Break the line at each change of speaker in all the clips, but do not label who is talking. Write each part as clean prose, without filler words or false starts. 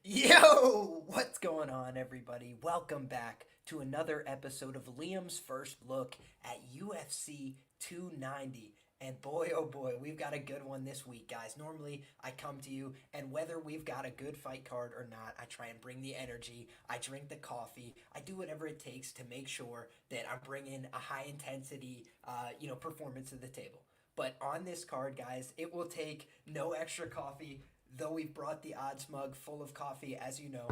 Yo, what's going on, everybody? Welcome back to another episode of Liam's first look at UFC 290. And boy, oh boy, we've got a good one this week, guys. Normally, I come to you, and whether we've got a good fight card or not, I try and bring the energy, I drink the coffee, I do whatever it takes to make sure that I'm bringing a high intensity, performance to the table. But on this card, guys, it will take no extra coffee, though we've brought the odds mug full of coffee, as you know.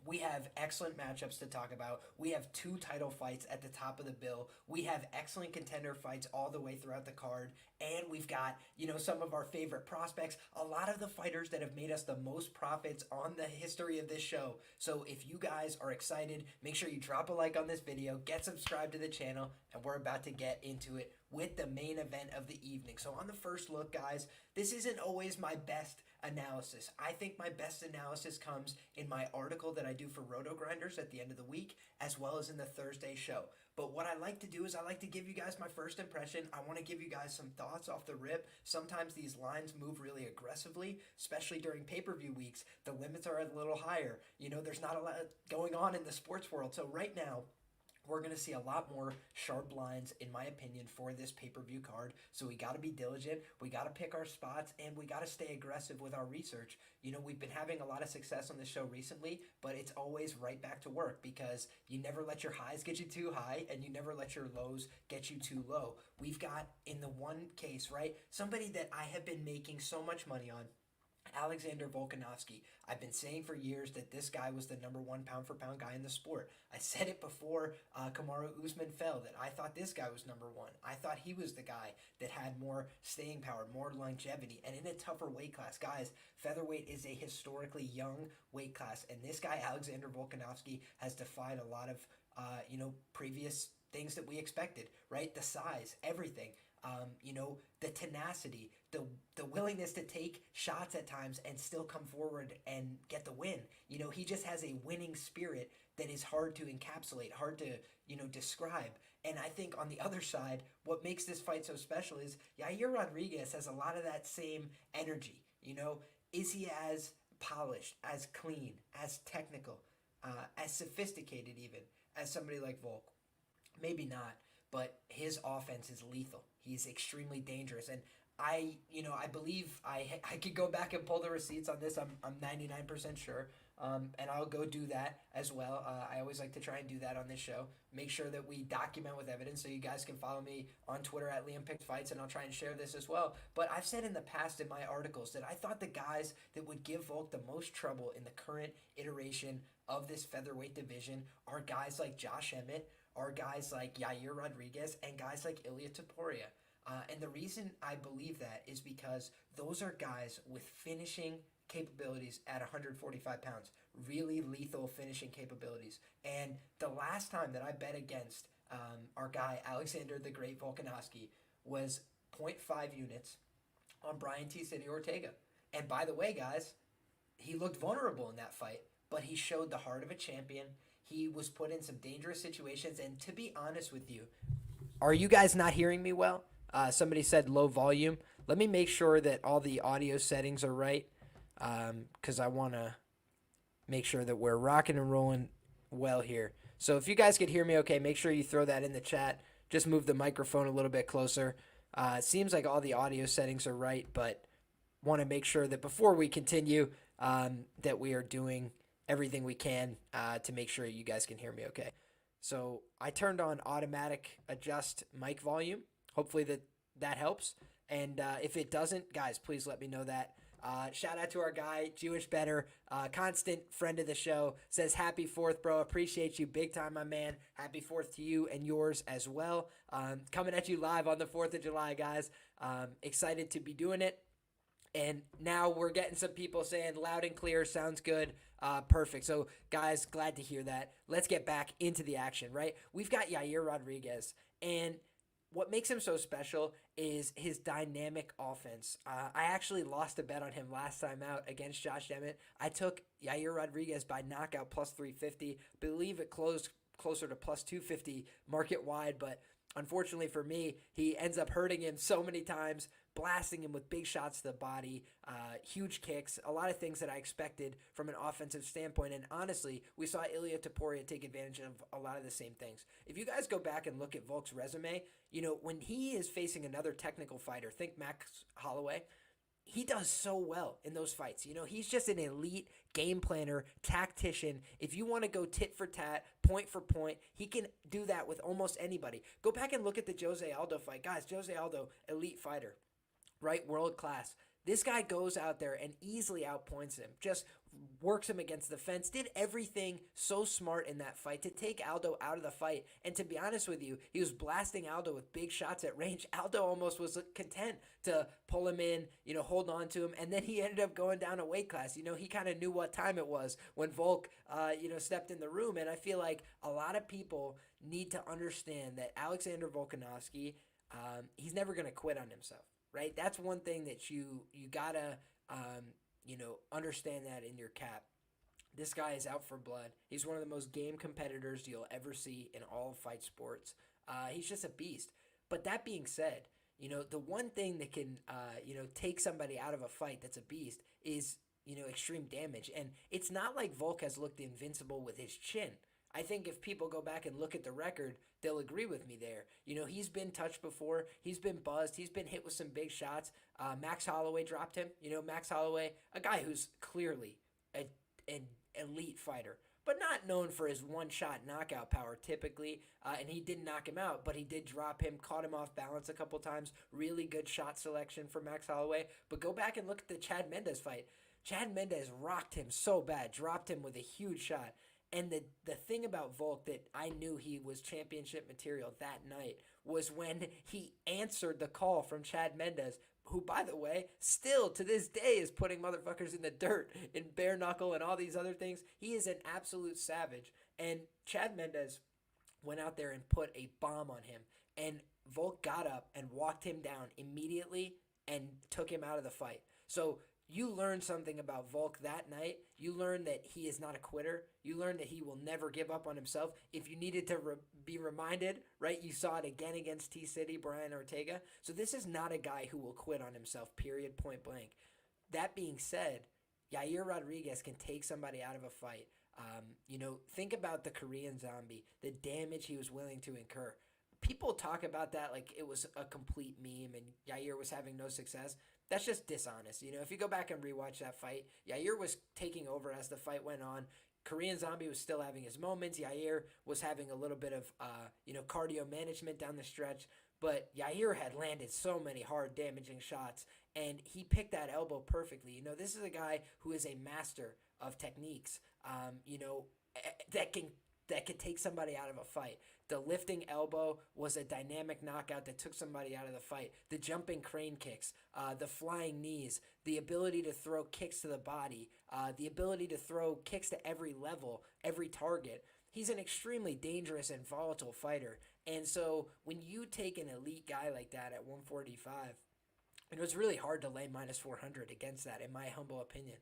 We have excellent matchups to talk about. We have two title fights at the top of the bill. We have excellent contender fights all the way throughout the card. And we've got, some of our favorite prospects, a lot of the fighters that have made us the most profits on the history of this show. So if you guys are excited, make sure you drop a like on this video, get subscribed to the channel, and we're about to get into it with the main event of the evening. So on the first look, guys, this isn't always my best analysis. I think my best analysis comes in my article that I do for Roto Grinders at the end of the week, as well as in the Thursday show. But what I like to do is I like to give you guys my first impression. I want to give you guys some thoughts off the rip. Sometimes these lines move really aggressively, especially during pay-per-view weeks. The limits are a little higher. There's not a lot going on in the sports world. So right now, we're going to see a lot more sharp lines, in my opinion, for this pay-per-view card. So we got to be diligent. We got to pick our spots, and we got to stay aggressive with our research. We've been having a lot of success on the show recently, but it's always right back to work because you never let your highs get you too high, and you never let your lows get you too low. We've got, in the one case, right, somebody that I have been making so much money on, Alexander Volkanovski. I've been saying for years that this guy was the number one pound for pound guy in the sport. I said it before Kamaru Usman fell that I thought this guy was number one. I thought he was the guy that had more staying power, more longevity, and in a tougher weight class. Guys, featherweight is a historically young weight class, and this guy, Alexander Volkanovski, has defied a lot of, previous things that we expected, right? The size, everything. The tenacity, the willingness to take shots at times and still come forward and get the win. He just has a winning spirit that is hard to encapsulate, hard to, describe. And I think on the other side, what makes this fight so special is Yair Rodriguez has a lot of that same energy. Is he as polished, as clean, as technical, as sophisticated even as somebody like Volk? Maybe not, but his offense is lethal. He's extremely dangerous, and I believe I could go back and pull the receipts on this. I'm 99% sure, and I'll go do that as well. I always like to try and do that on this show. Make sure that we document with evidence, so you guys can follow me on Twitter at Liam Picked Fights, and I'll try and share this as well. But I've said in the past in my articles that I thought the guys that would give Volk the most trouble in the current iteration of this featherweight division are guys like Josh Emmett, are guys like Yair Rodriguez, and guys like Ilia Topuria. And the reason I believe that is because those are guys with finishing capabilities at 145 pounds, really lethal finishing capabilities. And the last time that I bet against our guy, Alexander the Great Volkanovski, was zero point 0.5 units on Brian T. City Ortega. And by the way, guys, he looked vulnerable in that fight, but he showed the heart of a champion. He was put in some dangerous situations, and to be honest with you, are you guys not hearing me well? Somebody said low volume. Let me make sure that all the audio settings are right, because I want to make sure that we're rocking and rolling well here. So if you guys could hear me okay, make sure you throw that in the chat. Just move the microphone a little bit closer. It seems like all the audio settings are right, but want to make sure that before we continue, that we are doing everything we can to make sure you guys can hear me okay. So I turned on automatic adjust mic volume. Hopefully that helps. And if it doesn't, guys, please let me know that. Shout out to our guy, Jewish Better, constant friend of the show, says happy 4th, bro. Appreciate you big time, my man. Happy 4th to you and yours as well. Coming at you live on the 4th of July, guys. Excited to be doing it. And now we're getting some people saying loud and clear, sounds good. Perfect. So, guys, glad to hear that. Let's get back into the action, right? We've got Yair Rodriguez, and what makes him so special is his dynamic offense. I actually lost a bet on him last time out against Josh Emmett. I took Yair Rodriguez by knockout plus 350. Believe it closed closer to plus 250 market wide, but Unfortunately for me, he ends up hurting him so many times, blasting him with big shots to the body, huge kicks, a lot of things that I expected from an offensive standpoint. And honestly, we saw Ilia Topuria take advantage of a lot of the same things. If you guys go back and look at Volk's resume, when he is facing another technical fighter, think Max Holloway, he does so well in those fights. He's just an elite game planner, tactician. If you want to go tit for tat, point for point, he can do that with almost anybody. Go back and look at the Jose Aldo fight. Guys, Jose Aldo, elite fighter, right? World class. This guy goes out there and easily outpoints him, just works him against the fence, did everything so smart in that fight to take Aldo out of the fight. And to be honest with you, he was blasting Aldo with big shots at range. Aldo almost was content to pull him in, hold on to him. And then he ended up going down a weight class. He kind of knew what time it was when Volk, stepped in the room. And I feel like a lot of people need to understand that Alexander Volkanovski, he's never going to quit on himself. Right, that's one thing that you gotta understand that in your cap. This guy is out for blood. He's one of the most game competitors you'll ever see in all of fight sports. He's just a beast. But that being said, the one thing that can take somebody out of a fight that's a beast is extreme damage. And it's not like Volk has looked invincible with his chin. I think if people go back and look at the record, they'll agree with me there. He's been touched before. He's been buzzed. He's been hit with some big shots. Max Holloway dropped him. Max Holloway, a guy who's clearly an elite fighter, but not known for his one-shot knockout power typically. And he didn't knock him out, but he did drop him, caught him off balance a couple times. Really good shot selection for Max Holloway. But go back and look at the Chad Mendes fight. Chad Mendes rocked him so bad, dropped him with a huge shot. And the thing about Volk that I knew he was championship material that night was when he answered the call from Chad Mendes, who, by the way, still to this day is putting motherfuckers in the dirt in bare knuckle and all these other things. He is an absolute savage. And Chad Mendes went out there and put a bomb on him. And Volk got up and walked him down immediately and took him out of the fight. So you learned something about Volk that night. You learned that he is not a quitter. You learned that he will never give up on himself. If you needed to be reminded, right, you saw it again against T-City, Brian Ortega. So this is not a guy who will quit on himself, period, point blank. That being said, Yair Rodriguez can take somebody out of a fight. Think about the Korean Zombie, the damage he was willing to incur. People talk about that like it was a complete meme and Yair was having no success. That's just dishonest. If you go back and rewatch that fight, Yair was taking over as the fight went on. Korean Zombie was still having his moments. Yair was having a little bit of, cardio management down the stretch. But Yair had landed so many hard, damaging shots, and he picked that elbow perfectly. This is a guy who is a master of techniques, that can take somebody out of a fight. The lifting elbow was a dynamic knockout that took somebody out of the fight. The jumping crane kicks, the flying knees, the ability to throw kicks to the body, the ability to throw kicks to every level, every target. He's an extremely dangerous and volatile fighter. And so when you take an elite guy like that at 145, it was really hard to lay minus 400 against that, in my humble opinion.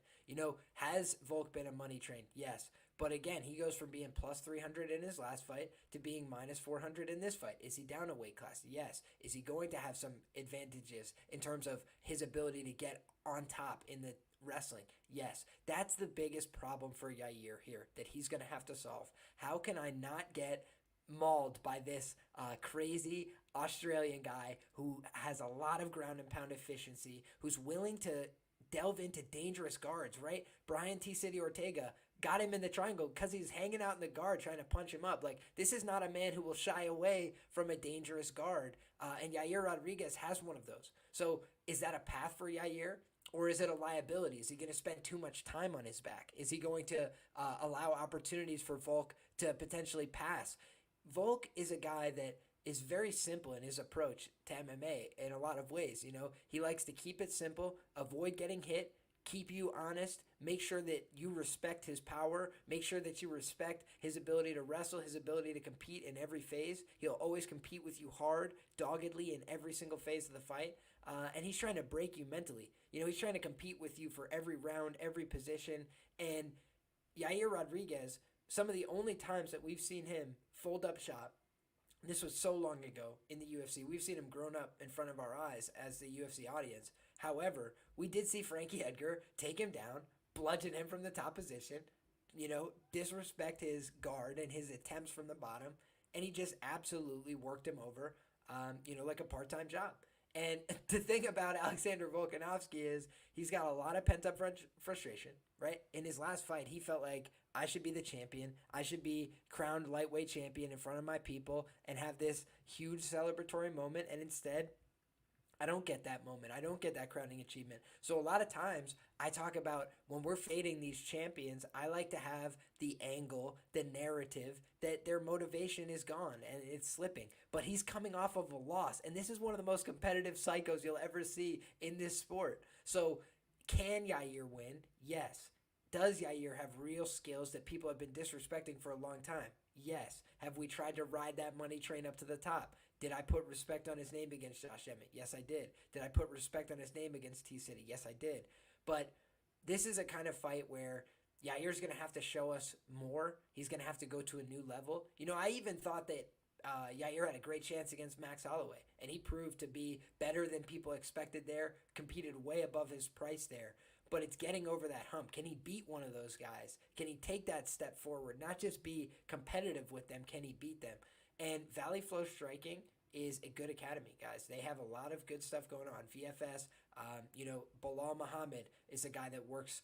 Has Volk been a money train? Yes. But again, he goes from being plus 300 in his last fight to being minus 400 in this fight. Is he down a weight class? Yes. Is he going to have some advantages in terms of his ability to get on top in the wrestling? Yes. That's the biggest problem for Yair here that he's going to have to solve. How can I not get mauled by this crazy Australian guy who has a lot of ground and pound efficiency, who's willing to delve into dangerous guards, right? Brian T-City Ortega got him in the triangle because he's hanging out in the guard trying to punch him up. Like, this is not a man who will shy away from a dangerous guard. And Yair Rodriguez has one of those. So is that a path for Yair? Or is it a liability? Is he going to spend too much time on his back? Is he going to allow opportunities for Volk to potentially pass? Volk is a guy that is very simple in his approach to MMA in a lot of ways. He likes to keep it simple, avoid getting hit, keep you honest, make sure that you respect his power, make sure that you respect his ability to wrestle, his ability to compete in every phase. He'll always compete with you hard, doggedly in every single phase of the fight. And he's trying to break you mentally. He's trying to compete with you for every round, every position. And Yair Rodriguez, some of the only times that we've seen him fold up shop, This was so long ago in the UFC. We've seen him grown up in front of our eyes as the UFC audience. However, we did see Frankie Edgar take him down, bludgeon him from the top position, disrespect his guard and his attempts from the bottom, and he just absolutely worked him over, like a part-time job. And the thing about Alexander Volkanovski is he's got a lot of pent-up frustration, right? In his last fight, he felt like I should be the champion. I should be crowned lightweight champion in front of my people and have this huge celebratory moment. And instead, I don't get that moment. I don't get that crowning achievement. So a lot of times I talk about when we're fading these champions, I like to have the angle, the narrative that their motivation is gone and it's slipping. But he's coming off of a loss. And this is one of the most competitive psychos you'll ever see in this sport. So can Yair win? Yes. Does Yair have real skills that people have been disrespecting for a long time? Yes. Have we tried to ride that money train up to the top? Did I put respect on his name against Josh Emmett? Yes, I did. Did I put respect on his name against T-City? Yes, I did. But this is a kind of fight where Yair's going to have to show us more. He's going to have to go to a new level. I even thought that Yair had a great chance against Max Holloway, and he proved to be better than people expected there, competed way above his price there. But it's getting over that hump. Can he beat one of those guys? Can he take that step forward? Not just be competitive with them, can he beat them? And Valley Flow Striking is a good academy, guys. They have a lot of good stuff going on. VFS, Bilal Muhammad is a guy that works,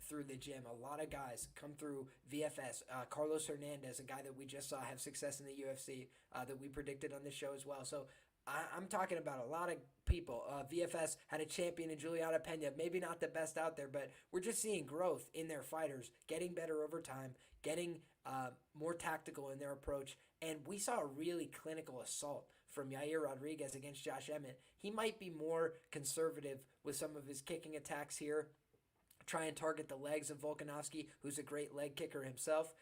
through the gym. A lot of guys come through VFS. Carlos Hernandez, a guy that we just saw have success in the UFC that we predicted on this show as well. So I'm talking about a lot of people. VFS had a champion in Juliana Pena. Maybe not the best out there, but we're just seeing growth in their fighters, getting better over time, getting more tactical in their approach. And we saw a really clinical assault from Yair Rodriguez against Josh Emmett. He might be more conservative with some of his kicking attacks here. Try and target the legs of Volkanovski, who's a great leg kicker himself.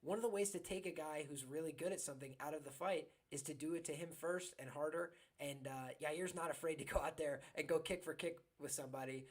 One of the ways to take a guy who's really good at something out of the fight is to do it to him first and harder. And Yair's not afraid to go out there and go kick for kick with somebody.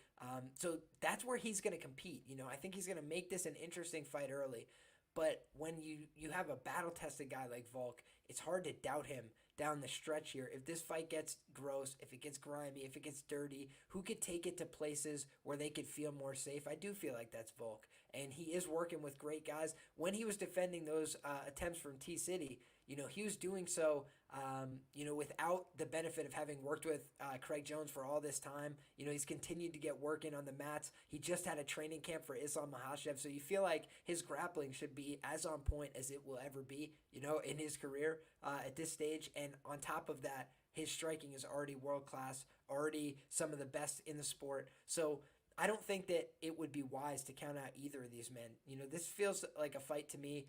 So that's where he's going to compete. I think he's going to make this an interesting fight early. But when you have a battle-tested guy like Volk, it's hard to doubt him down the stretch here. If this fight gets gross, if it gets grimy, if it gets dirty, who could take it to places where they could feel more safe? I do feel like that's Volk. And he is working with great guys. When he was defending those attempts from T-City, he was doing so, without the benefit of having worked with Craig Jones for all this time. He's continued to get work in on the mats. He just had a training camp for Islam Makhachev, so you feel like his grappling should be as on point as it will ever be, in his career at this stage. And on top of that, his striking is already world-class, already some of the best in the sport. So I don't think that it would be wise to count out either of these men. This feels like a fight to me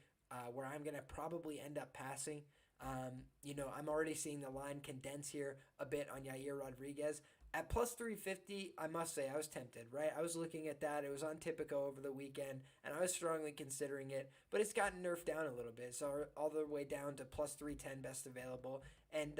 where I'm going to probably end up passing. I'm already seeing the line condense here a bit on Yair Rodriguez. At plus 350, I must say I was tempted, right? I was looking at that. It was on Tipico over the weekend, and I was strongly considering it, but it's gotten nerfed down a little bit, so all the way down to plus 310 best available. And,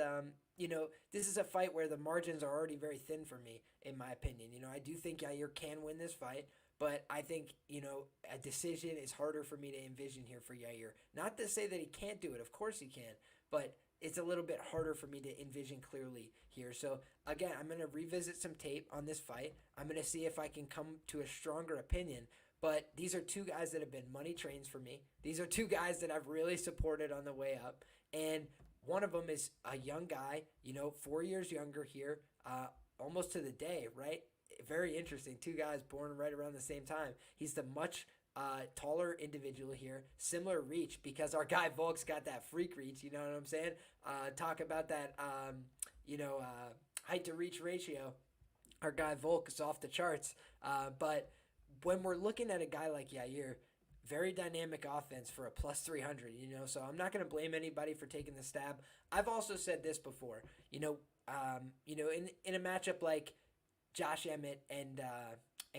this is a fight where the margins are already very thin for me, in my opinion. I do think Yair can win this fight, but I think, a decision is harder for me to envision here for Yair. Not to say that he can't do it. Of course he can. But it's a little bit harder for me to envision clearly here. So, again, I'm going to revisit some tape on this fight. I'm going to see if I can come to a stronger opinion. But these are two guys that have been money trains for me. These are two guys that I've really supported on the way up. And one of them is a young guy, 4 years younger here, almost to the day, right? Very interesting. Two guys born right around the same time. He's the much taller individual here, similar reach, because our guy Volk's got that freak reach, you know what I'm saying? Talk about that, height to reach ratio. Our guy Volk is off the charts. But when we're looking at a guy like Yair, very dynamic offense for a plus 300, so I'm not going to blame anybody for taking the stab. I've also said this before, in a matchup like Josh Emmett and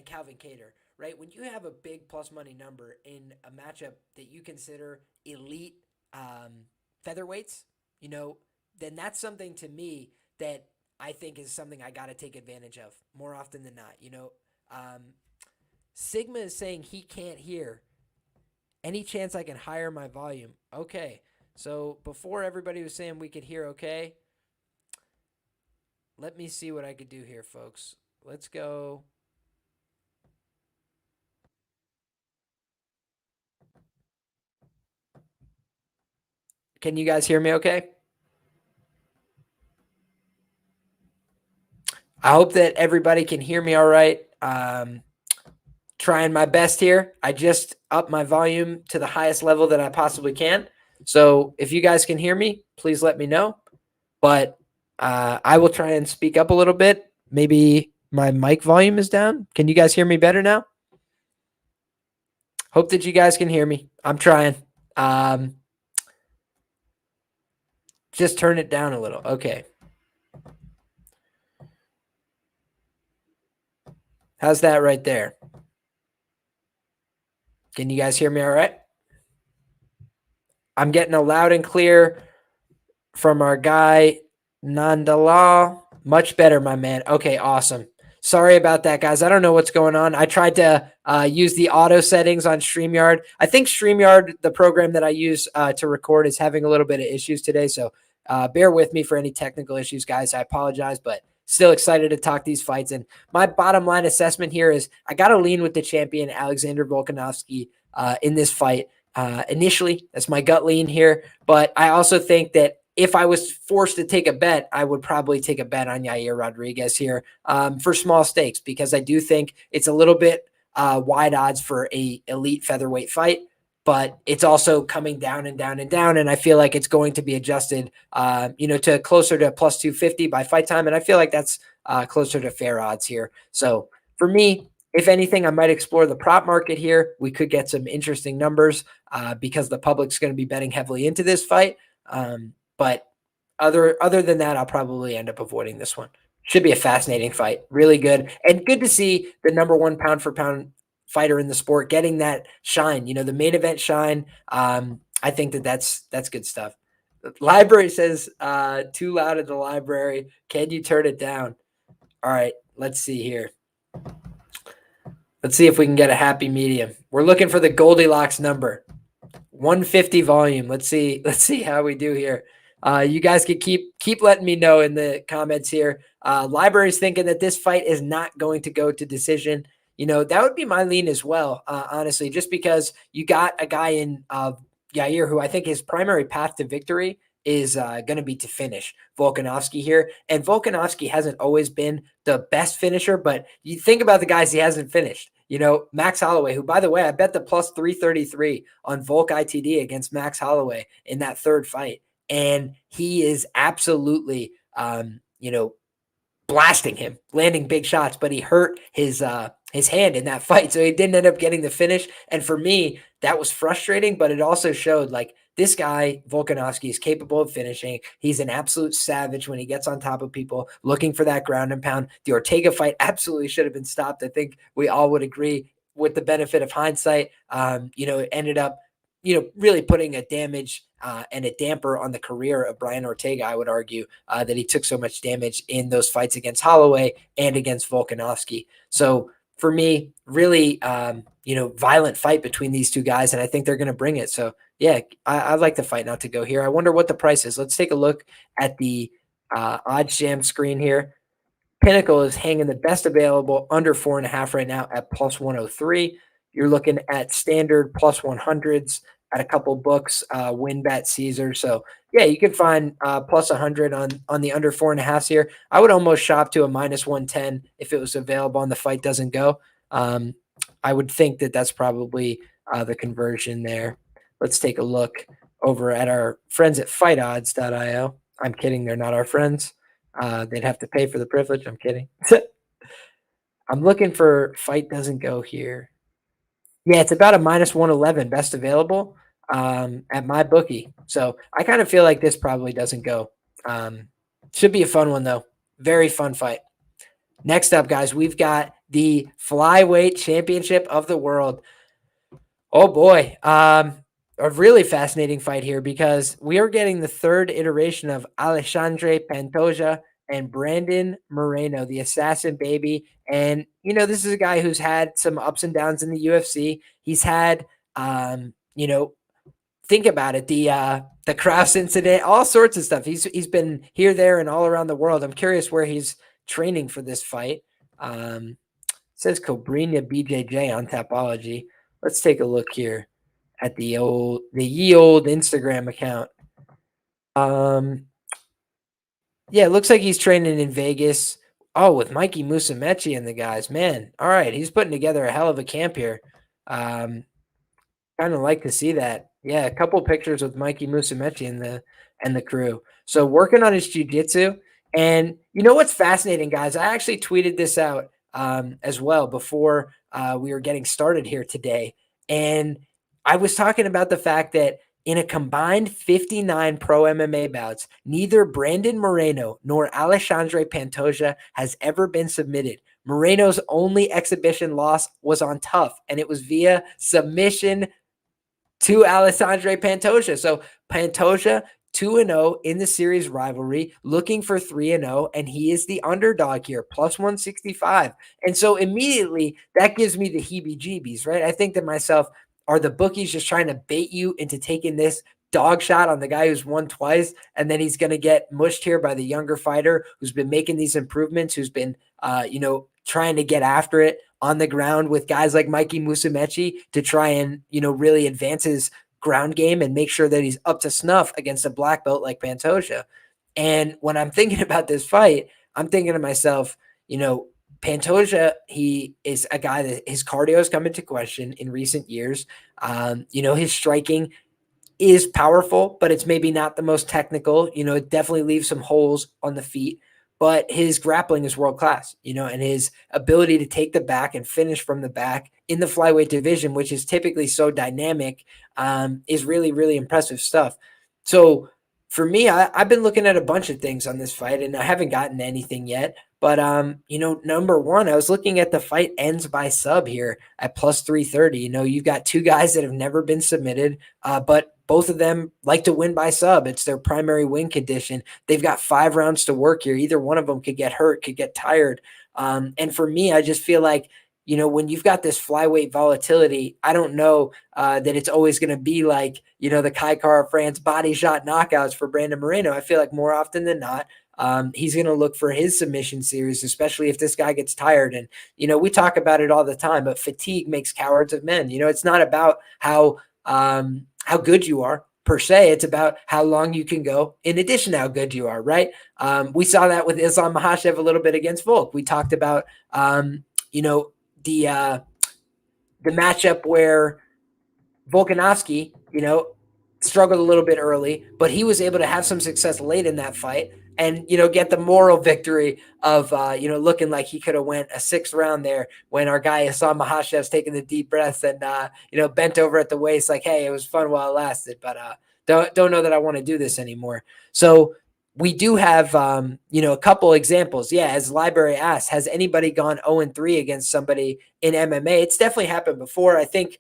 Calvin Kattar, right? When you have a big plus money number in a matchup that you consider elite featherweights, then that's something to me that I think is something I got to take advantage of more often than not. Sigma is saying he can't hear. Any chance I can higher my volume? Okay. So before everybody was saying we could hear okay, let me see what I could do here, folks. Let's go. Can you guys hear me okay? I hope that everybody can hear me all right. Trying my best here. I just upped my volume to the highest level that I possibly can. So if you guys can hear me, please let me know. But I will try and speak up a little bit. Maybe my mic volume is down. Can you guys hear me better now? Hope that you guys can hear me. I'm trying. Just turn it down a little. Okay. How's that right there? Can you guys hear me all right? I'm getting a loud and clear from our guy, Nandala. Much better, my man. Okay, awesome. Sorry about that, guys. I don't know what's going on. I tried to use the auto settings on StreamYard. I think StreamYard, the program that I use to record, is having a little bit of issues today. So bear with me for any technical issues, guys. I apologize, but still excited to talk these fights. And my bottom line assessment here is I got to lean with the champion, Alexander Volkanovski, in this fight. Initially, that's my gut lean here. But I also think that if I was forced to take a bet, I would probably take a bet on Yair Rodriguez here for small stakes, because I do think it's a little bit wide odds for a elite featherweight fight, but it's also coming down and down and down. And I feel like it's going to be adjusted, to closer to plus 250 by fight time. And I feel like that's closer to fair odds here. So for me, if anything, I might explore the prop market here. We could get some interesting numbers because the public's going to be betting heavily into this fight. But other than that, I'll probably end up avoiding this one. Should be a fascinating fight. Really good. And good to see the number one pound for pound fighter in the sport getting that shine, the main event shine. I think that's good stuff. The library says too loud at the library. Can you turn it down? All right, let's see here. Let's see if we can get a happy medium. We're looking for the Goldilocks number. 150 volume. Let's see how we do here. You guys can keep letting me know in the comments here. Library's thinking that this fight is not going to go to decision. That would be my lean as well, honestly, just because you got a guy in Yair who I think his primary path to victory is going to be to finish Volkanovski here. And Volkanovski hasn't always been the best finisher, but you think about the guys he hasn't finished. Max Holloway, who, by the way, I bet the plus 333 on Volk ITD against Max Holloway in that third fight. And he is absolutely, blasting him, landing big shots, but he hurt his hand in that fight. So he didn't end up getting the finish. And for me, that was frustrating, but it also showed like this guy, Volkanovski, is capable of finishing. He's an absolute savage when he gets on top of people, looking for that ground and pound. The Ortega fight absolutely should have been stopped. I think we all would agree with the benefit of hindsight. It ended up, really putting a damage and a damper on the career of Brian Ortega. I would argue that he took so much damage in those fights against Holloway and against Volkanovski. So for me, really, violent fight between these two guys, and I think they're going to bring it. So yeah, I'd like the fight not to go here. I wonder what the price is. Let's take a look at the odds jam screen here. Pinnacle is hanging the best available under 4.5 right now at plus 103. You're looking at standard plus 100s at a couple books, WinBet, Caesar. So yeah, you can find plus 100 on the under 4.5s here. I would almost shop to a minus 110 if it was available and the fight doesn't go. I would think that that's probably the conversion there. Let's take a look over at our friends at fightodds.io. I'm kidding. They're not our friends. They'd have to pay for the privilege. I'm kidding. I'm looking for fight doesn't go here. Yeah, it's about a minus 111 best available at my bookie. So I kind of feel like this probably doesn't go. Should be a fun one, though. Very fun fight. Next up, guys, we've got the flyweight championship of the world. Oh, boy. A really fascinating fight here because we are getting the third iteration of Alexandre Pantoja and Brandon Moreno, the assassin baby. And, this is a guy who's had some ups and downs in the UFC. He's had, think about it, the Kraus incident, all sorts of stuff. He's been here, there, and all around the world. I'm curious where he's training for this fight. It says Cobrinha BJJ on Tapology. Let's take a look here at the ye old Instagram account. Yeah, it looks like he's training in Vegas. Oh, with Mikey Musumeci and the guys, man. All right, he's putting together a hell of a camp here. Kind of like to see that. Yeah, a couple pictures with Mikey Musumeci and the crew. So working on his jiu-jitsu. And you know what's fascinating, guys? I actually tweeted this out as well before we were getting started here today. And I was talking about the fact that in a combined 59 pro MMA bouts, neither Brandon Moreno nor Alexandre Pantoja has ever been submitted. Moreno's only exhibition loss was on Tough, and it was via submission to Alexandre Pantoja. So Pantoja 2-0 in the series rivalry, looking for 3-0, and he is the underdog here, plus 165. And so immediately that gives me the heebie-jeebies, right? I think to myself, are the bookies just trying to bait you into taking this dog shot on the guy who's won twice, and then he's going to get mushed here by the younger fighter who's been making these improvements, who's been, trying to get after it on the ground with guys like Mikey Musumeci to try and, really advance his ground game and make sure that he's up to snuff against a black belt like Pantoja. And when I'm thinking about this fight, I'm thinking to myself, Pantoja, he is a guy that his cardio has come into question in recent years. His striking is powerful, but it's maybe not the most technical. It definitely leaves some holes on the feet, but his grappling is world class, and his ability to take the back and finish from the back in the flyweight division, which is typically so dynamic, is really, really impressive stuff. So for me, I've been looking at a bunch of things on this fight, and I haven't gotten anything yet. But, number one, I was looking at the fight ends by sub here at plus 330. You've got two guys that have never been submitted, but both of them like to win by sub. It's their primary win condition. They've got 5 rounds to work here. Either one of them could get hurt, could get tired. And for me, I just feel like, when you've got this flyweight volatility, I don't know that it's always going to be like, the Kai Kara France body shot knockouts for Brandon Moreno. I feel like more often than not, he's going to look for his submission series, especially if this guy gets tired. And, we talk about it all the time, but fatigue makes cowards of men. It's not about how good you are per se. It's about how long you can go in addition to how good you are, right? We saw that with Islam Makhachev a little bit against Volk. We talked about, the matchup where Volkanovski, struggled a little bit early, but he was able to have some success late in that fight and, get the moral victory of, looking like he could have went a 6th round there when our guy Islam Makhachev's taking the deep breaths and, bent over at the waist like, hey, it was fun while it lasted, but don't know that I want to do this anymore. So we do have, a couple examples. Yeah, as Library asked, has anybody gone 0-3 against somebody in MMA? It's definitely happened before. I think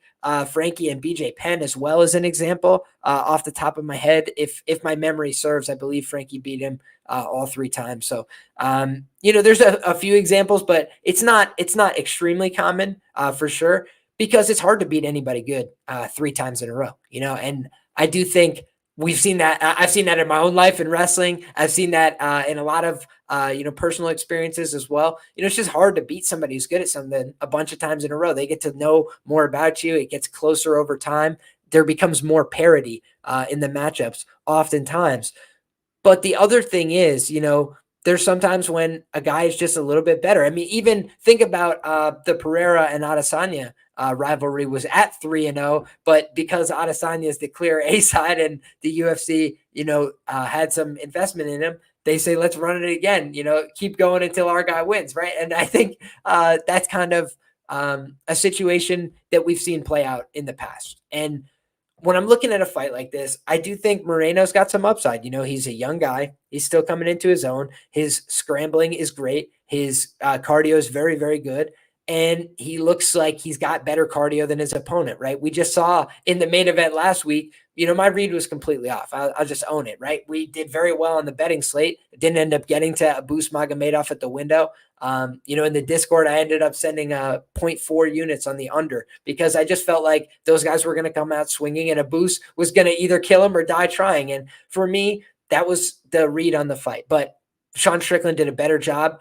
Frankie and BJ Penn as well as an example off the top of my head. If my memory serves, I believe Frankie beat him all 3 times. So, there's a few examples, but it's not extremely common for sure because it's hard to beat anybody good 3 times in a row, and I do think we've seen that. I've seen that in my own life in wrestling. I've seen that in a lot of, personal experiences as well. It's just hard to beat somebody who's good at something a bunch of times in a row. They get to know more about you. It gets closer over time. There becomes more parity in the matchups oftentimes. But the other thing is, there's sometimes when a guy is just a little bit better. I mean, even think about the Pereira and Adesanya rivalry was at 3-0, but because Adesanya is the clear A side and the UFC, had some investment in him, they say, let's run it again, keep going until our guy wins. Right. And I think that's kind of a situation that we've seen play out in the past. And when I'm looking at a fight like this, I do think Moreno's got some upside. He's a young guy. He's still coming into his own. His scrambling is great. His cardio is very, very good. And he looks like he's got better cardio than his opponent, right? We just saw in the main event last week, my read was completely off. I'll just own it, right? We did very well on the betting slate. It didn't end up getting to Abus Magomedov at the window. In the Discord, I ended up sending 0.4 units on the under because I just felt like those guys were going to come out swinging and Abus was going to either kill him or die trying. And for me, that was the read on the fight. But Sean Strickland did a better job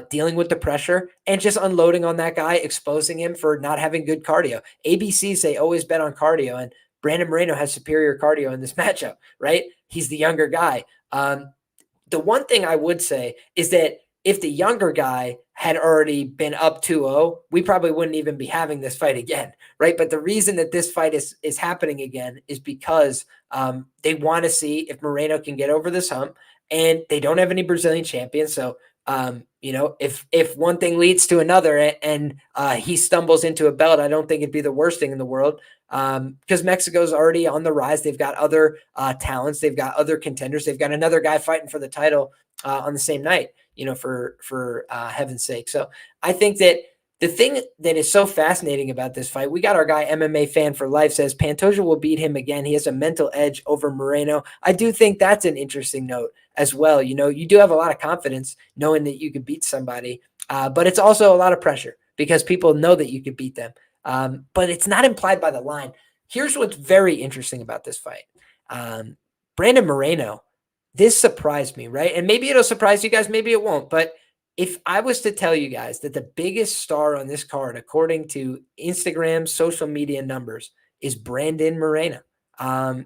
dealing with the pressure and just unloading on that guy, exposing him for not having good cardio. ABCs, they always bet on cardio, and Brandon Moreno has superior cardio in this matchup, right? He's the younger guy. The one thing I would say is that if the younger guy had already been up 2-0, we probably wouldn't even be having this fight again, right? But the reason that this fight is happening again is because they want to see if Moreno can get over this hump, and they don't have any Brazilian champions. So, if one thing leads to another and he stumbles into a belt, I don't think it'd be the worst thing in the world. Because Mexico's already on the rise. They've got other talents. They've got other contenders. They've got another guy fighting for the title on the same night, for heaven's sake. So I think that the thing that is so fascinating about this fight, we got our guy MMA Fan for Life says Pantoja will beat him again. He has a mental edge over Moreno. I do think that's an interesting note as well. You do have a lot of confidence knowing that you could beat somebody, but it's also a lot of pressure because people know that you could beat them. But it's not implied by the line. Here's what's very interesting about this fight. Brandon Moreno, this surprised me, right? And maybe it'll surprise you guys, maybe it won't. But if I was to tell you guys that the biggest star on this card, according to Instagram social media numbers, is Brandon Moreno.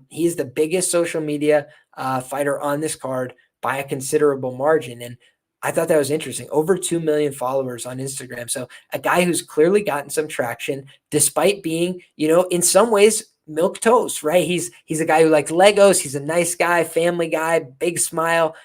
He is the biggest social media fighter on this card by a considerable margin. And I thought that was interesting. Over 2 million followers on Instagram. So a guy who's clearly gotten some traction despite being, in some ways milk toast, right? He's a guy who likes Legos. He's a nice guy, family guy, big smile,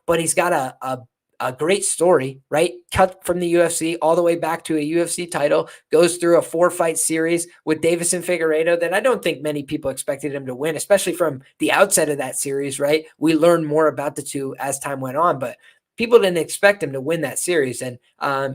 but he's got a great story, right? Cut from the UFC all the way back to a UFC title, goes through a 4-fight series with Davison Figueiredo that I don't think many people expected him to win, especially from the outset of that series, right? We learned more about the two as time went on, but people didn't expect him to win that series. And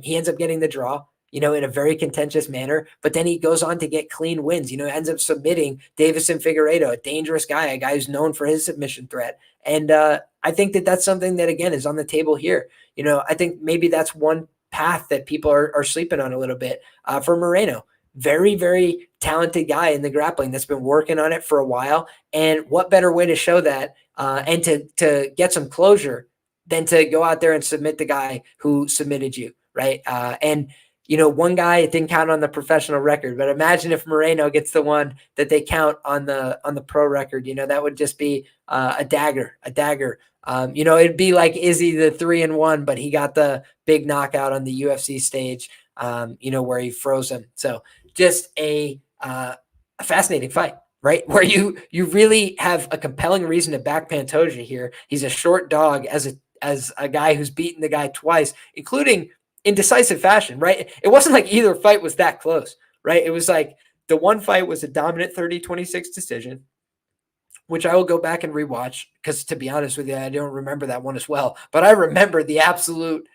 he ends up getting the draw, in a very contentious manner, but then he goes on to get clean wins, ends up submitting Davison Figueiredo, a dangerous guy, a guy who's known for his submission threat. And I think that that's something that, again, is on the table here. I think maybe that's one path that people are sleeping on a little bit for Moreno. Very, very talented guy in the grappling that's been working on it for a while. And what better way to show that and to get some closure than to go out there and submit the guy who submitted you, right? One guy didn't count on the professional record, but imagine if Moreno gets the one that they count on the pro record. That would just be a dagger. It'd be like Izzy the 3-1, but he got the big knockout on the UFC stage, where he froze him. So just a fascinating fight, right? Where you really have a compelling reason to back Pantoja here. He's a short dog as a guy who's beaten the guy twice, including in decisive fashion, right? It wasn't like either fight was that close, right? It was like the one fight was a dominant 30-26 decision, which I will go back and rewatch because, to be honest with you, I don't remember that one as well. But I remember the absolute,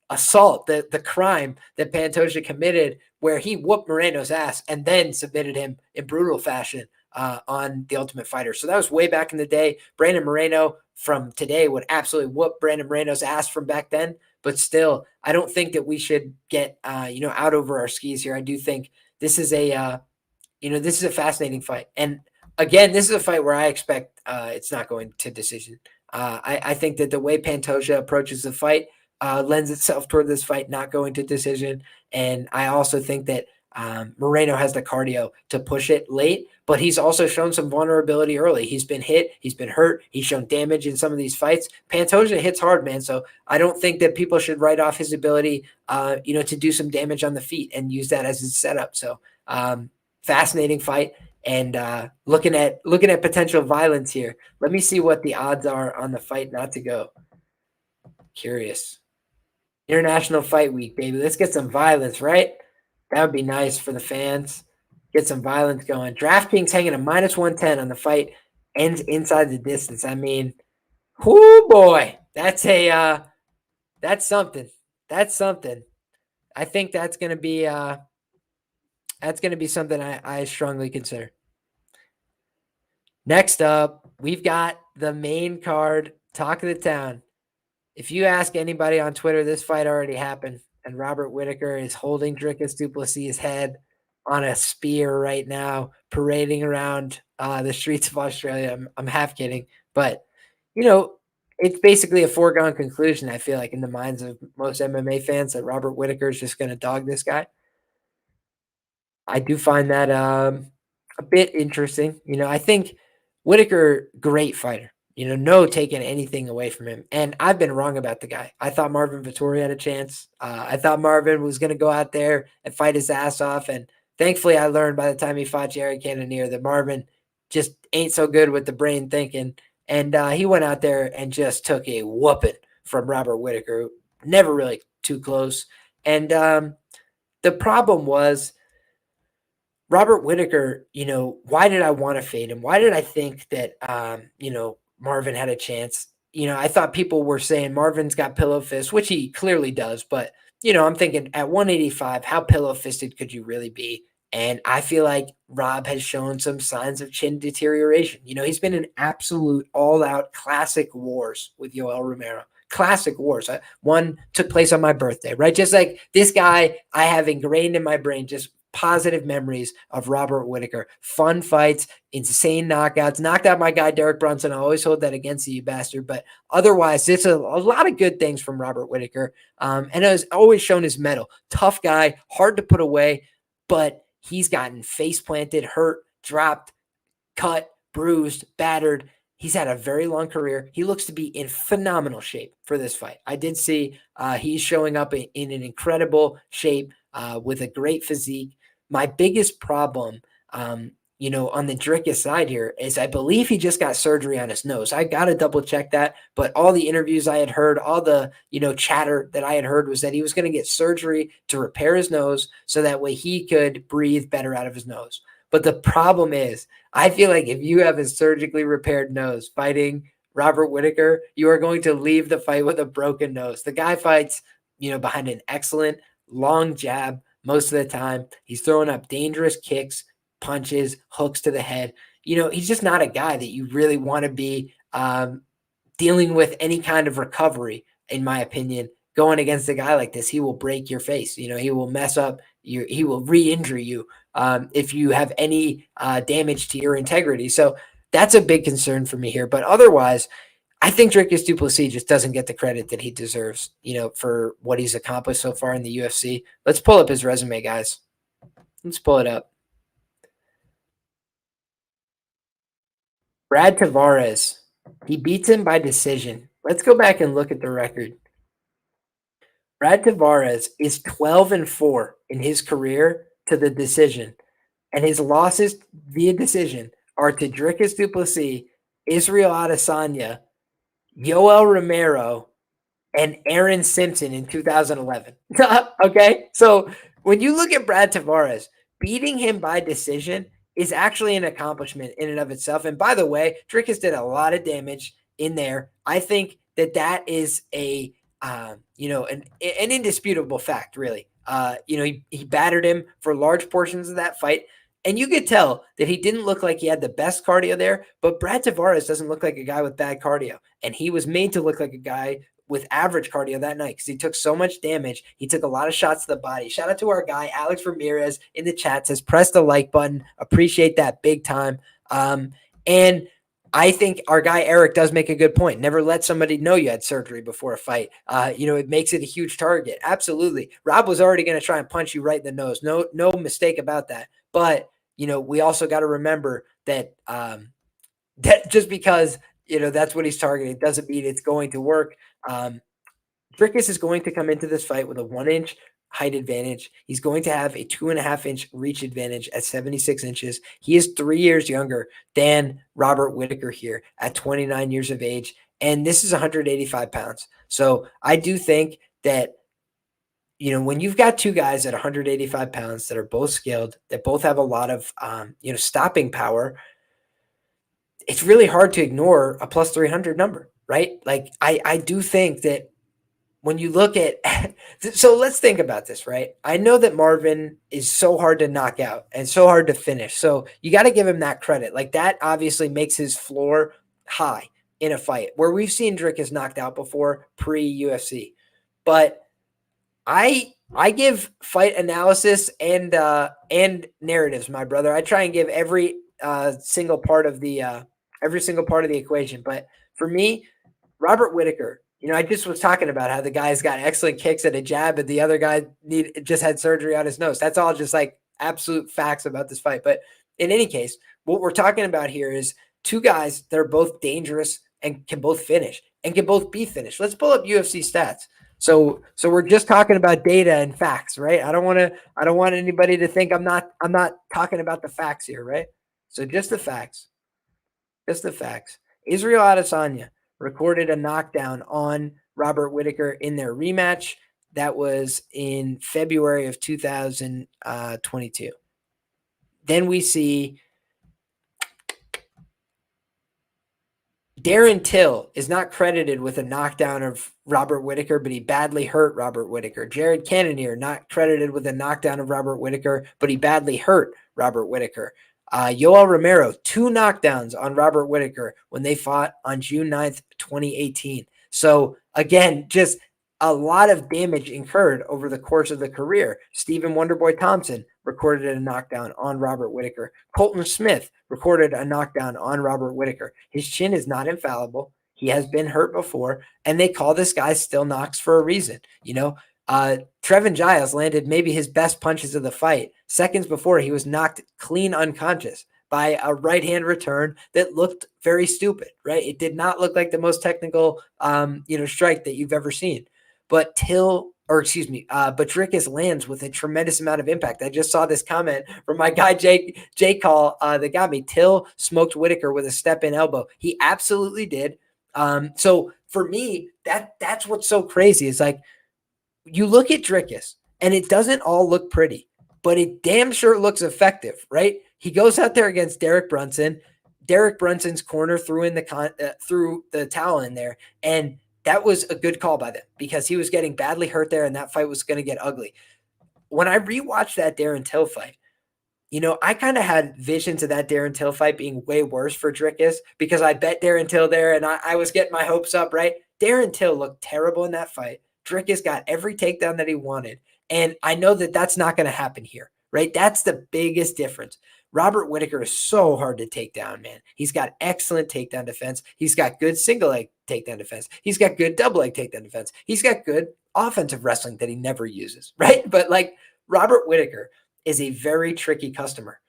assault, the crime that Pantoja committed where he whooped Moreno's ass and then submitted him in brutal fashion on The Ultimate Fighter. So that was way back in the day. Brandon Moreno from today would absolutely whoop Brandon Moreno's ass from back then. But still, I don't think that we should get, out over our skis here. I do think this is this is a fascinating fight. And again, this is a fight where I expect it's not going to decision. I think that the way Pantoja approaches the fight lends itself toward this fight not going to decision. And I also think that Moreno has the cardio to push it late, but he's also shown some vulnerability early. He's been hit, he's been hurt, he's shown damage in some of these fights. Pantoja hits hard, man. So I don't think that people should write off his ability, to do some damage on the feet and use that as his setup. So fascinating fight. And looking at potential violence here. Let me see what the odds are on the fight not to go. Curious. International Fight Week, baby. Let's get some violence, right? That would be nice for the fans. Get some violence going. DraftKings hanging a -110 on the fight ends inside the distance. I mean, whoo boy, that's something. That's something. I think that's gonna be something I strongly consider. Next up, we've got the main card, talk of the town. If you ask anybody on Twitter, this fight already happened, and Robert Whittaker is holding Dricuss Du Plessis' head on a spear right now, parading around the streets of Australia. I'm half kidding, but you know, it's basically a foregone conclusion. I feel like in the minds of most MMA fans that Robert Whittaker is just going to dog this guy. I do find that a bit interesting. I think Whittaker, great fighter. No taking anything away from him. And I've been wrong about the guy. I thought Marvin Vettori had a chance. I thought Marvin was going to go out there and fight his ass off. And thankfully, I learned by the time he fought Jerry Cannonier that Marvin just ain't so good with the brain thinking. And he went out there and just took a whooping from Robert Whittaker. Never really too close. And the problem was, Robert Whittaker, why did I want to fade him? Why did I think that, Marvin had a chance? I thought people were saying Marvin's got pillow fist, which he clearly does. But, I'm thinking at 185, how pillow fisted could you really be? And I feel like Rob has shown some signs of chin deterioration. He's been in absolute all out classic wars with Yoel Romero. Classic wars. One took place on my birthday, right? Just like this guy, I have ingrained in my brain just positive memories of Robert Whittaker. Fun fights, insane knockouts. Knocked out my guy Derek Brunson. I always hold that against you, bastard. But otherwise, it's a lot of good things from Robert Whittaker. And has always shown his mettle. Tough guy, hard to put away, but he's gotten face planted, hurt, dropped, cut, bruised, battered. He's had a very long career. He looks to be in phenomenal shape for this fight. I did see he's showing up in an incredible shape with a great physique. My biggest problem, on the Dricuss side here is I believe he just got surgery on his nose. I got to double check that, but all the interviews I had heard, all the, chatter that I had heard was that he was going to get surgery to repair his nose so that way he could breathe better out of his nose. But the problem is, I feel like if you have a surgically repaired nose fighting Robert Whittaker, you are going to leave the fight with a broken nose. The guy fights, behind an excellent long jab most of the time. He's throwing up dangerous kicks, punches, hooks to the head. He's just not a guy that you really want to be dealing with any kind of recovery, in my opinion. Going against a guy like this, he will break your face. He will mess up he will re-injure you if you have any damage to your integrity. So that's a big concern for me here. But otherwise, I think Dricuss Du Plessis just doesn't get the credit that he deserves, for what he's accomplished so far in the UFC. Let's pull up his resume, guys. Let's pull it up. Brad Tavares, he beats him by decision. Let's go back and look at the record. Brad Tavares is 12-4 in his career to the decision, and his losses via decision are to Dricuss Du Plessis, Israel Adesanya, Yoel Romero, and Aaron Simpson in 2011. Okay? So when you look at Brad Tavares, beating him by decision is actually an accomplishment in and of itself. And by the way, Dricuss did a lot of damage in there. I think that is an indisputable fact, really. He battered him for large portions of that fight. And you could tell that he didn't look like he had the best cardio there, but Brad Tavares doesn't look like a guy with bad cardio. And he was made to look like a guy with average cardio that night because he took so much damage. He took a lot of shots to the body. Shout out to our guy, Alex Ramirez, in the chat, says, press the like button. Appreciate that big time. And I think our guy Eric does make a good point. Never let somebody know you had surgery before a fight. It makes it a huge target. Absolutely. Rob was already going to try and punch you right in the nose. No mistake about that. But, we also got to remember that that just because, that's what he's targeting doesn't mean it's going to work. Dricuss is going to come into this fight with a 1-inch height advantage. He's going to have a 2.5-inch reach advantage at 76 inches. He is 3 years younger than Robert Whittaker here at 29 years of age. And this is 185 pounds. So I do think that, when you've got two guys at 185 pounds that are both skilled, that both have a lot of, stopping power, it's really hard to ignore a plus 300 number, right? Like I do think that when you look at so let's think about this, right? I know that Marvin is so hard to knock out and so hard to finish. So you got to give him that credit. Like that obviously makes his floor high in a fight where we've seen Dricuss knocked out before pre-UFC. But I give fight analysis and narratives, my brother. I try and give every single part of the equation. But for me, Robert Whittaker, I just was talking about how the guy's got excellent kicks at a jab, and the other guy just had surgery on his nose. That's all just like absolute facts about this fight. But in any case, what we're talking about here is two guys that are both dangerous and can both finish and can both be finished. Let's pull up UFC stats. So we're just talking about data and facts, right? I don't want anybody to think I'm not talking about the facts here, right? So just the facts. Just the facts. Israel Adesanya recorded a knockdown on Robert Whittaker in their rematch. That was in February of 2022. Then we see Darren Till is not credited with a knockdown of Robert Whittaker, but he badly hurt Robert Whittaker. Jared Cannonier not credited with a knockdown of Robert Whittaker, but he badly hurt Robert Whittaker. Yoel Romero, 2 knockdowns on Robert Whittaker when they fought on June 9th, 2018. So again, just a lot of damage incurred over the course of the career. Stephen Wonderboy Thompson recorded a knockdown on Robert Whittaker. Colton Smith recorded a knockdown on Robert Whittaker. His chin is not infallible. He has been hurt before, and they call this guy still knocks for a reason. Trevin Giles landed maybe his best punches of the fight. Seconds before, he was knocked clean unconscious by a right-hand return that looked very stupid, right? It did not look like the most technical, strike that you've ever seen. But Dricuss lands with a tremendous amount of impact. I just saw this comment from my guy, J Call, that got me. Till smoked Whittaker with a step-in elbow. He absolutely did. So for me, that's what's so crazy. It's like, you look at Dricuss, and it doesn't all look pretty, but it damn sure looks effective, right? He goes out there against Derek Brunson. Derek Brunson's corner threw the towel in there, and that was a good call by them because he was getting badly hurt there, and that fight was going to get ugly. When I rewatched that Darren Till fight, I kind of had visions of that Darren Till fight being way worse for Dricuss because I bet Darren Till there, and I was getting my hopes up, right? Darren Till looked terrible in that fight. Dricuss got every takedown that he wanted, and I know that that's not going to happen here, right? That's the biggest difference. Robert Whittaker is so hard to take down, man. He's got excellent takedown defense. He's got good single leg takedown defense. He's got good double leg takedown defense. He's got good offensive wrestling that he never uses, right? But Robert Whittaker is a very tricky customer.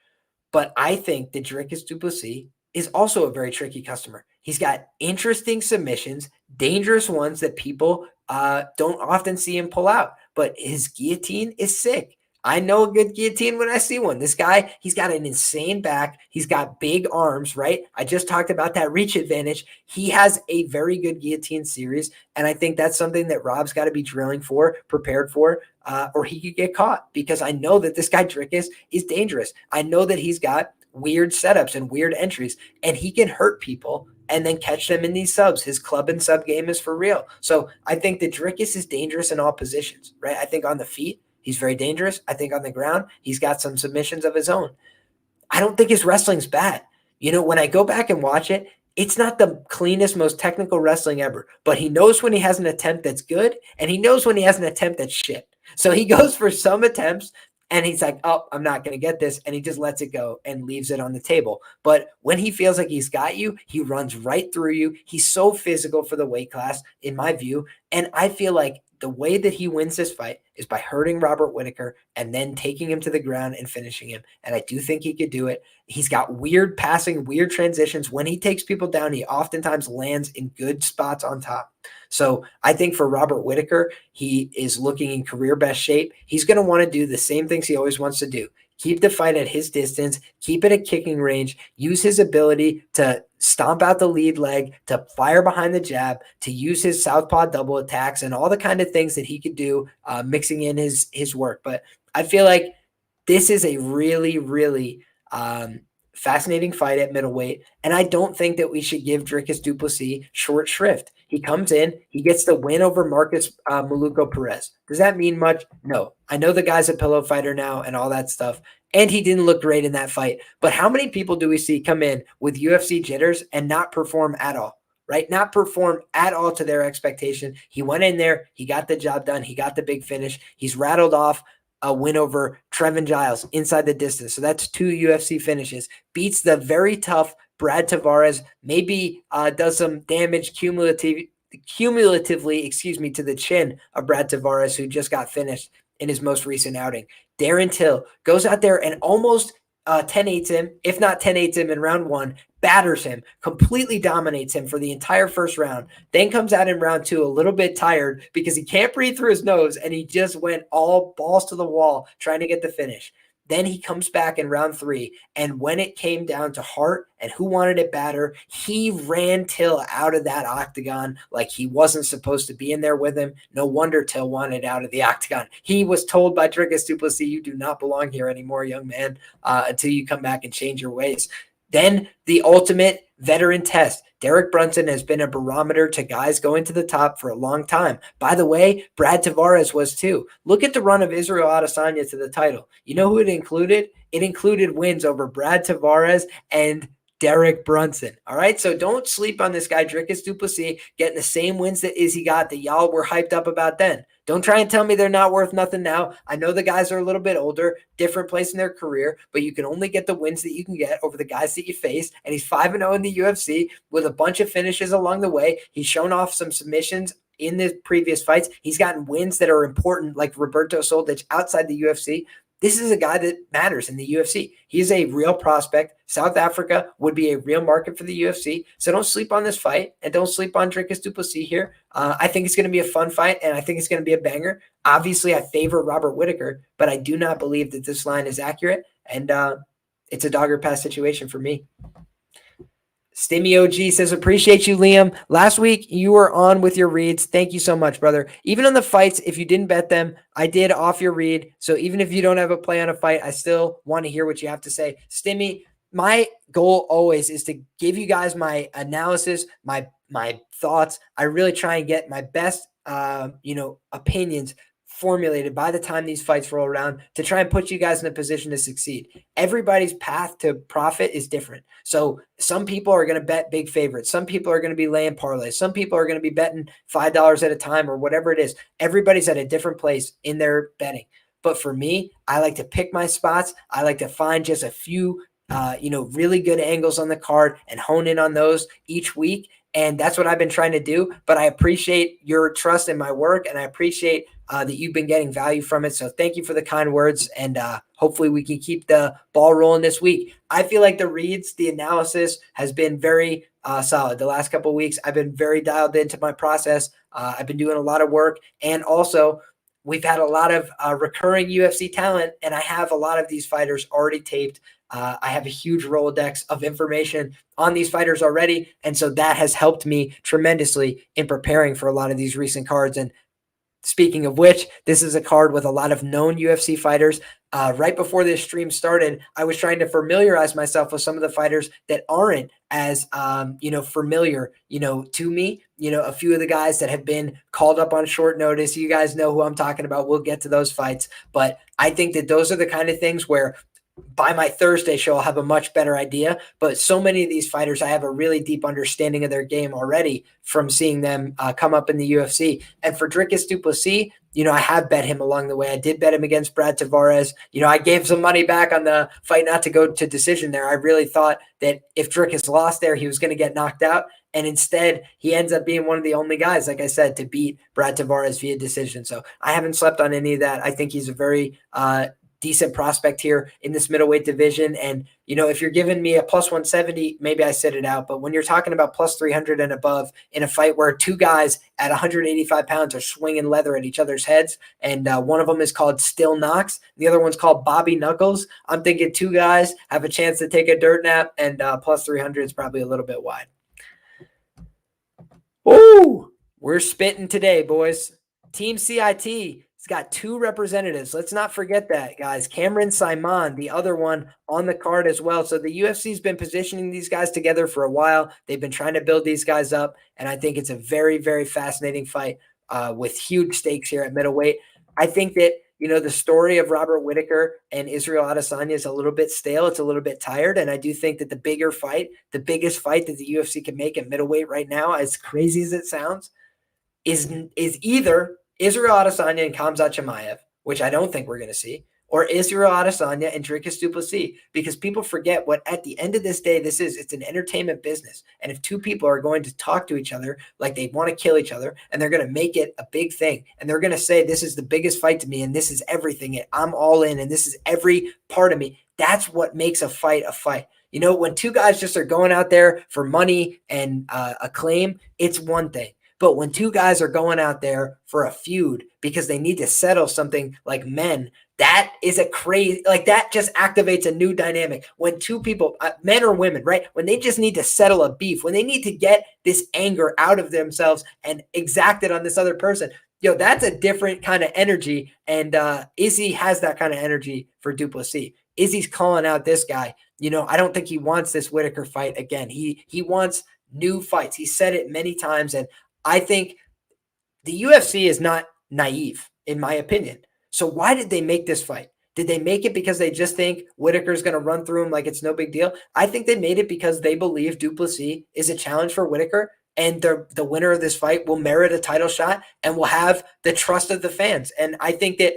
But I think that Dricuss Du Plessis is also a very tricky customer. He's got interesting submissions, dangerous ones that people don't often see him pull out. But his guillotine is sick. I know a good guillotine when I see one. This guy, he's got an insane back. He's got big arms, right? I just talked about that reach advantage. He has a very good guillotine series, and I think that's something that Rob's got to be drilling for, prepared for, or he could get caught because I know that this guy Dricuss is dangerous. I know that he's got weird setups and weird entries, and he can hurt people and then catch them in these subs. His club and sub game is for real. So I think that Dricuss is dangerous in all positions, right? I think on the feet, he's very dangerous. I think on the ground, he's got some submissions of his own. I don't think his wrestling's bad. When I go back and watch it, it's not the cleanest, most technical wrestling ever, but he knows when he has an attempt that's good, and he knows when he has an attempt that's shit. So he goes for some attempts, and he's like, oh, I'm not going to get this, and he just lets it go and leaves it on the table. But when he feels like he's got you, he runs right through you. He's so physical for the weight class, in my view, and I feel like the way that he wins this fight is by hurting Robert Whittaker and then taking him to the ground and finishing him. And I do think he could do it. He's got weird passing, weird transitions. When he takes people down, he oftentimes lands in good spots on top. So I think for Robert Whittaker, he is looking in career best shape. He's going to want to do the same things he always wants to do. Keep the fight at his distance, keep it at kicking range, use his ability to stomp out the lead leg, to fire behind the jab, to use his southpaw double attacks and all the kind of things that he could do mixing in his work. But I feel like this is a really, really fascinating fight at middleweight, and I don't think that we should give Dricuss Du Plessis short shrift. He comes in, he gets the win over Marcus Maluko Perez. Does that mean much? No. I know the guy's a pillow fighter now and all that stuff, and he didn't look great in that fight. But how many people do we see come in with UFC jitters and not perform at all? Right? Not perform at all to their expectation. He went in there, he got the job done, he got the big finish. He's rattled off a win over Trevin Giles inside the distance. So that's 2 UFC finishes. Beats the very tough Brad Tavares, maybe does some damage cumulatively, to the chin of Brad Tavares, who just got finished in his most recent outing. Darren Till goes out there and almost 10-8s him, if not 10-8s him in round 1, batters him, completely dominates him for the entire first round, then comes out in round 2 a little bit tired because he can't breathe through his nose, and he just went all balls to the wall trying to get the finish. Then he comes back in round 3, and when it came down to heart and who wanted it better, he ran Till out of that octagon like he wasn't supposed to be in there with him. No wonder Till wanted out of the octagon. He was told by Dricuss Du Plessis, you do not belong here anymore, young man, until you come back and change your ways. Then the ultimate veteran test. Derek Brunson has been a barometer to guys going to the top for a long time. By the way, Brad Tavares was too. Look at the run of Israel Adesanya to the title. You know who it included? It included wins over Brad Tavares and Derek Brunson. All right, so don't sleep on this guy, Dricuss Du Plessis, getting the same wins that Izzy got that y'all were hyped up about then. Don't try and tell me they're not worth nothing now. I know the guys are a little bit older, different place in their career, but you can only get the wins that you can get over the guys that you face. And he's 5-0 in the UFC with a bunch of finishes along the way. He's shown off some submissions in the previous fights. He's gotten wins that are important, like Roberto Soldic outside the UFC. This is a guy that matters in the UFC. He's a real prospect. South Africa would be a real market for the UFC. So don't sleep on this fight, and don't sleep on Dricuss Du Plessis here. I think it's going to be a fun fight, and I think it's going to be a banger. Obviously, I favor Robert Whittaker, but I do not believe that this line is accurate, and it's a dogger pass situation for me. Stimmy OG says, appreciate you, Liam. Last week, you were on with your reads. Thank you so much, brother. Even on the fights, if you didn't bet them, I did off your read. So even if you don't have a play on a fight, I still want to hear what you have to say. Stimmy, my goal always is to give you guys my analysis, my thoughts. I really try and get my best, opinions formulated by the time these fights roll around to try and put you guys in a position to succeed. Everybody's path to profit is different. So some people are going to bet big favorites. Some people are going to be laying parlays. Some people are going to be betting $5 at a time or whatever it is. Everybody's at a different place in their betting. But for me, I like to pick my spots. I like to find just a few, really good angles on the card and hone in on those each week. And that's what I've been trying to do. But I appreciate your trust in my work, and I appreciate that you've been getting value from it. So thank you for the kind words, and hopefully we can keep the ball rolling this week. I feel like the reads, the analysis has been very solid. The last couple of weeks, I've been very dialed into my process. I've been doing a lot of work, and also we've had a lot of recurring UFC talent, and I have a lot of these fighters already taped. I have a huge Rolodex of information on these fighters already, and so that has helped me tremendously in preparing for a lot of these recent cards. And speaking of which, this is a card with a lot of known UFC fighters. Right before this stream started, I was trying to familiarize myself with some of the fighters that aren't as, familiar, to me. A few of the guys that have been called up on short notice. You guys know who I'm talking about. We'll get to those fights. But I think that those are the kind of things where by my Thursday show, I'll have a much better idea. But so many of these fighters, I have a really deep understanding of their game already from seeing them come up in the UFC. And for Dricuss Du Plessis, I have bet him along the way. I did bet him against Brad Tavares. I gave some money back on the fight not to go to decision there. I really thought that if Dricuss lost there, he was going to get knocked out. And instead, he ends up being one of the only guys, like I said, to beat Brad Tavares via decision. So I haven't slept on any of that. I think he's a very decent prospect here in this middleweight division. And, if you're giving me a plus 170, maybe I sit it out. But when you're talking about plus 300 and above in a fight where two guys at 185 pounds are swinging leather at each other's heads, and one of them is called Still Knox, the other one's called Bobby Knuckles, I'm thinking two guys have a chance to take a dirt nap, and plus 300 is probably a little bit wide. Ooh, we're spitting today, boys. Team CIT. He's got 2 representatives. Let's not forget that, guys. Cameron Saaiman, the other one on the card as well. So the UFC's been positioning these guys together for a while. They've been trying to build these guys up, and I think it's a very, very fascinating fight with huge stakes here at middleweight. I think that, the story of Robert Whittaker and Israel Adesanya is a little bit stale. It's a little bit tired, and I do think that the biggest fight that the UFC can make at middleweight right now, as crazy as it sounds, is either Israel Adesanya and Khamzat Chimaev, which I don't think we're going to see, or Israel Adesanya and Dricuss Du Plessis, because people forget what at the end of this day this is. It's an entertainment business. And if 2 people are going to talk to each other like they want to kill each other, and they're going to make it a big thing, and they're going to say, this is the biggest fight to me, and this is everything, I'm all in, and this is every part of me, that's what makes a fight a fight. When 2 guys just are going out there for money and acclaim, it's one thing. But when 2 guys are going out there for a feud because they need to settle something like men, that is a crazy, that just activates a new dynamic. When 2 people, men or women, right? When they just need to settle a beef, when they need to get this anger out of themselves and exact it on this other person, that's a different kind of energy. And Izzy has that kind of energy for Du Plessis. Izzy's calling out this guy. I don't think he wants this Whittaker fight again. He wants new fights. He said it many times, and I think the UFC is not naive, in my opinion. So why did they make this fight? Did they make it because they just think Whittaker's going to run through him like it's no big deal? I think they made it because they believe Du Plessis is a challenge for Whittaker, and the winner of this fight will merit a title shot and will have the trust of the fans. And I think that,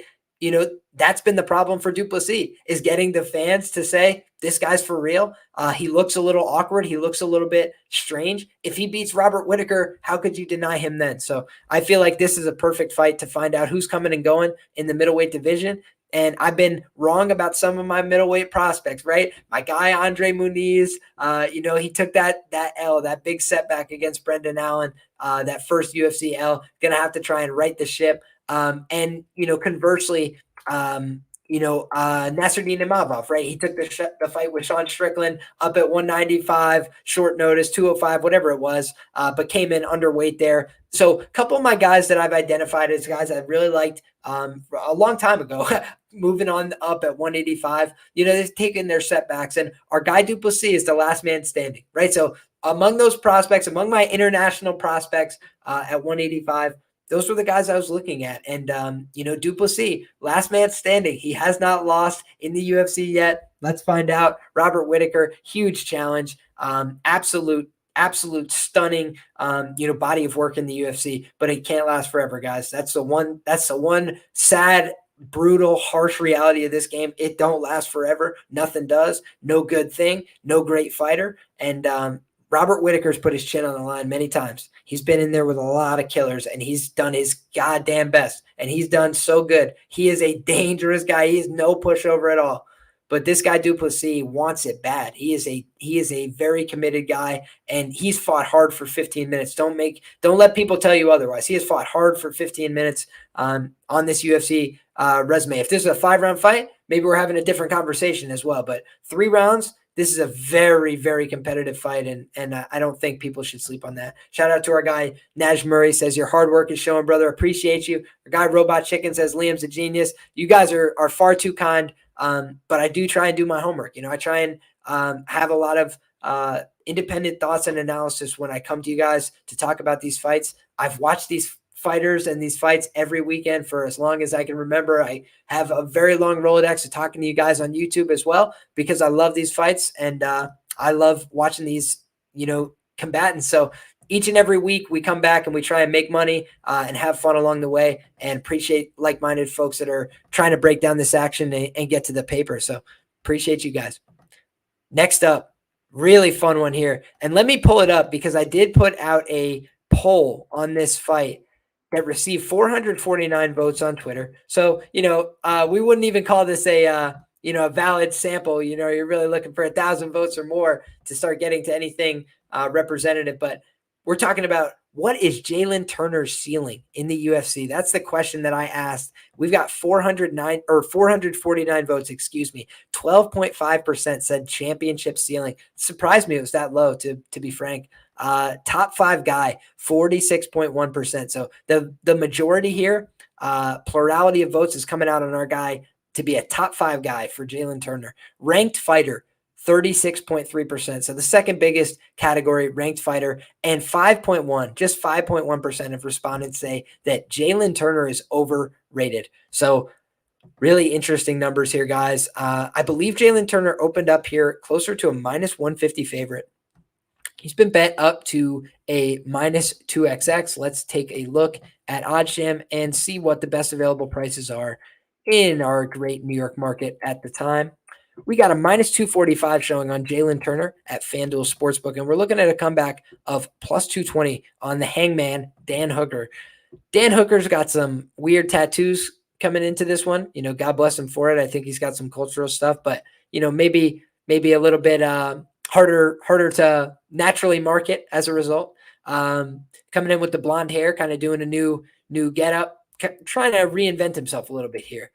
that's been the problem for Du Plessis, is getting the fans to say, this guy's for real. He looks a little awkward. He looks a little bit strange. If he beats Robert Whittaker, how could you deny him then? So I feel like this is a perfect fight to find out who's coming and going in the middleweight division. And I've been wrong about some of my middleweight prospects, right? My guy, Andre Muniz, he took that L, that big setback against Brendan Allen, that first UFC L, going to have to try and right the ship. And conversely, Nasruddin Imavov, right? He took the fight with Sean Strickland up at 195, short notice, 205, whatever it was, but came in underweight there. So a couple of my guys that I've identified as guys I really liked a long time ago, moving on up at 185, they've taken their setbacks. And our guy Du Plessis is the last man standing, right? So among those prospects, among my international prospects at 185, those were the guys I was looking at. And, Du Plessis, last man standing. He has not lost in the UFC yet. Let's find out. Robert Whittaker, huge challenge. Absolute stunning, body of work in the UFC, but it can't last forever, guys. That's the one sad, brutal, harsh reality of this game. It don't last forever. Nothing does. No good thing. No great fighter. And, Robert Whittaker's put his chin on the line many times. He's been in there with a lot of killers, and he's done his goddamn best, and he's done so good. He is a dangerous guy. He is no pushover at all. But this guy Du Plessis wants it bad. He is a very committed guy, and he's fought hard for 15 minutes. Don't let people tell you otherwise. He has fought hard for 15 minutes on this UFC resume. If this is a 5-round fight, maybe we're having a different conversation as well. But 3 rounds. This is a very, very competitive fight, and I don't think people should sleep on that. Shout out to our guy, Naj Murray, says, your hard work is showing, brother. Appreciate you. Our guy, Robot Chicken, says, Liam's a genius. You guys are far too kind, but I do try and do my homework. I try and have a lot of independent thoughts and analysis when I come to you guys to talk about these fights. I've watched these fighters and these fights every weekend for as long as I can remember. I have a very long Rolodex of talking to you guys on YouTube as well, because I love these fights and I love watching these, combatants. So each and every week we come back and we try and make money and have fun along the way, and appreciate like-minded folks that are trying to break down this action and get to the paper. So appreciate you guys. Next up, really fun one here. And let me pull it up because I did put out a poll on this fight that received 449 votes on Twitter. So, we wouldn't even call this a valid sample. You're really looking for 1,000 votes or more to start getting to anything representative. But we're talking about, what is Jalin Turner's ceiling in the UFC? That's the question that I asked. We've got 449 votes, 12.5% said championship ceiling. It surprised me it was that low, to be frank. Top 5 guy, 46.1%. So the majority here plurality of votes is coming out on our guy to be a top 5 guy for Jalin Turner. Ranked fighter, 36.3%. So the second biggest category, ranked fighter, and 5.1, just 5.1% of respondents say that Jalin Turner is overrated. So really interesting numbers here, guys. I believe Jalin Turner opened up here closer to a minus 150 favorite. He's been bet up to a minus 2xx. Let's take a look at OddsJam and see what the best available prices are in our great New York market at the time. We got a minus 245 showing on Jalin Turner at FanDuel Sportsbook, and we're looking at a comeback of plus 220 on the hangman, Dan Hooker. Dan Hooker's got some weird tattoos coming into this one. God bless him for it. I think he's got some cultural stuff, but, maybe a little bit harder to naturally market as a result. Coming in with the blonde hair, kind of doing a new getup, trying to reinvent himself a little bit here.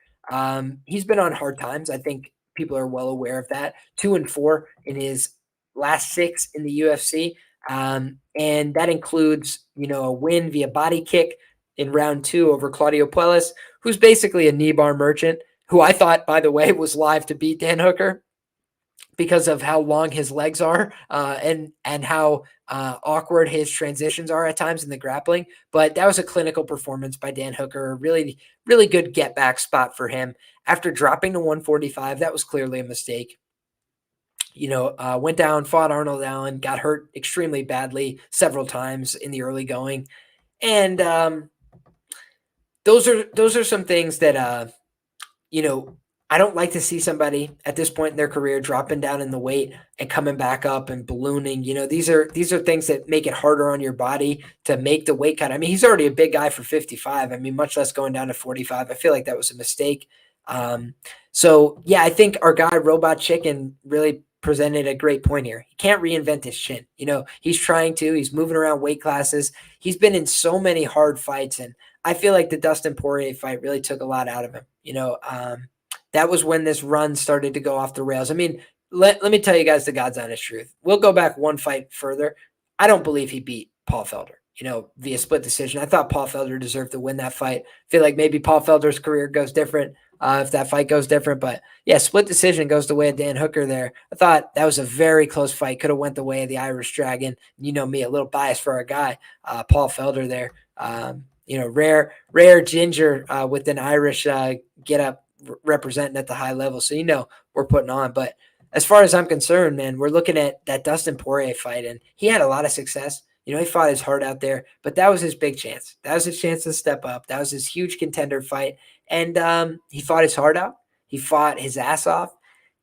He's been on hard times. I think people are well aware of that. 2-4 in his last 6 in the UFC. And that includes, a win via body kick in round 2 over Claudio Puelles, who's basically a knee bar merchant, who I thought, by the way, was live to beat Dan Hooker because of how long his legs are and how awkward his transitions are at times in the grappling. But that was a clinical performance by Dan Hooker. Really, really good get back spot for him. After dropping to 145, that was clearly a mistake. Went down, fought Arnold Allen, got hurt extremely badly several times in the early going. And those are some things that, I don't like to see somebody at this point in their career dropping down in the weight and coming back up and ballooning. These are things that make it harder on your body to make the weight cut. I mean, he's already a big guy for 55. I mean, much less going down to 45. I feel like that was a mistake. So yeah, I think our guy Robot Chicken really presented a great point here. He can't reinvent his chin. He's trying to. He's moving around weight classes. He's been in so many hard fights, and I feel like the Dustin Poirier fight really took a lot out of him. That was when this run started to go off the rails. I mean, let me tell you guys the God's honest truth. We'll go back one fight further. I don't believe he beat Paul Felder, via split decision. I thought Paul Felder deserved to win that fight. I feel like maybe Paul Felder's career goes different if that fight goes different. But yeah, split decision goes the way of Dan Hooker there. I thought that was a very close fight. Could have went the way of the Irish Dragon. Me, a little biased for our guy, Paul Felder there. Rare ginger with an Irish get up representing at the high level. So, we're putting on. But as far as I'm concerned, man, we're looking at that Dustin Poirier fight, and he had a lot of success. He fought his heart out there, but that was his big chance. That was his chance to step up. That was his huge contender fight. And he fought his heart out. He fought his ass off,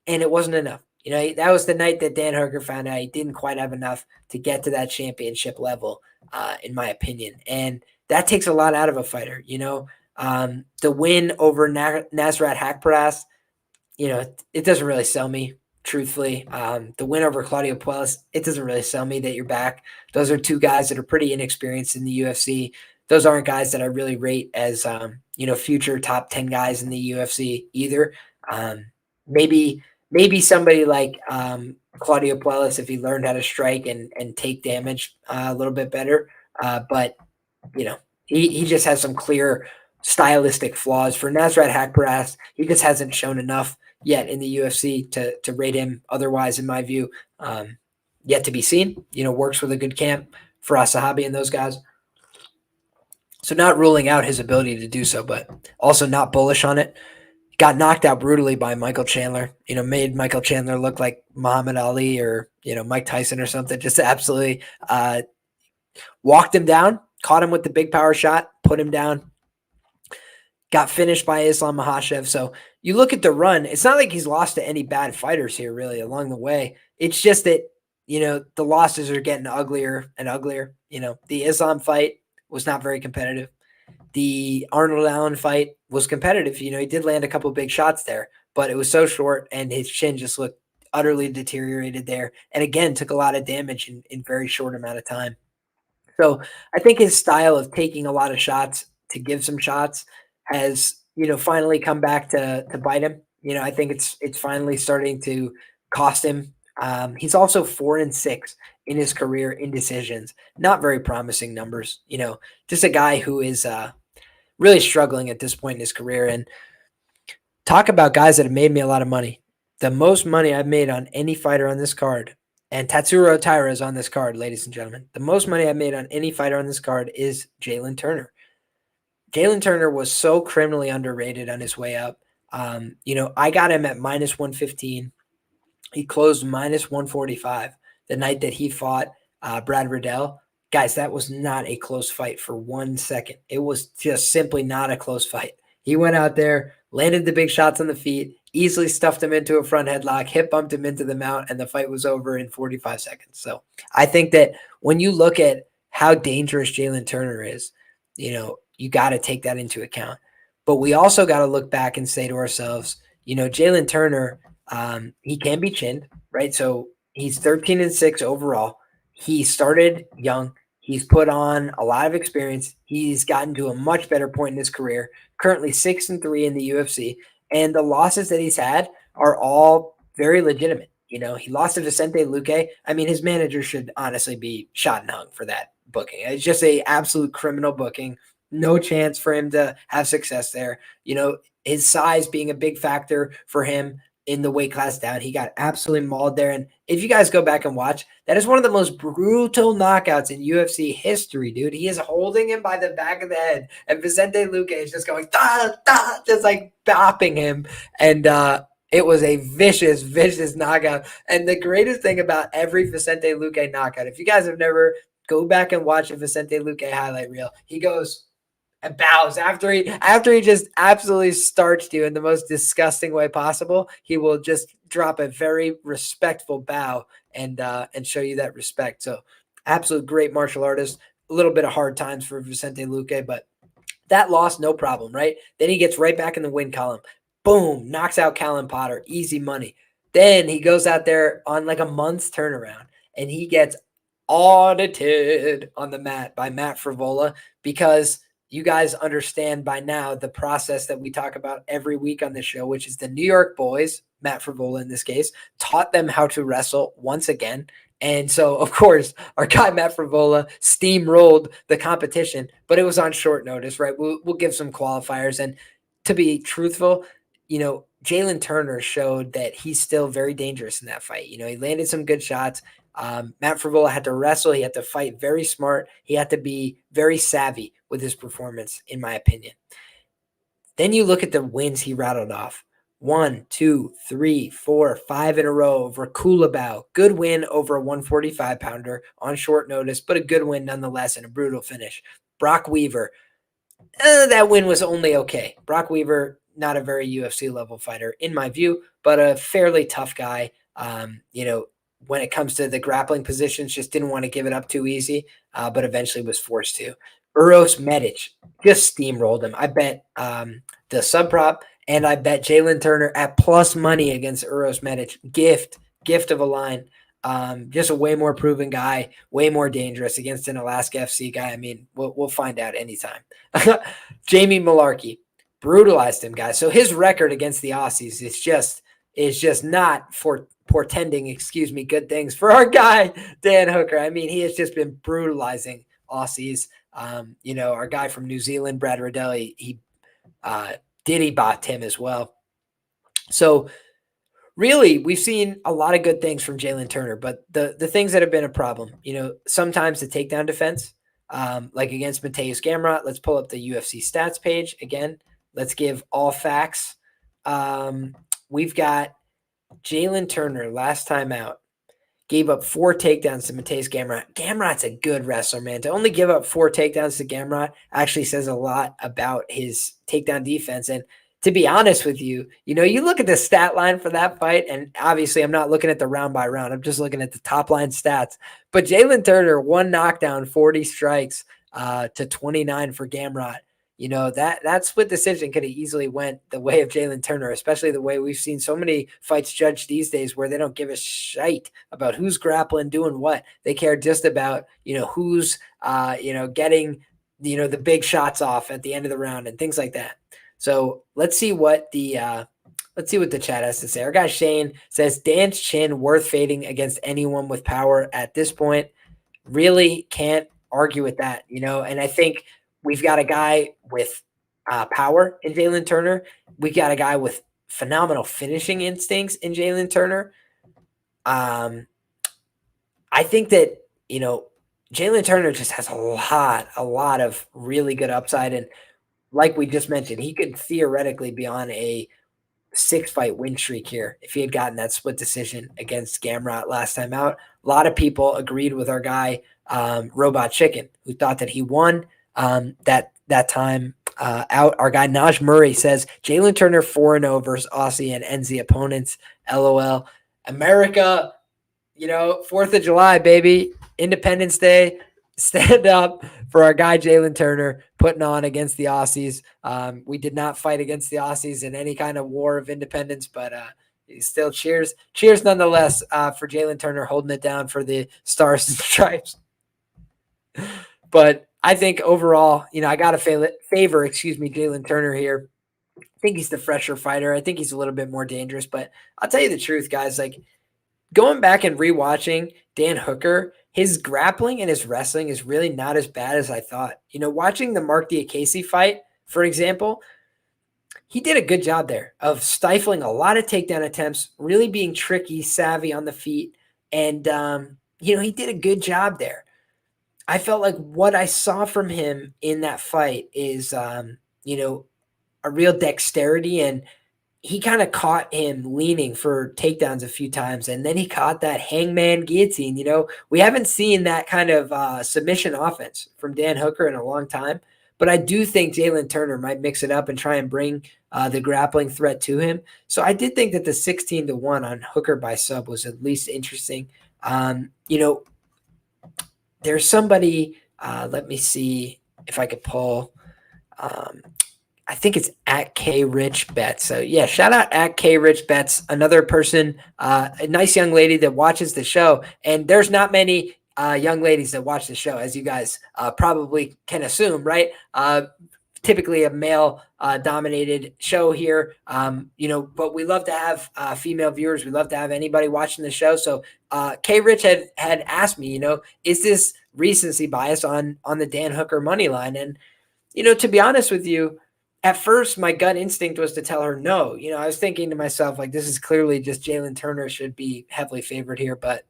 and it wasn't enough. That was the night that Dan Hooker found out he didn't quite have enough to get to that championship level, in my opinion. And that takes a lot out of a fighter, the win over Nasrat Haqparast, it doesn't really sell me, truthfully. The win over Claudio Puelles, it doesn't really sell me that you're back. Those are two guys that are pretty inexperienced in the UFC. Those aren't guys that I really rate as, future top 10 guys in the UFC either. Maybe somebody like Claudio Puelles, if he learned how to strike and take damage a little bit better. But, he just has some clear stylistic flaws. For Nasrat Haqparast, he just hasn't shown enough yet in the UFC to rate him otherwise, in my view. Yet to be seen. Works with a good camp for Asahabi and those guys. So not ruling out his ability to do so, but also not bullish on it. Got knocked out brutally by Michael Chandler. Made Michael Chandler look like Muhammad Ali or, Mike Tyson or something. Just absolutely walked him down, caught him with the big power shot, put him down. Got finished by Islam Makhachev. So you look at the run, it's not like he's lost to any bad fighters here really along the way. It's just that, the losses are getting uglier and uglier. The Islam fight was not very competitive. The Arnold Allen fight was competitive. He did land a couple of big shots there, but it was so short and his chin just looked utterly deteriorated there. And again, took a lot of damage in very short amount of time. So I think his style of taking a lot of shots to give some shots has, finally come back to bite him. I think it's finally starting to cost him. He's also 4-6 in his career in decisions. Not very promising numbers. Just a guy who is really struggling at this point in his career. And talk about guys that have made me a lot of money. The most money I've made on any fighter on this card, and Tatsuro Taira is on this card, ladies and gentlemen. The most money I've made on any fighter on this card is Jalin Turner. Jalin Turner was so criminally underrated on his way up. I got him at minus 115. He closed minus 145 the night that he fought Brad Riddell. Guys, that was not a close fight for 1 second. It was just simply not a close fight. He went out there, landed the big shots on the feet, easily stuffed him into a front headlock, hip bumped him into the mount, and the fight was over in 45 seconds. So I think that when you look at how dangerous Jalin Turner is, you got to take that into account. But we also got to look back and say to ourselves, Jalin Turner, he can be chinned, right? So he's 13-6 overall. He started young. He's put on a lot of experience. He's gotten to a much better point in his career, currently 6-3 in the UFC. And the losses that he's had are all very legitimate. He lost to Vicente Luque. I mean, his manager should honestly be shot and hung for that booking. It's just a absolute criminal booking. No chance for him to have success there. His size being a big factor for him in the weight class down. He got absolutely mauled there. And if you guys go back and watch, that is one of the most brutal knockouts in UFC history, dude. He is holding him by the back of the head, and Vicente Luque is just going, da, da, just like bopping him. And it was a vicious, vicious knockout. And the greatest thing about every Vicente Luque knockout, if you guys have never, go back and watch a Vicente Luque highlight reel. He goes and bows after he just absolutely starched you in the most disgusting way possible. He will just drop a very respectful bow and show you that respect. So absolute great martial artist. A little bit of hard times for Vicente Luque, but that loss, no problem, right? Then he gets right back in the win column. Boom, knocks out Callum Potter, easy money. Then he goes out there on like a month's turnaround, and he gets audited on the mat by Matt Frivola, because you guys understand by now the process that we talk about every week on this show, which is the New York boys, Matt Frivola in this case, taught them how to wrestle once again. And so, of course, our guy Matt Frivola steamrolled the competition, but it was on short notice, right? We'll give some qualifiers. And to be truthful, Jalin Turner showed that he's still very dangerous in that fight. He landed some good shots. Matt Frivola had to wrestle. He had to fight very smart. He had to be very savvy with his performance, in my opinion. Then you look at the wins he rattled off. 1, 2, 3, 4, 5 in a row over Kulabau. Good win over a 145-pounder on short notice, but a good win nonetheless and a brutal finish. Brock Weaver. That win was only okay. Brock Weaver, not a very UFC-level fighter, in my view, but a fairly tough guy. When it comes to the grappling positions, just didn't want to give it up too easy, but eventually was forced to. Uros Medic just steamrolled him. I bet the sub prop, and I bet Jalin Turner at plus money against Uros Medic. Gift of a line. Just a way more proven guy, way more dangerous against an Alaska FC guy. I mean, we'll find out anytime. Jamie Malarkey brutalized him, guys. So his record against the Aussies is just not portending, good things for our guy, Dan Hooker. I mean, he has just been brutalizing Aussies. Our guy from New Zealand, Brad Riddell, he bopped him as well. So really, we've seen a lot of good things from Jalin Turner, but the things that have been a problem, sometimes the takedown defense, like against Mateusz Gamrot. Let's pull up the UFC stats page again. Let's give all facts. We've got Jalin Turner last time out gave up 4 takedowns to Mateusz Gamrot. Gamrot's a good wrestler, man. To only give up 4 takedowns to Gamrot actually says a lot about his takedown defense. And to be honest with you, you look at the stat line for that fight, and obviously I'm not looking at the round by round. I'm just looking at the top line stats. But Jalin Turner, 1 knockdown, 40 strikes to 29 for Gamrot. That split decision could have easily went the way of Jalin Turner, especially the way we've seen so many fights judged these days where they don't give a shite about who's grappling, doing what. They care just about, who's, getting, the big shots off at the end of the round and things like that. So let's see what the chat has to say. Our guy Shane says, Dan's chin worth fading against anyone with power at this point. Really can't argue with that, and I think we've got a guy with power in Jalin Turner. We got a guy with phenomenal finishing instincts in Jalin Turner. I think that, Jalin Turner just has a lot of really good upside. And like we just mentioned, he could theoretically be on a 6-fight win streak here if he had gotten that split decision against Gamrot last time out. A lot of people agreed with our guy, Robot Chicken, who thought that he won that time out. Our guy Naj Murray says Jalin Turner 4-0 versus Aussie and NZ opponents. LOL. America, 4th of July, baby. Independence Day. Stand up for our guy Jalin Turner putting on against the Aussies. We did not fight against the Aussies in any kind of war of independence, but still cheers nonetheless for Jalin Turner holding it down for the Stars and Stripes. But I think overall, I got to favor Jalin Turner here. I think he's the fresher fighter. I think he's a little bit more dangerous, but I'll tell you the truth, guys. Like, going back and rewatching Dan Hooker, his grappling and his wrestling is really not as bad as I thought. Watching the Mark Diakese fight, for example, he did a good job there of stifling a lot of takedown attempts, really being tricky, savvy on the feet. And, he did a good job there. I felt like what I saw from him in that fight is, a real dexterity, and he kind of caught him leaning for takedowns a few times, and then he caught that hangman guillotine. We haven't seen that kind of submission offense from Dan Hooker in a long time, but I do think Jalin Turner might mix it up and try and bring the grappling threat to him. So I did think that the 16-1 on Hooker by sub was at least interesting. There's somebody, let me see if I could pull, I think it's at K Rich Bets. So yeah, shout out at K Rich Bets, another person, a nice young lady that watches the show. And there's not many young ladies that watch the show, as you guys probably can assume, right? Typically a male dominated show here, but we love to have female viewers. We love to have anybody watching the show. So K Rich had asked me, is this recency bias on the Dan Hooker money line? And, to be honest with you, at first, my gut instinct was to tell her no. I was thinking to myself, like, this is clearly just Jalin Turner should be heavily favored here. But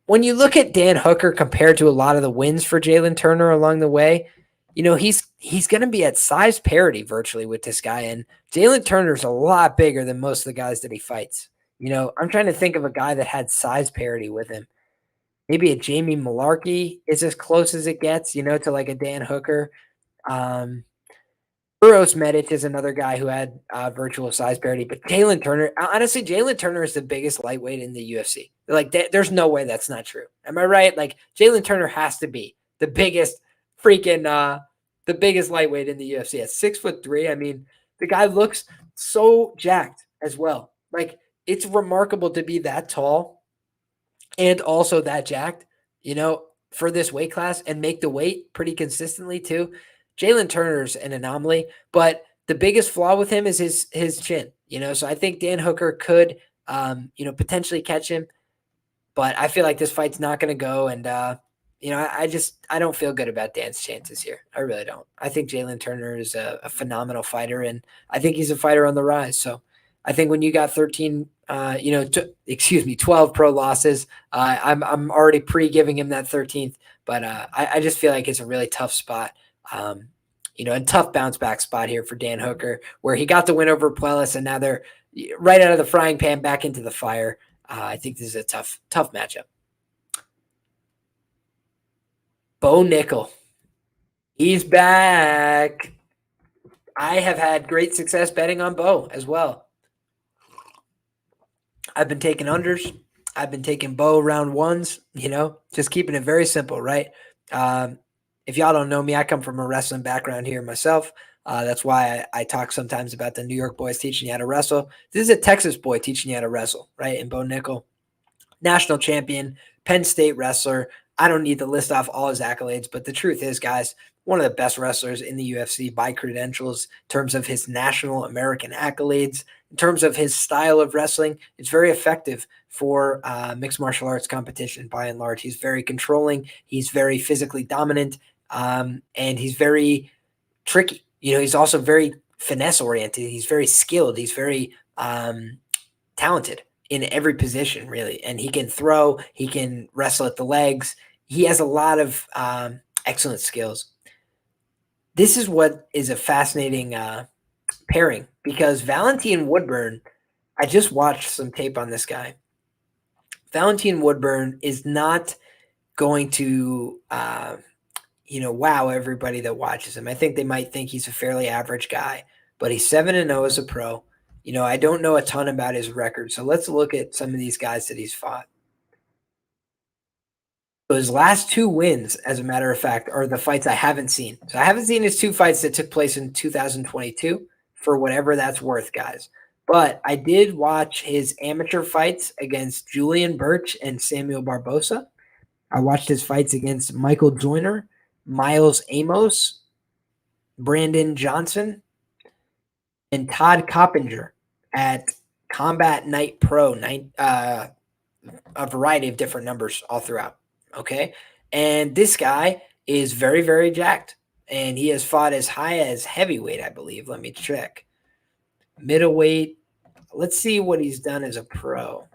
when you look at Dan Hooker compared to a lot of the wins for Jalin Turner along the way, he's going to be at size parity virtually with this guy. And Jalin Turner's a lot bigger than most of the guys that he fights. I'm trying to think of a guy that had size parity with him. Maybe a Jamie Malarkey is as close as it gets, to like a Dan Hooker. Uros Medic is another guy who had virtual size parity, but Jalin Turner, honestly, Jalin Turner is the biggest lightweight in the UFC. Like, there's no way that's not true. Am I right? Like, Jalin Turner has to be the biggest the biggest lightweight in the UFC at 6'3". I mean, the guy looks so jacked as well. Like, it's remarkable to be that tall and also that jacked, for this weight class and make the weight pretty consistently too. Jalin Turner's an anomaly, but the biggest flaw with him is his chin, so I think Dan Hooker could, potentially catch him, but I feel like this fight's not going to go. And, I don't feel good about Dan's chances here. I really don't. I think Jalin Turner is a phenomenal fighter, and I think he's a fighter on the rise. So I think when you got 12 pro losses, I'm already pre-giving him that 13th, but I just feel like it's a really tough spot. A tough bounce back spot here for Dan Hooker, where he got the win over Puelas, and now they're right out of the frying pan back into the fire. I think this is a tough matchup. Bo Nickal, he's back. I have had great success betting on Bo as well. I've been taking unders. I've been taking Bo round ones, just keeping it very simple, right? If y'all don't know me, I come from a wrestling background here myself. That's why I talk sometimes about the New York boys teaching you how to wrestle. This is a Texas boy teaching you how to wrestle, right? And Bo Nickal, national champion, Penn State wrestler. I don't need to list off all his accolades, but the truth is, guys, one of the best wrestlers in the UFC by credentials in terms of his national American accolades, in terms of his style of wrestling. It's very effective for mixed martial arts competition by and large. He's very controlling. He's very physically dominant, and he's very tricky. he's also very finesse oriented. He's very skilled. He's very talented in every position, really. And he can throw, he can wrestle at the legs. He has a lot of excellent skills. This is what is a fascinating pairing because Valentine Woodburn, I just watched some tape on this guy. Valentine Woodburn is not going to, wow everybody that watches him. I think they might think he's a fairly average guy, but he's 7-0 as a pro. I don't know a ton about his record, so let's look at some of these guys that he's fought. So his last 2 wins, as a matter of fact, are the fights I haven't seen. So I haven't seen his 2 fights that took place in 2022, for whatever that's worth, guys. But I did watch his amateur fights against Julian Birch and Samuel Barbosa. I watched his fights against Michael Joyner, Miles Amos, Brandon Johnson, and Todd Coppinger at Combat Night Pro, a variety of different numbers all throughout. Okay. And this guy is very, very jacked. And he has fought as high as heavyweight, I believe. Let me check. Middleweight. Let's see what he's done as a pro.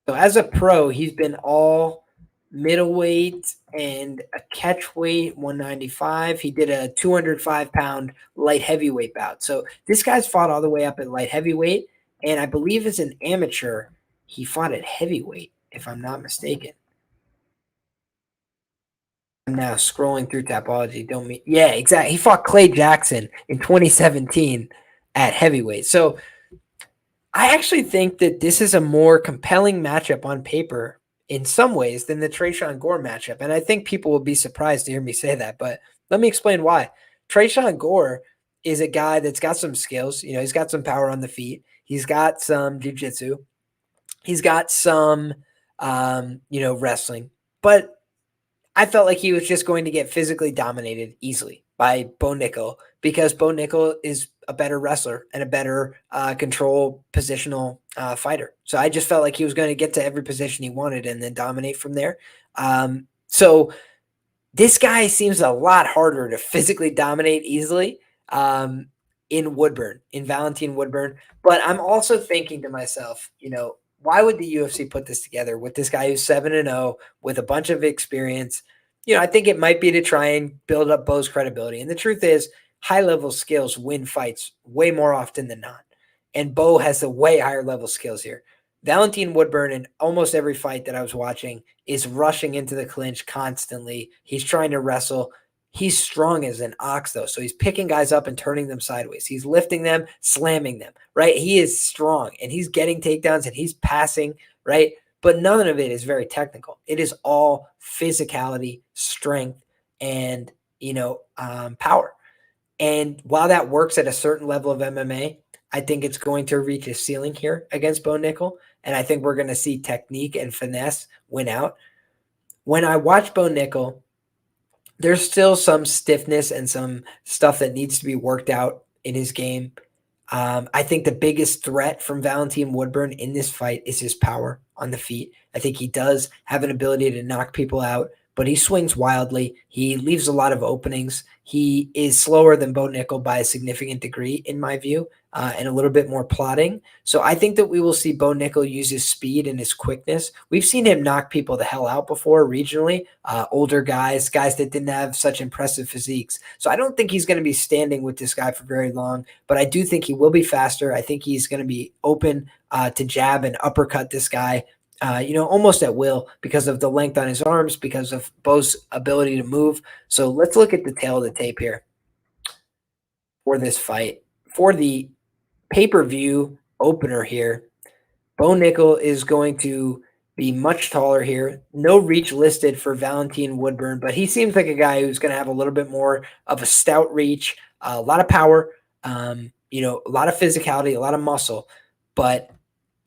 So as a pro, he's been all middleweight and a catchweight, 195. He did a 205-pound light heavyweight bout. So this guy's fought all the way up at light heavyweight. And I believe as an amateur, he fought at heavyweight, if I'm not mistaken. I'm now scrolling through Tapology. Yeah, exactly. He fought Clay Jackson in 2017 at heavyweight. So I actually think that this is a more compelling matchup on paper in some ways than the Tresean Gore matchup. And I think people will be surprised to hear me say that, but let me explain why. Tresean Gore is a guy that's got some skills. He's got some power on the feet. He's got some jiu-jitsu. He's got some, wrestling. But I felt like he was just going to get physically dominated easily by Bo Nickal because Bo Nickal is a better wrestler and a better control positional fighter. So I just felt like he was going to get to every position he wanted and then dominate from there. So this guy seems a lot harder to physically dominate easily in Valentine Woodburn. But I'm also thinking to myself, why would the UFC put this together with this guy who's 7-0 with a bunch of experience? I think it might be to try and build up Bo's credibility. And the truth is, high-level skills win fights way more often than not. And Bo has the way higher level skills here. Valentine Woodburn in almost every fight that I was watching is rushing into the clinch constantly. He's trying to wrestle. He's strong as an ox, though. So he's picking guys up and turning them sideways. He's lifting them, slamming them, right? He is strong, and he's getting takedowns, and he's passing, right? But none of it is very technical. It is all physicality, strength, and, power. And while that works at a certain level of MMA, I think it's going to reach a ceiling here against Bo Nickal. And I think we're going to see technique and finesse win out. When I watch Bo Nickal, there's still some stiffness and some stuff that needs to be worked out in his game. I think the biggest threat from Valentine Woodburn in this fight is his power on the feet. I think he does have an ability to knock people out, but he swings wildly. He leaves a lot of openings. He is slower than Bo Nickal by a significant degree, in my view, and a little bit more plotting. So I think that we will see Bo Nickal use his speed and his quickness. We've seen him knock people the hell out before regionally, older guys that didn't have such impressive physiques. So I don't think he's going to be standing with this guy for very long, but I do think he will be faster. I think he's going to be open to jab and uppercut this guy, almost at will because of the length on his arms, because of Bo's ability to move. So let's look at the tail of the tape here for this fight. For the pay-per-view opener here, Bo Nickal is going to be much taller here. No reach listed for Valentine Woodburn, but he seems like a guy who's going to have a little bit more of a stout reach, a lot of power, a lot of physicality, a lot of muscle. But,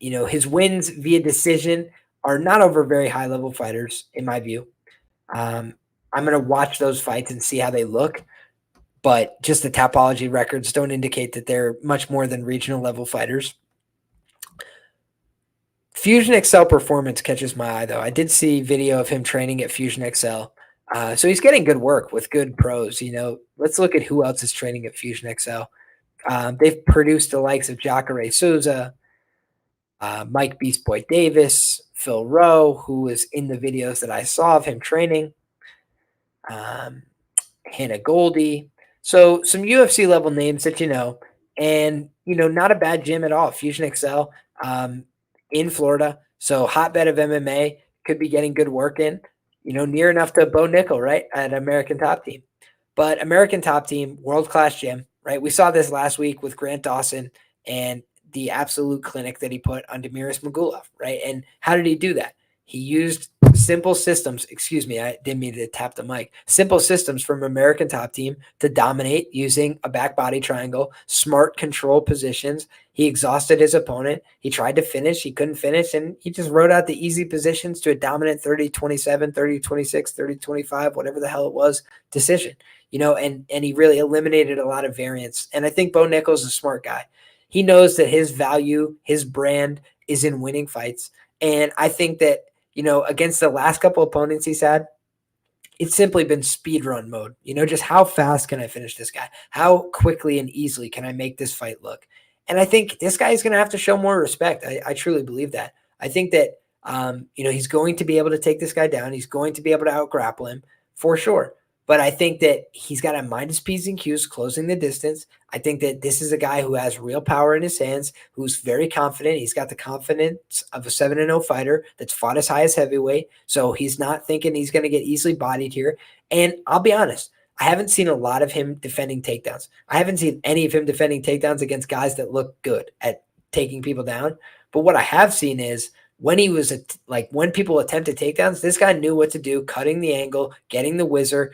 his wins via decision are not over very high-level fighters, in my view. I'm going to watch those fights and see how they look. But just the Tapology records don't indicate that they're much more than regional-level fighters. Fusion Excel performance catches my eye, though. I did see video of him training at Fusion Excel. So he's getting good work with good pros. Let's look at who else is training at Fusion XL. They've produced the likes of Jacare Souza, Mike Beast Boy Davis, Phil Rowe, who was in the videos that I saw of him training, Hannah Goldie. So some UFC level names that and not a bad gym at all. Fusion XL in Florida, so hotbed of MMA, could be getting good work in. Near enough to Bo Nickal, right, at American Top Team. But American Top Team, world class gym, right? We saw this last week with Grant Dawson and the absolute clinic that he put on Demiris Magulov, right? And how did he do that? He used simple systems. Excuse me, I didn't mean to tap the mic. Simple systems from American Top Team to dominate using a back body triangle, smart control positions. He exhausted his opponent. He tried to finish. He couldn't finish, and he just wrote out the easy positions to a dominant 30-27, 30-26, 30-25, whatever the hell it was, decision. And he really eliminated a lot of variance. And I think Bo Nickal's a smart guy. He knows that his value, his brand is in winning fights. And I think that, against the last couple opponents he's had, it's simply been speed run mode. Just how fast can I finish this guy? How quickly and easily can I make this fight look? And I think this guy is going to have to show more respect. I truly believe that. I think that, he's going to be able to take this guy down. He's going to be able to out-grapple him for sure. But I think that he's got to mind his P's and Q's, closing the distance. I think that this is a guy who has real power in his hands, who's very confident. He's got the confidence of a 7-0 fighter that's fought as high as heavyweight. So he's not thinking he's going to get easily bodied here. And I'll be honest, I haven't seen a lot of him defending takedowns. I haven't seen any of him defending takedowns against guys that look good at taking people down. But what I have seen is when he was when people attempted takedowns, this guy knew what to do, cutting the angle, getting the whizzer,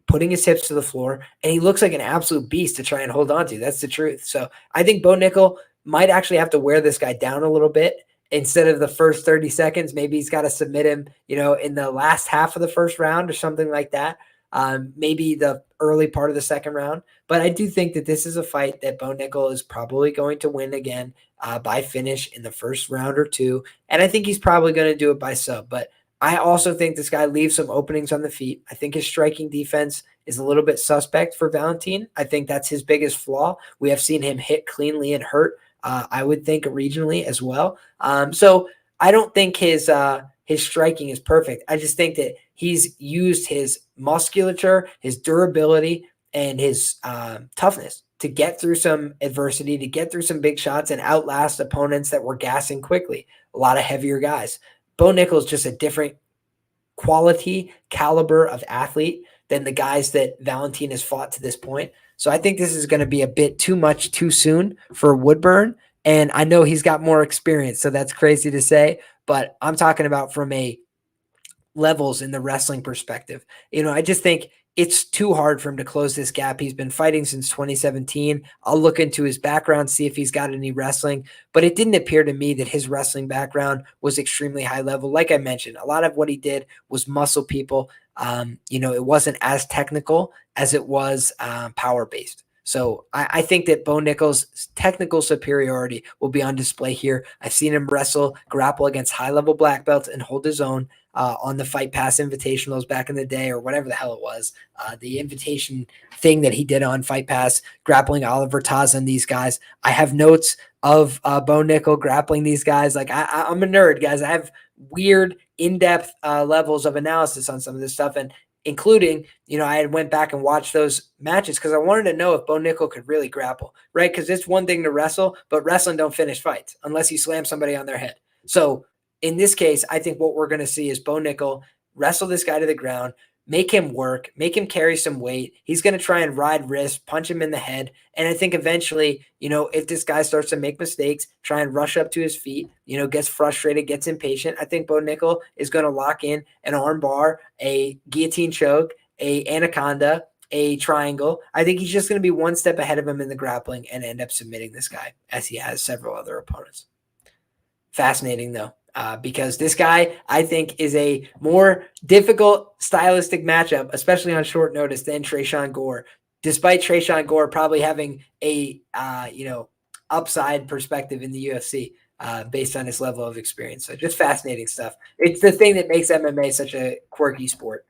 putting his hips to the floor, and he looks like an absolute beast to try and hold on to. That's the truth. So I think Bo Nickal might actually have to wear this guy down a little bit. Instead of the first 30 seconds, maybe he's got to submit him, in the last half of the first round or something like that. Maybe the early part of the second round. But I do think that this is a fight that Bo Nickal is probably going to win again by finish in the first round or two. And I think he's probably going to do it by sub. But I also think this guy leaves some openings on the feet. I think his striking defense is a little bit suspect for Valentine. I think that's his biggest flaw. We have seen him hit cleanly and hurt, I would think, regionally as well. So I don't think his striking is perfect. I just think that he's used his musculature, his durability, and his toughness to get through some adversity, to get through some big shots and outlast opponents that were gassing quickly. A lot of heavier guys. Bo Nickal is just a different quality caliber of athlete than the guys that Valentine has fought to this point. So I think this is going to be a bit too much too soon for Woodburn. And I know he's got more experience, so that's crazy to say, but I'm talking about from a levels in the wrestling perspective. I just think it's too hard for him to close this gap. He's been fighting since 2017. I'll look into his background, see if he's got any wrestling, but it didn't appear to me that his wrestling background was extremely high level. Like I mentioned, a lot of what he did was muscle people. It wasn't as technical as it was power-based. So I think that Bo Nickal's technical superiority will be on display here. I've seen him wrestle, grapple against high-level black belts and hold his own on the Fight Pass Invitationals back in the day, or whatever the hell it was. The invitation thing that he did on Fight Pass, grappling Oliver Taz and these guys. I have notes of Bo Nickal grappling these guys. Like I'm a nerd, guys. I have weird, in-depth levels of analysis on some of this stuff, and including, I went back and watched those matches because I wanted to know if Bo Nickal could really grapple, right? Because it's one thing to wrestle, but wrestling don't finish fights unless you slam somebody on their head. So in this case, I think what we're going to see is Bo Nickal wrestle this guy to the ground, make him work, make him carry some weight. He's going to try and ride wrist, punch him in the head. And I think eventually, if this guy starts to make mistakes, try and rush up to his feet, gets frustrated, gets impatient, I think Bo Nickal is going to lock in an arm bar, a guillotine choke, a anaconda, a triangle. I think he's just going to be one step ahead of him in the grappling and end up submitting this guy as he has several other opponents. Fascinating, though. Because this guy, I think, is a more difficult stylistic matchup, especially on short notice, than Tresean Gore. Despite Tresean Gore probably having a upside perspective in the UFC based on his level of experience. So just fascinating stuff. It's the thing that makes MMA such a quirky sport.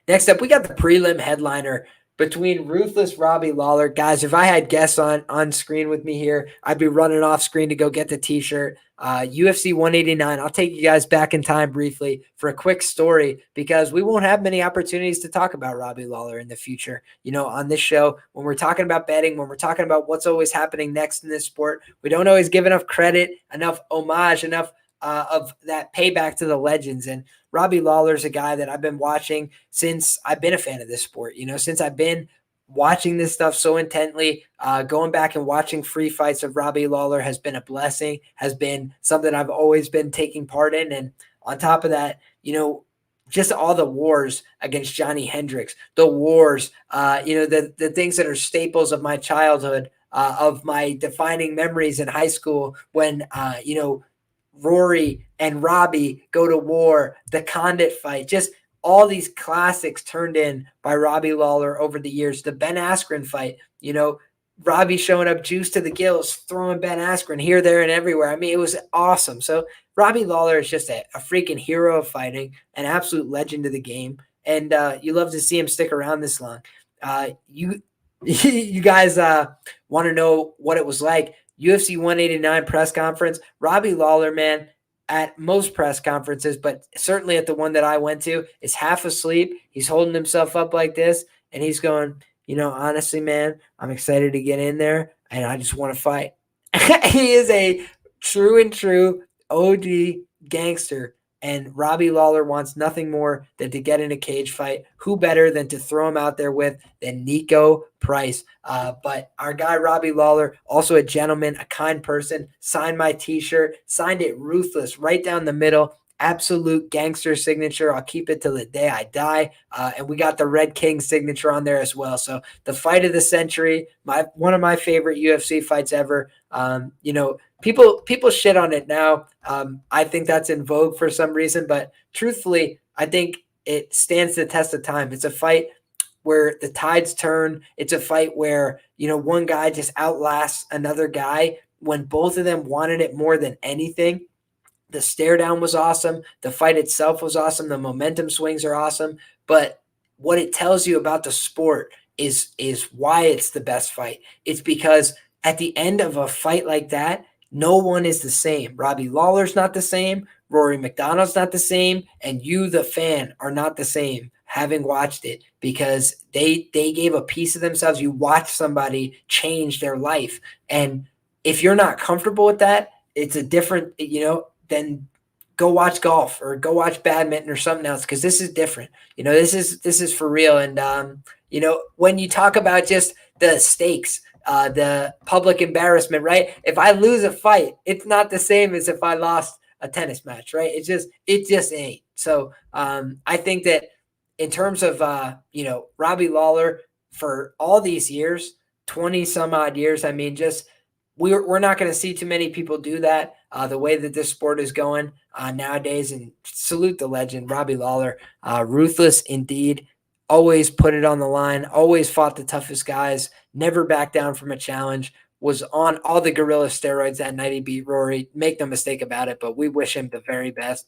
Next up, we got the prelim headliner between Ruthless Robbie Lawler. Guys, if I had guests on screen with me here, I'd be running off screen to go get the t-shirt. UFC 189. I'll take you guys back in time briefly for a quick story because we won't have many opportunities to talk about Robbie Lawler in the future. On this show, when we're talking about betting, when we're talking about what's always happening next in this sport, we don't always give enough credit, enough homage, enough of that payback to the legends. And Robbie Lawler is a guy that I've been watching since I've been a fan of this sport, since I've been watching this stuff so intently. Going back and watching free fights of Robbie Lawler has been a blessing, has been something I've always been taking part in. And on top of that, just all the wars against Johnny Hendricks, the wars, the things that are staples of my childhood, of my defining memories in high school when, Rory and Robbie go to war, the Condit fight, just all these classics turned in by Robbie Lawler over the years. The Ben Askren fight, Robbie showing up juiced to the gills, throwing Ben Askren here, there, and everywhere. I mean, it was awesome. So Robbie Lawler is just a freaking hero of fighting, an absolute legend of the game. And you love to see him stick around this long. You guys want to know what it was like. UFC 189 press conference. Robbie Lawler, man, at most press conferences, but certainly at the one that I went to, is half asleep. He's holding himself up like this, and he's going, honestly, man, I'm excited to get in there, and I just want to fight. He is a true OG gangster, and Robbie Lawler wants nothing more than to get in a cage fight. Who better than to throw him out there with than Niko Price? But our guy Robbie Lawler, also a gentleman, a kind person, signed my t-shirt, signed it ruthless, right down the middle. Absolute gangster signature. I'll keep it till the day I die. And we got the Red King signature on there as well. So the fight of the century, one of my favorite UFC fights ever. People shit on it now. I think that's in vogue for some reason, but truthfully, I think it stands the test of time. It's a fight where the tides turn. It's a fight where, one guy just outlasts another guy when both of them wanted it more than anything. The stare down was awesome. The fight itself was awesome. The momentum swings are awesome. But what it tells you about the sport is why it's the best fight. It's because at the end of a fight like that, no one is the same. Robbie Lawler's not the same. Rory McDonald's not the same. And you, the fan, are not the same having watched it because they gave a piece of themselves. You watch somebody change their life. And if you're not comfortable with that, it's a different, then go watch golf or go watch badminton or something else because this is different. This is for real. And, when you talk about just the stakes, the public embarrassment, right? If I lose a fight, it's not the same as if I lost a tennis match, right? It just ain't. So I think that in terms of, Robbie Lawler for all these years, 20 some odd years, I mean, just we're not going to see too many people do that the way that this sport is going nowadays. And salute the legend, Robbie Lawler, ruthless indeed. Always put it on the line, always fought the toughest guys, never backed down from a challenge, was on all the gorilla steroids that night he beat Rory. Make no mistake about it, but we wish him the very best.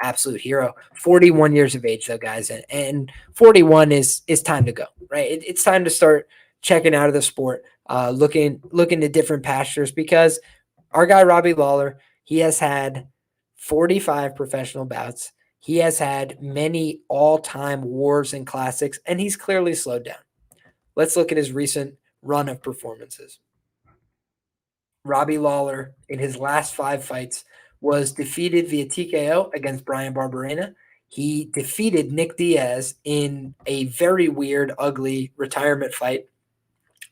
Absolute hero. 41 years of age, though, guys. And 41 is time to go, right? It's time to start checking out of the sport, looking to different pastures because our guy Robbie Lawler, he has had 45 professional bouts. He has had many all-time wars and classics, and he's clearly slowed down. Let's look at his recent run of performances. Robbie Lawler, in his last 5 fights, was defeated via TKO against Bryan Barberena. He defeated Nick Diaz in a very weird, ugly retirement fight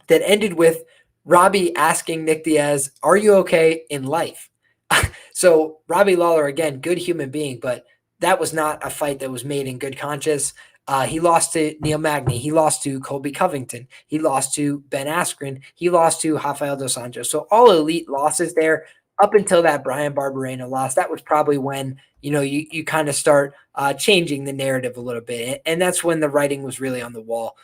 that ended with Robbie asking Nick Diaz, "Are you okay in life?" So Robbie Lawler, again, good human being, but that was not a fight that was made in good conscience. He lost to Neil Magny. He lost to Colby Covington. He lost to Ben Askren. He lost to Rafael dos Anjos. So all elite losses there up until that Bryan Barberena loss. That was probably when, you kind of start changing the narrative a little bit. And that's when the writing was really on the wall.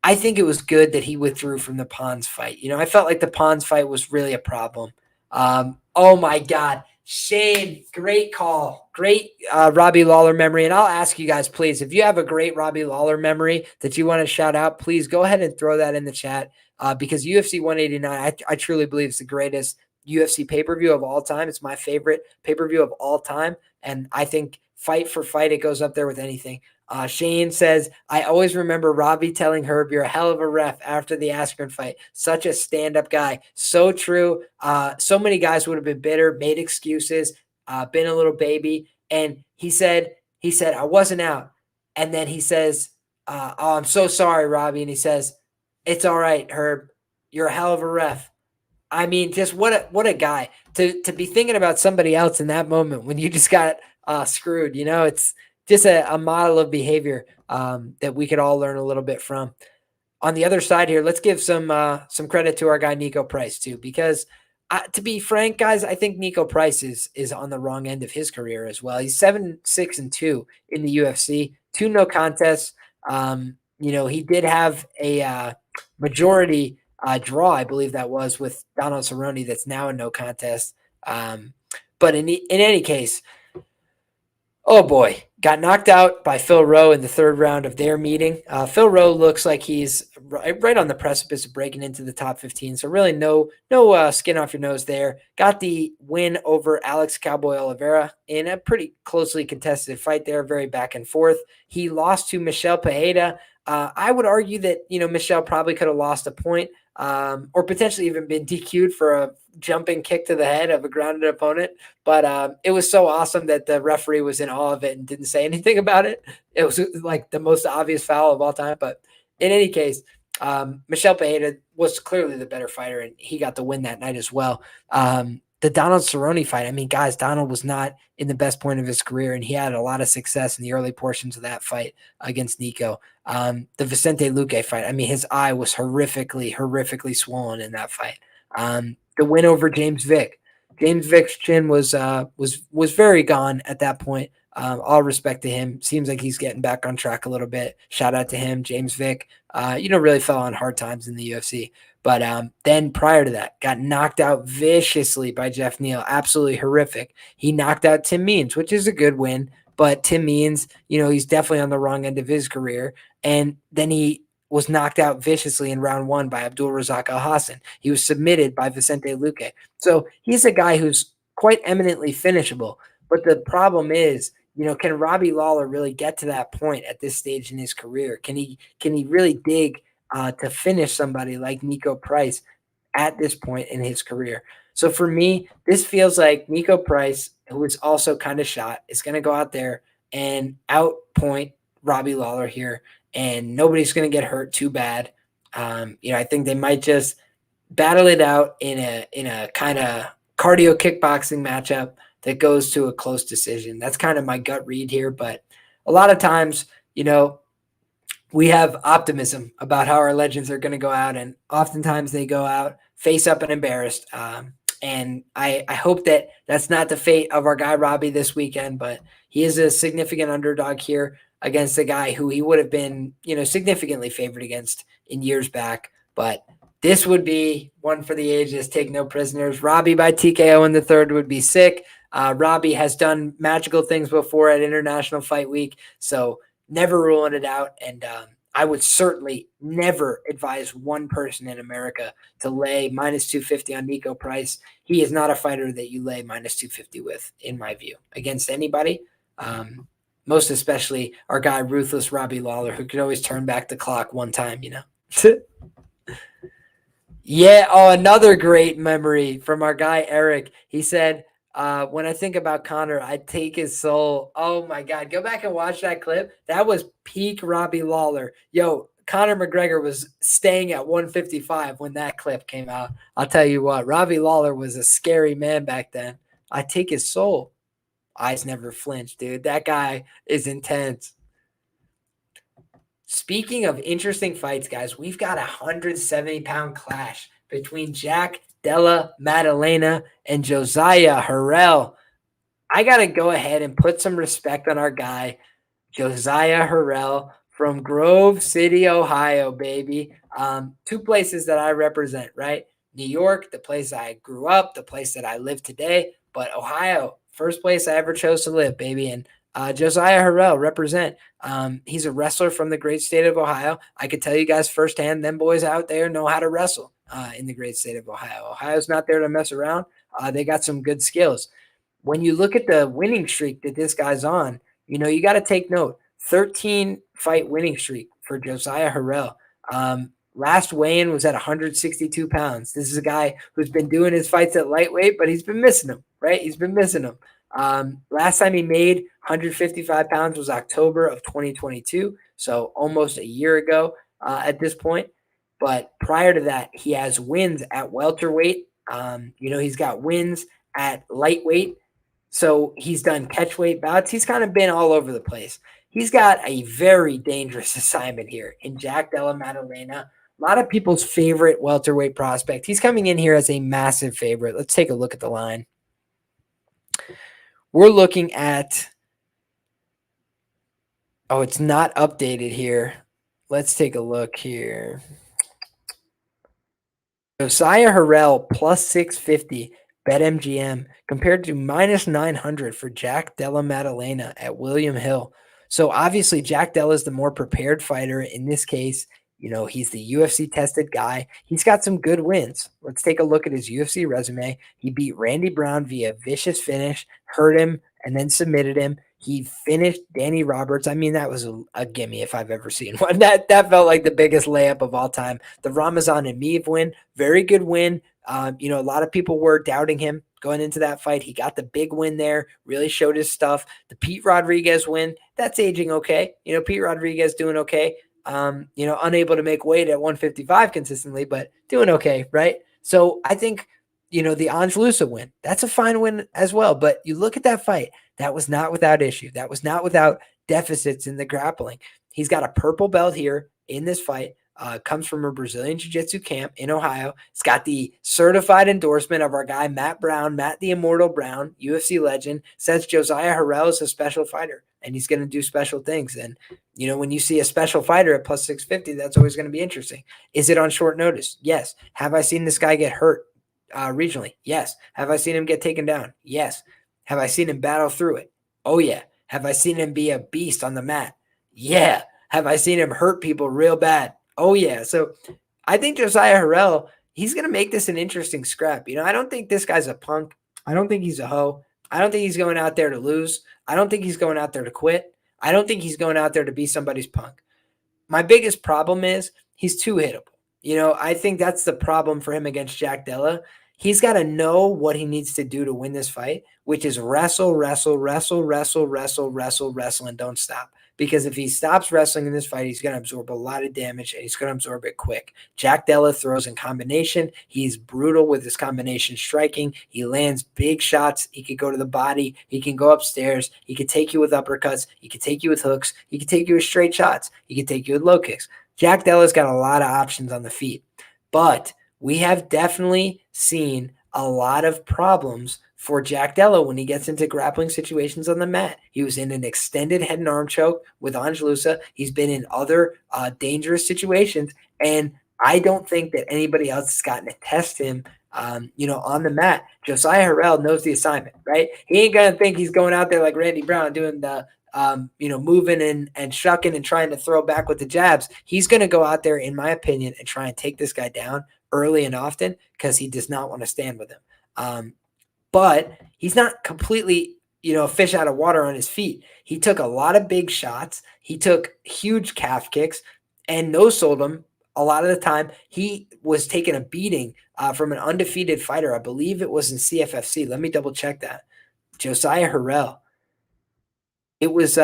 I think it was good that he withdrew from the Pons fight. I felt like the Pons fight was really a problem. Oh, my God. Shane, great call. Great Robbie Lawler memory. And I'll ask you guys, please, if you have a great Robbie Lawler memory that you want to shout out, please go ahead and throw that in the chat because UFC 189, I truly believe it's the greatest UFC pay-per-view of all time. It's my favorite pay-per-view of all time. And I think fight for fight, it goes up there with anything. Shane says, I always remember Robbie telling Herb, you're a hell of a ref after the Askren fight. Such a stand-up guy. So true. So many guys would have been bitter, made excuses, been a little baby. And he said, I wasn't out. And then he says, oh, I'm so sorry, Robbie. And he says, it's all right, Herb. You're a hell of a ref. I mean, just what a guy to be thinking about somebody else in that moment when you just got screwed. You know, it's just a model of behavior that we could all learn a little bit from. On the other side here, let's give some credit to our guy Niko Price too, because to be frank, guys, I think Niko Price is on the wrong end of his career as well. He's 7-6-2 in the UFC, 2 no contests. He did have a majority draw, I believe that was, with Donald Cerrone. That's now a no contest. But in any case, oh boy, got knocked out by Phil Rowe in the 3rd round of their meeting. Phil Rowe looks like he's right on the precipice of breaking into the top 15. So really no skin off your nose there. Got the win over Alex Cowboy Oliveira in a pretty closely contested fight there, very back and forth. He lost to Michel Pereira. I would argue that, Michel probably could have lost a point or potentially even been DQ'd for a jumping kick to the head of a grounded opponent. But it was so awesome that the referee was in awe of it and didn't say anything about it. It was like the most obvious foul of all time. But in any case, Michel Pereira was clearly the better fighter, and he got the win that night as well. The Donald Cerrone fight, I mean, guys, Donald was not in the best point of his career, and he had a lot of success in the early portions of that fight against Niko. The Vicente Luque fight, I mean, his eye was horrifically swollen in that fight. The win over James Vick. James Vick's chin was very gone at that point. All respect to him. Seems like he's getting back on track a little bit. Shout out to him, James Vick. Really fell on hard times in the UFC. But then prior to that, got knocked out viciously by Jeff Neal. Absolutely horrific. He knocked out Tim Means, which is a good win. But Tim Means, he's definitely on the wrong end of his career. And then he was knocked out viciously in round 1 by Abdul Razak Al Hassan. He was submitted by Vicente Luque. So he's a guy who's quite eminently finishable. But the problem is, can Robbie Lawler really get to that point at this stage in his career? Can he really dig to finish somebody like Niko Price at this point in his career? So for me, this feels like Niko Price, who is also kind of shot, is going to go out there and outpoint Robbie Lawler here, and nobody's going to get hurt too bad. I think they might just battle it out in a kind of cardio kickboxing matchup that goes to a close decision. That's kind of my gut read here, but a lot of times, we have optimism about how our legends are going to go out, and oftentimes they go out face up and embarrassed. And I hope that that's not the fate of our guy Robbie this weekend, but he is a significant underdog here against a guy who he would have been, significantly favored against in years back. But this would be one for the ages. Take no prisoners. Robbie by TKO in the 3rd would be sick. Robbie has done magical things before at International Fight Week, so never ruling it out. And I would certainly never advise one person in America to lay minus 250 on Niko Price. He is not a fighter that you lay minus 250 with, in my view, against anybody. Most especially our guy, Ruthless Robbie Lawler, who could always turn back the clock one time, Yeah. Oh, another great memory from our guy, Eric. He said, when I think about Conor, I take his soul. Oh my God. Go back and watch that clip. That was peak Robbie Lawler. Yo, Conor McGregor was staying at 155 when that clip came out. I'll tell you what, Robbie Lawler was a scary man back then. I take his soul. Eyes never flinch, dude. That guy is intense. Speaking of interesting fights, guys, we've got a 170-pound clash between Jack Della Maddalena and Josiah Harrell. I got to go ahead and put some respect on our guy, Josiah Harrell from Grove City, Ohio, baby. 2 places that I represent, right? New York, the place I grew up, the place that I live today. But Ohio, first place I ever chose to live, baby. And Josiah Harrell, represent. He's a wrestler from the great state of Ohio. I could tell you guys firsthand, them boys out there know how to wrestle in the great state of Ohio. Ohio's not there to mess around. They got some good skills. When you look at the winning streak that this guy's on, you got to take note. 13 fight winning streak for Josiah Harrell. Last weigh-in was at 162 pounds. This is a guy who's been doing his fights at lightweight, but he's been missing them, right? He's been missing them. Last time he made 155 pounds was October of 2022, so almost a year ago at this point. But prior to that, he has wins at welterweight. He's got wins at lightweight. So he's done catchweight bouts. He's kind of been all over the place. He's got a very dangerous assignment here in Jack Della Maddalena. A lot of people's favorite welterweight prospect. He's coming in here as a massive favorite. Let's take a look at the line. We're looking at, it's not updated here. Let's take a look here. Josiah Harrell plus 650 BetMGM compared to minus 900 for Jack Della Maddalena at William Hill. So obviously Jack Della is the more prepared fighter in this case. He's the UFC tested guy. He's got some good wins. Let's take a look at his UFC resume. He beat Randy Brown via vicious finish, hurt him, and then submitted him. He finished Danny Roberts. I mean, that was a gimme if I've ever seen one. That felt like the biggest layup of all time. The Ramazan and Meev win, very good win. A lot of people were doubting him going into that fight. He got the big win there, really showed his stuff. The Pete Rodriguez win, that's aging okay. Pete Rodriguez doing okay. Unable to make weight at 155 consistently, but doing okay, right? So I think, the Angelusa win, that's a fine win as well. But you look at that fight, that was not without issue. That was not without deficits in the grappling. He's got a purple belt here in this fight. Comes from a Brazilian Jiu-Jitsu camp in Ohio. It's got the certified endorsement of our guy, Matt the Immortal Brown, UFC legend, says Josiah Harrell is a special fighter and he's going to do special things. And, when you see a special fighter at plus 650, that's always going to be interesting. Is it on short notice? Yes. Have I seen this guy get hurt regionally? Yes. Have I seen him get taken down? Yes. Have I seen him battle through it? Oh, yeah. Have I seen him be a beast on the mat? Yeah. Have I seen him hurt people real bad? Oh, yeah. So I think Josiah Harrell, he's going to make this an interesting scrap. I don't think this guy's a punk. I don't think he's a hoe. I don't think he's going out there to lose. I don't think he's going out there to quit. I don't think he's going out there to be somebody's punk. My biggest problem is he's too hittable. I think that's the problem for him against Jack Della. He's got to know what he needs to do to win this fight, which is wrestle, and don't stop. Because if he stops wrestling in this fight, he's going to absorb a lot of damage, and he's going to absorb it quick. Jack Della throws in combination. He's brutal with his combination striking. He lands big shots. He could go to the body. He can go upstairs. He could take you with uppercuts. He could take you with hooks. He could take you with straight shots. He could take you with low kicks. Jack Della's got a lot of options on the feet. But we have definitely seen a lot of problems for Jack Della when he gets into grappling situations on the mat. He was in an extended head and arm choke with Angelusa. He's been in other dangerous situations, and I don't think that anybody else has gotten to test him, on the mat. Josiah Harrell knows the assignment, right? He ain't gonna think he's going out there like Randy Brown doing the moving and shucking and trying to throw back with the jabs. He's going to go out there, in my opinion, and try and take this guy down early and often because he does not want to stand with him. But he's not completely, a fish out of water on his feet. He took a lot of big shots. He took huge calf kicks and no-sold him a lot of the time. He was taking a beating from an undefeated fighter. I believe it was in CFFC. Let me double check that. Josiah Harrell. It was, it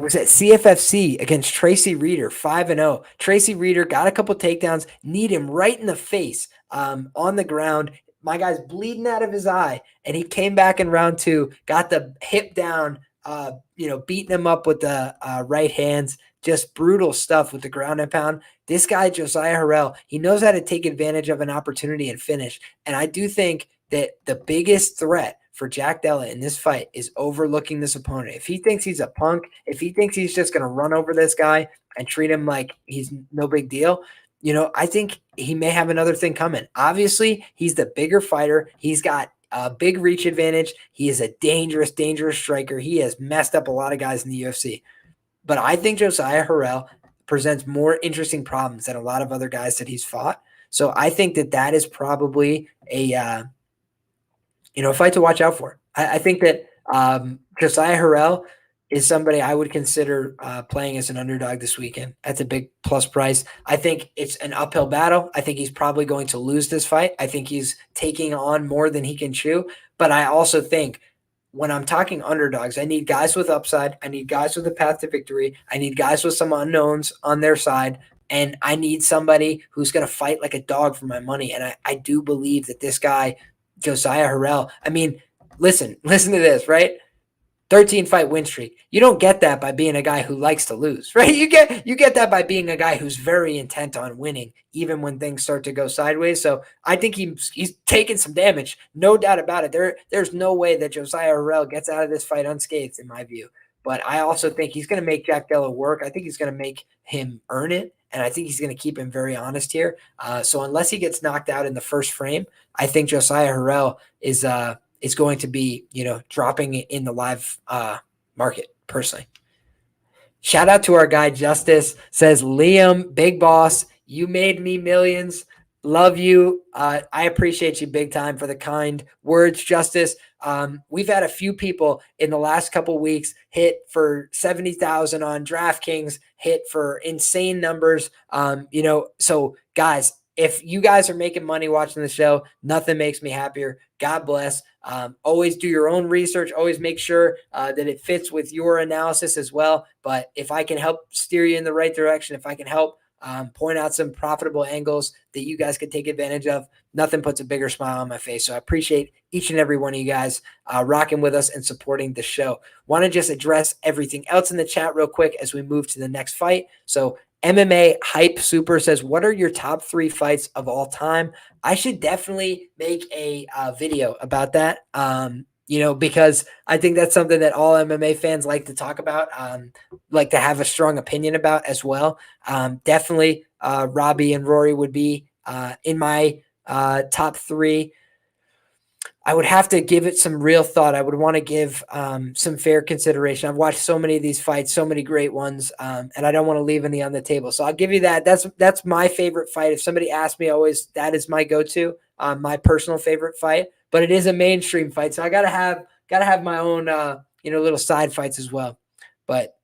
was at CFFC against Tracy Reeder, 5-0. Tracy Reeder got a couple takedowns, kneed him right in the face on the ground. My guy's bleeding out of his eye, and he came back in round two, got the hip down, beating him up with the right hands. Just brutal stuff with the ground and pound. This guy, Josiah Harrell, he knows how to take advantage of an opportunity and finish. And I do think that the biggest threat for Jack Della in this fight is overlooking this opponent. If he thinks he's a punk, if he thinks he's just going to run over this guy and treat him like he's no big deal, I think he may have another thing coming. Obviously, he's the bigger fighter. He's got a big reach advantage. He is a dangerous, dangerous striker. He has messed up a lot of guys in the UFC. But I think Josiah Harrell presents more interesting problems than a lot of other guys that he's fought. So I think that is probably a fight to watch out for. I think that Josiah Harrell is somebody I would consider playing as an underdog this weekend. That's a big plus price. I think it's an uphill battle. I think he's probably going to lose this fight. I think he's taking on more than he can chew. But I also think when I'm talking underdogs, I need guys with upside. I need guys with a path to victory. I need guys with some unknowns on their side. And I need somebody who's going to fight like a dog for my money. And I do believe that this guy, Josiah Harrell, I mean, listen to this, right? 13 fight win streak. You don't get that by being a guy who likes to lose, right? You get that by being a guy who's very intent on winning, even when things start to go sideways. So I think he's taking some damage, no doubt about it. There's no way that Josiah Harrell gets out of this fight unscathed, in my view. But I also think he's going to make Jack Della work. I think he's going to make him earn it, and I think he's going to keep him very honest here. So unless he gets knocked out in the first frame, I think Josiah Harrell is going to be, dropping in the live market personally. Shout out to our guy, Justice, says, Liam, big boss, you made me millions. Love you. I appreciate you big time for the kind words, Justice. We've had a few people in the last couple weeks hit for 70,000 on DraftKings, hit for insane numbers. So guys, if you guys are making money watching the show, nothing makes me happier. God bless. Always do your own research. Always make sure that it fits with your analysis as well. But if I can help steer you in the right direction, if I can help point out some profitable angles that you guys could take advantage of, nothing puts a bigger smile on my face. So I appreciate each and every one of you guys rocking with us and supporting the show. Want to just address everything else in the chat real quick as we move to the next fight. So MMA Hype Super says, what are your top 3 fights of all time? I should definitely make a video about that, because I think that's something that all MMA fans like to talk about, like to have a strong opinion about as well. Definitely Robbie and Rory would be in my top 3. I would have to give it some real thought. I would want to give some fair consideration. I've watched so many of these fights, so many great ones, and I don't want to leave any on the table. So I'll give you that. That's my favorite fight. If somebody asks me, always that is my go-to, my personal favorite fight. But it is a mainstream fight, so I gotta have my own little side fights as well. But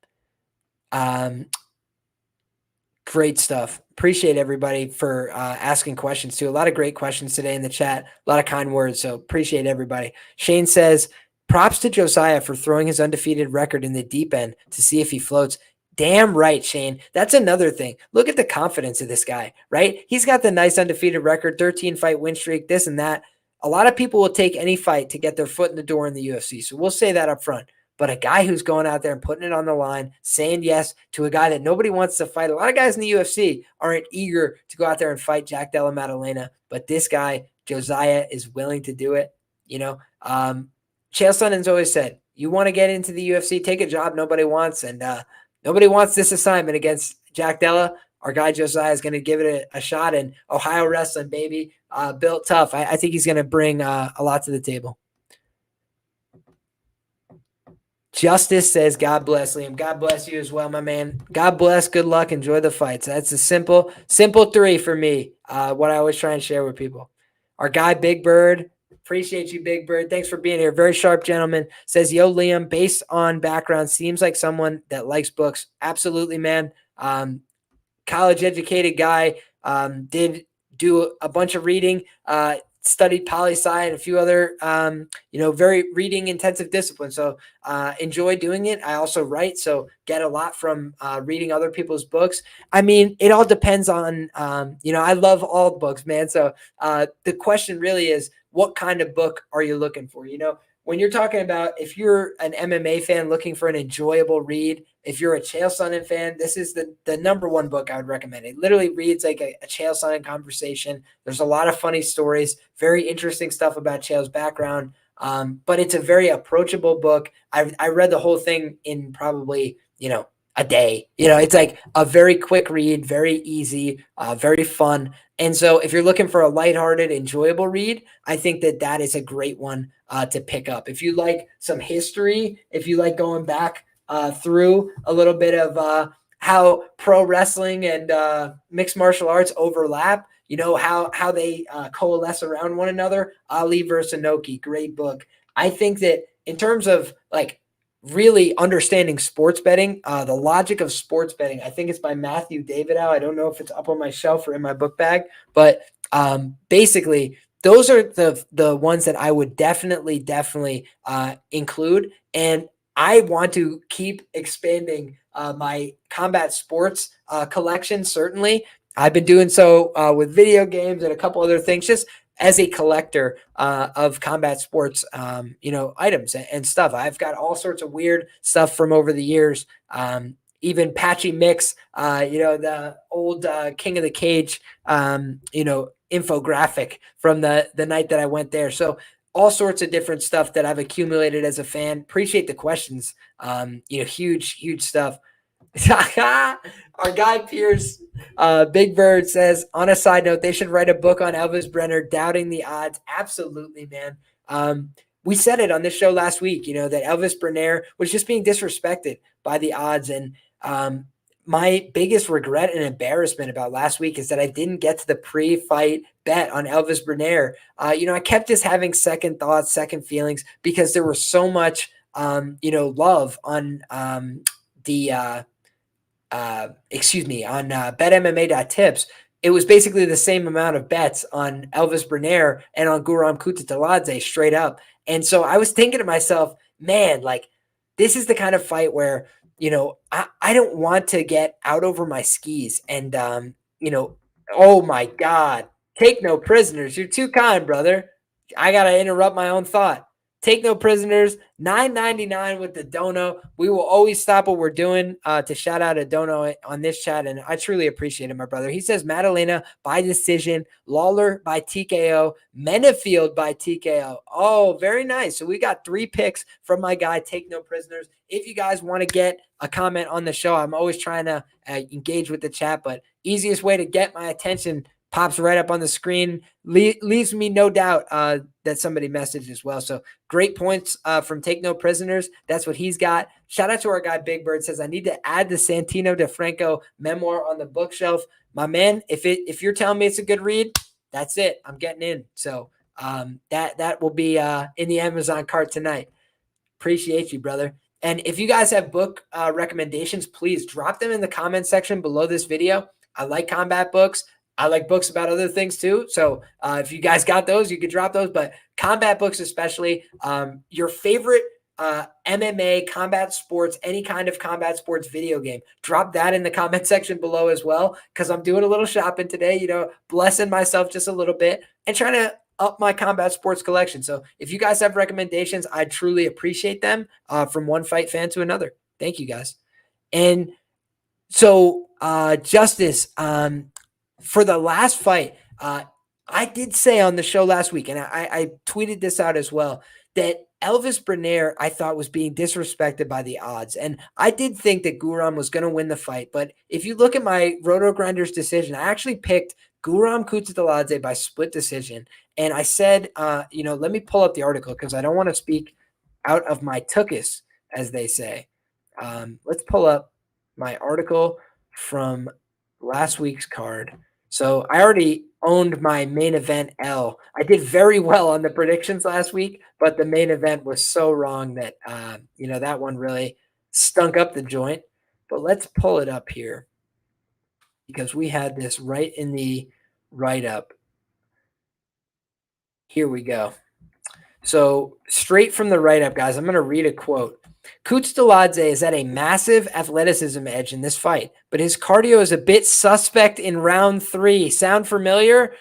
great stuff. Appreciate everybody for asking questions too. A lot of great questions today in the chat. A lot of kind words. So appreciate everybody. Shane says, props to Josiah for throwing his undefeated record in the deep end to see if he floats. Damn right, Shane. That's another thing. Look at the confidence of this guy, right? He's got the nice undefeated record, 13 fight win streak, this and that. A lot of people will take any fight to get their foot in the door in the UFC. So we'll say that up front. But a guy who's going out there and putting it on the line, saying yes to a guy that nobody wants to fight. A lot of guys in the UFC aren't eager to go out there and fight Jack Della Maddalena. But this guy, Josiah, is willing to do it. Chael Sonnen's always said, you want to get into the UFC, take a job nobody wants. And nobody wants this assignment against Jack Della. Our guy Josiah is going to give it a shot. And Ohio wrestling, baby, built tough. I think he's going to bring a lot to the table. Justice says, God bless, Liam. God bless you as well, my man. God bless. Good luck. Enjoy the fights. That's a simple 3 for me, what I always try and share with people. Our guy, Big Bird. Appreciate you, Big Bird. Thanks for being here. Very sharp gentleman. Says, yo, Liam, based on background, seems like someone that likes books. Absolutely, man. College-educated guy. Did do a bunch of reading. Studied poli-sci and a few other, very reading intensive disciplines. So enjoy doing it. I also write, so get a lot from reading other people's books. I mean, it all depends on, I love all books, man. So the question really is, what kind of book are you looking for? When you're talking about, if you're an MMA fan looking for an enjoyable read, if you're a Chael Sonnen fan, this is the number one book I would recommend. It literally reads like a Chael Sonnen conversation. There's a lot of funny stories, very interesting stuff about Chael's background, but it's a very approachable book. I read the whole thing in probably, a day. It's like a very quick read, very easy, very fun. And so if you're looking for a lighthearted, enjoyable read, I think that is a great one to pick up. If you like some history, if you like going back through a little bit of how pro wrestling and mixed martial arts overlap, how they coalesce around one another, Ali versus Inoki, great book. I think that in terms of like really understanding sports betting, the logic of sports betting, I think it's by Matthew Davidow. I don't know if it's up on my shelf or in my book bag, but basically those are the ones that I would definitely include. And I want to keep expanding my combat sports collection. Certainly, I've been doing so with video games and a couple other things, just as a collector of combat sports, items and stuff. I've got all sorts of weird stuff from over the years. Even Patchy Mix, the old King of the Cage, infographic from the night that I went there. So all sorts of different stuff that I've accumulated as a fan. Appreciate the questions. Huge stuff. Our guy Pierce, Big Bird says, on a side note, they should write a book on Elvis Brenner, doubting the odds. Absolutely, man. We said it on this show last week, that Elvis Brenner was just being disrespected by the odds. And my biggest regret and embarrassment about last week is that I didn't get to the pre-fight bet on Elvis Brenner. I kept just having second thoughts, second feelings, because there was so much, love on the on betmma.tips. It was basically the same amount of bets on Elvis Brenner and on Guram Kutateladze straight up. And so I was thinking to myself, man, like this is the kind of fight where, I don't want to get out over my skis. And, oh my God, take no prisoners. You're too kind, brother. I got to interrupt my own thought. Take no prisoners, $9.99 with the dono. We will always stop what we're doing to shout out a dono on this chat, and I truly appreciate it, my brother. He says Maddalena by decision, Lawler by TKO, Menefield by TKO. Oh, very nice. So we got 3 picks from my guy, Take No Prisoners. If you guys want to get a comment on the show, I'm always trying to engage with the chat, but easiest way to get my attention pops right up on the screen. Leaves me no doubt that somebody messaged as well. So great points from Take No Prisoners. That's what he's got. Shout out to our guy Big Bird. Says I need to add the Santino DeFranco memoir on the bookshelf. My man, if you're telling me it's a good read, that's it. I'm getting in. So that will be in the Amazon cart tonight. Appreciate you, brother. And if you guys have book recommendations, please drop them in the comment section below this video. I like combat books. I like books about other things too. So if you guys got those, you could drop those. But combat books especially, your favorite MMA, combat sports, any kind of combat sports video game, drop that in the comment section below as well, because I'm doing a little shopping today, blessing myself just a little bit and trying to up my combat sports collection. So if you guys have recommendations, I truly appreciate them from one fight fan to another. Thank you guys. And so Justice, for the last fight, I did say on the show last week, and I tweeted this out as well, that Elvis Brenner, I thought, was being disrespected by the odds. And I did think that Guram was going to win the fight. But if you look at my Roto Grinders decision, I actually picked Guram Kutateladze by split decision. And I said, let me pull up the article because I don't want to speak out of my tuchus, as they say. Let's pull up my article from last week's card. So I already owned my main event L. I did very well on the predictions last week, but the main event was so wrong that, that one really stunk up the joint. But let's pull it up here because we had this right in the write-up. Here we go. So straight from the write-up, guys, I'm going to read a quote. Kutateladze is at a massive athleticism edge in this fight, but his cardio is a bit suspect in round 3. Sound familiar?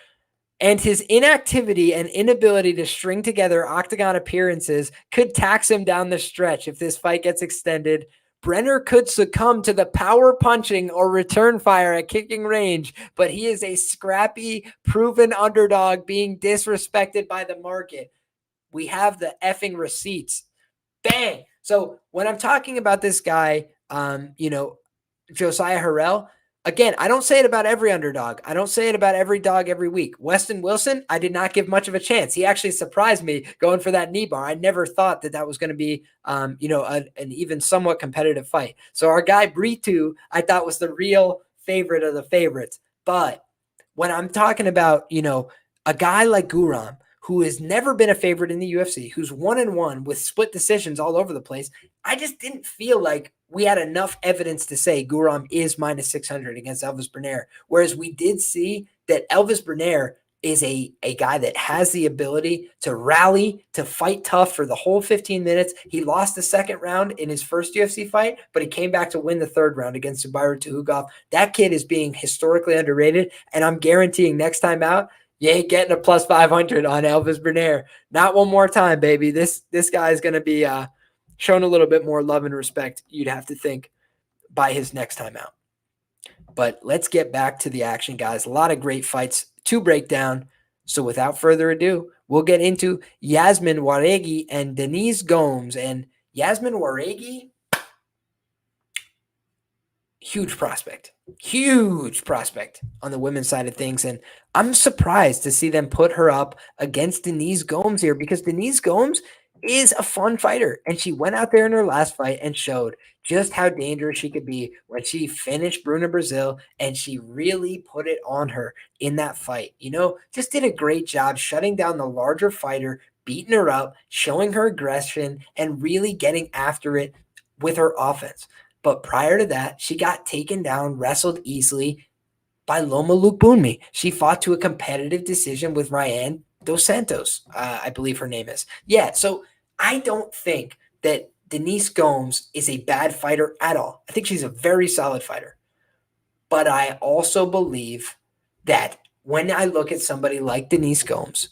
And his inactivity and inability to string together octagon appearances could tax him down the stretch if this fight gets extended. Brenner could succumb to the power punching or return fire at kicking range, but he is a scrappy, proven underdog being disrespected by the market. We have the effing receipts. Bang. So when I'm talking about this guy, Josiah Harrell. Again, I don't say it about every underdog. I don't say it about every dog every week. Weston Wilson, I did not give much of a chance. He actually surprised me going for that knee bar. I never thought that was going to be, an even somewhat competitive fight. So our guy Britu, I thought was the real favorite of the favorites. But when I'm talking about, a guy like Guram, who has never been a favorite in the UFC, who's 1-1 with split decisions all over the place, I just didn't feel like we had enough evidence to say Guram is minus 600 against Elvis Bernaire. Whereas we did see that Elvis Bernaire is a guy that has the ability to rally, to fight tough for the whole 15 minutes. He lost the second round in his first UFC fight, but he came back to win the third round against Zubair Tukhugov. That kid is being historically underrated, and I'm guaranteeing next time out, you ain't getting a plus 500 on Elvis Bernaire. Not one more time, baby. This guy is going to be shown a little bit more love and respect, you'd have to think, by his next time out. But let's get back to the action, guys. A lot of great fights to break down. So without further ado, we'll get into Yazmin Jauregui and Denise Gomes. And Yazmin Jauregui, huge prospect on the women's side of things. And I'm surprised to see them put her up against Denise Gomes here, because Denise Gomes is a fun fighter. And she went out there in her last fight and showed just how dangerous she could be when she finished Bruna Brazil, and she really put it on her in that fight. Just did a great job shutting down the larger fighter, beating her up, showing her aggression, and really getting after it with her offense. But prior to that, she got taken down, wrestled easily by Loma Lukbunmi. She fought to a competitive decision with Ryan Dos Santos, I believe her name is. Yeah, so I don't think that Denise Gomes is a bad fighter at all. I think she's a very solid fighter. But I also believe that when I look at somebody like Denise Gomes,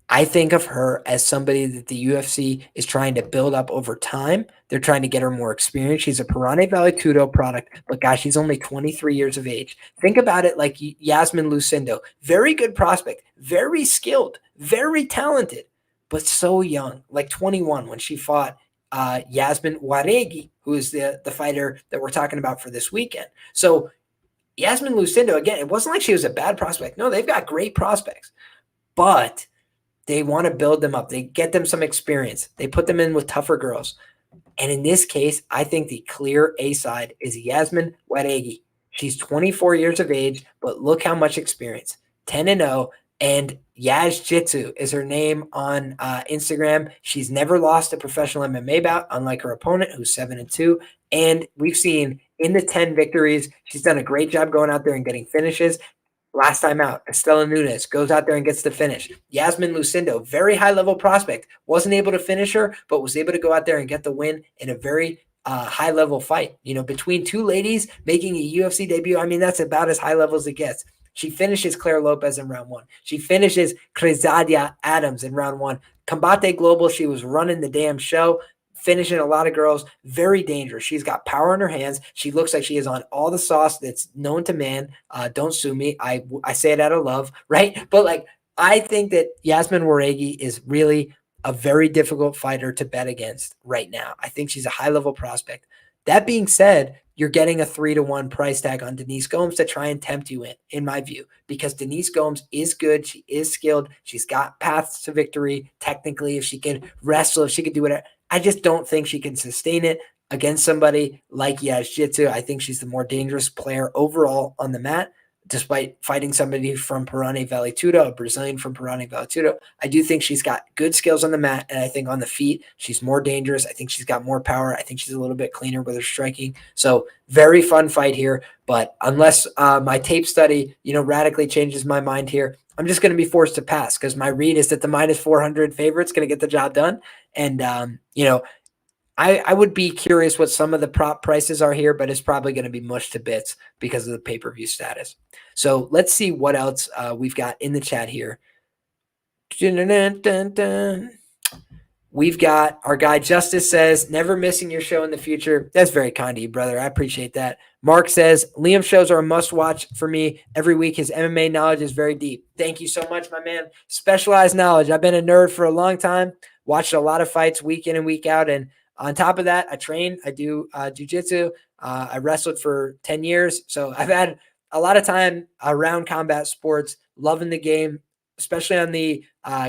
I think of her as somebody that the UFC is trying to build up over time. They're trying to get her more experience. She's a Perane Vale product, but gosh, she's only 23 years of age. Think about it like Yazmin Lucindo. Very good prospect, very skilled, very talented, but so young, like 21 when she fought Yazmin Jauregui, who is the fighter that we're talking about for this weekend. So Yazmin Lucindo, again, it wasn't like she was a bad prospect. No, they've got great prospects, but they want to build them up. They get them some experience. They put them in with tougher girls. And in this case, I think the clear A side is Yazmin Jauregui. She's 24 years of age, but look how much experience. 10-0. And Yaz Jitsu is her name on Instagram. She's never lost a professional MMA bout, unlike her opponent, who's 7-2. And we've seen in the 10 victories, she's done a great job going out there and getting finishes. Last time out, Estela Nunes goes out there and gets the finish. Yazmin Lucindo, very high-level prospect, wasn't able to finish her, but was able to go out there and get the win in a very high-level fight. Between two ladies making a UFC debut, I mean, that's about as high level as it gets. She finishes Claire Lopez in round 1. She finishes Crisadia Adams in round 1. Combate Global, she was running the damn show, finishing a lot of girls, very dangerous. She's got power in her hands. She looks like she is on all the sauce that's known to man. Don't sue me. I say it out of love, right? But I think that Yazmin Jauregui is really a very difficult fighter to bet against right now. I think she's a high-level prospect. That being said, you're getting a 3-1 price tag on Denise Gomes to try and tempt you in my view, because Denise Gomes is good. She is skilled. She's got paths to victory. Technically, if she can wrestle, if she can do whatever, I just don't think she can sustain it against somebody like Yaz Jitsu. I think she's the more dangerous player overall on the mat, despite fighting somebody from Perane Vale Tudo, a Brazilian from Perane Vale Tudo. I do think she's got good skills on the mat, and I think on the feet, she's more dangerous. I think she's got more power. I think she's a little bit cleaner with her striking. So very fun fight here, but unless my tape study, radically changes my mind here, I'm just going to be forced to pass, because my read is that the minus 400 favorite's going to get the job done. And, I would be curious what some of the prop prices are here, but it's probably going to be mushed to bits because of the pay-per-view status. So let's see what else we've got in the chat here. We've got our guy Justice says, never missing your show in the future. That's very kind of you, brother. I appreciate that. Mark says, Liam shows are a must-watch for me every week. His MMA knowledge is very deep. Thank you so much, my man. Specialized knowledge. I've been a nerd for a long time, watched a lot of fights week in and week out, and on top of that, I train. I do jiu-jitsu. I wrestled for 10 years. So I've had a lot of time around combat sports, loving the game, especially on the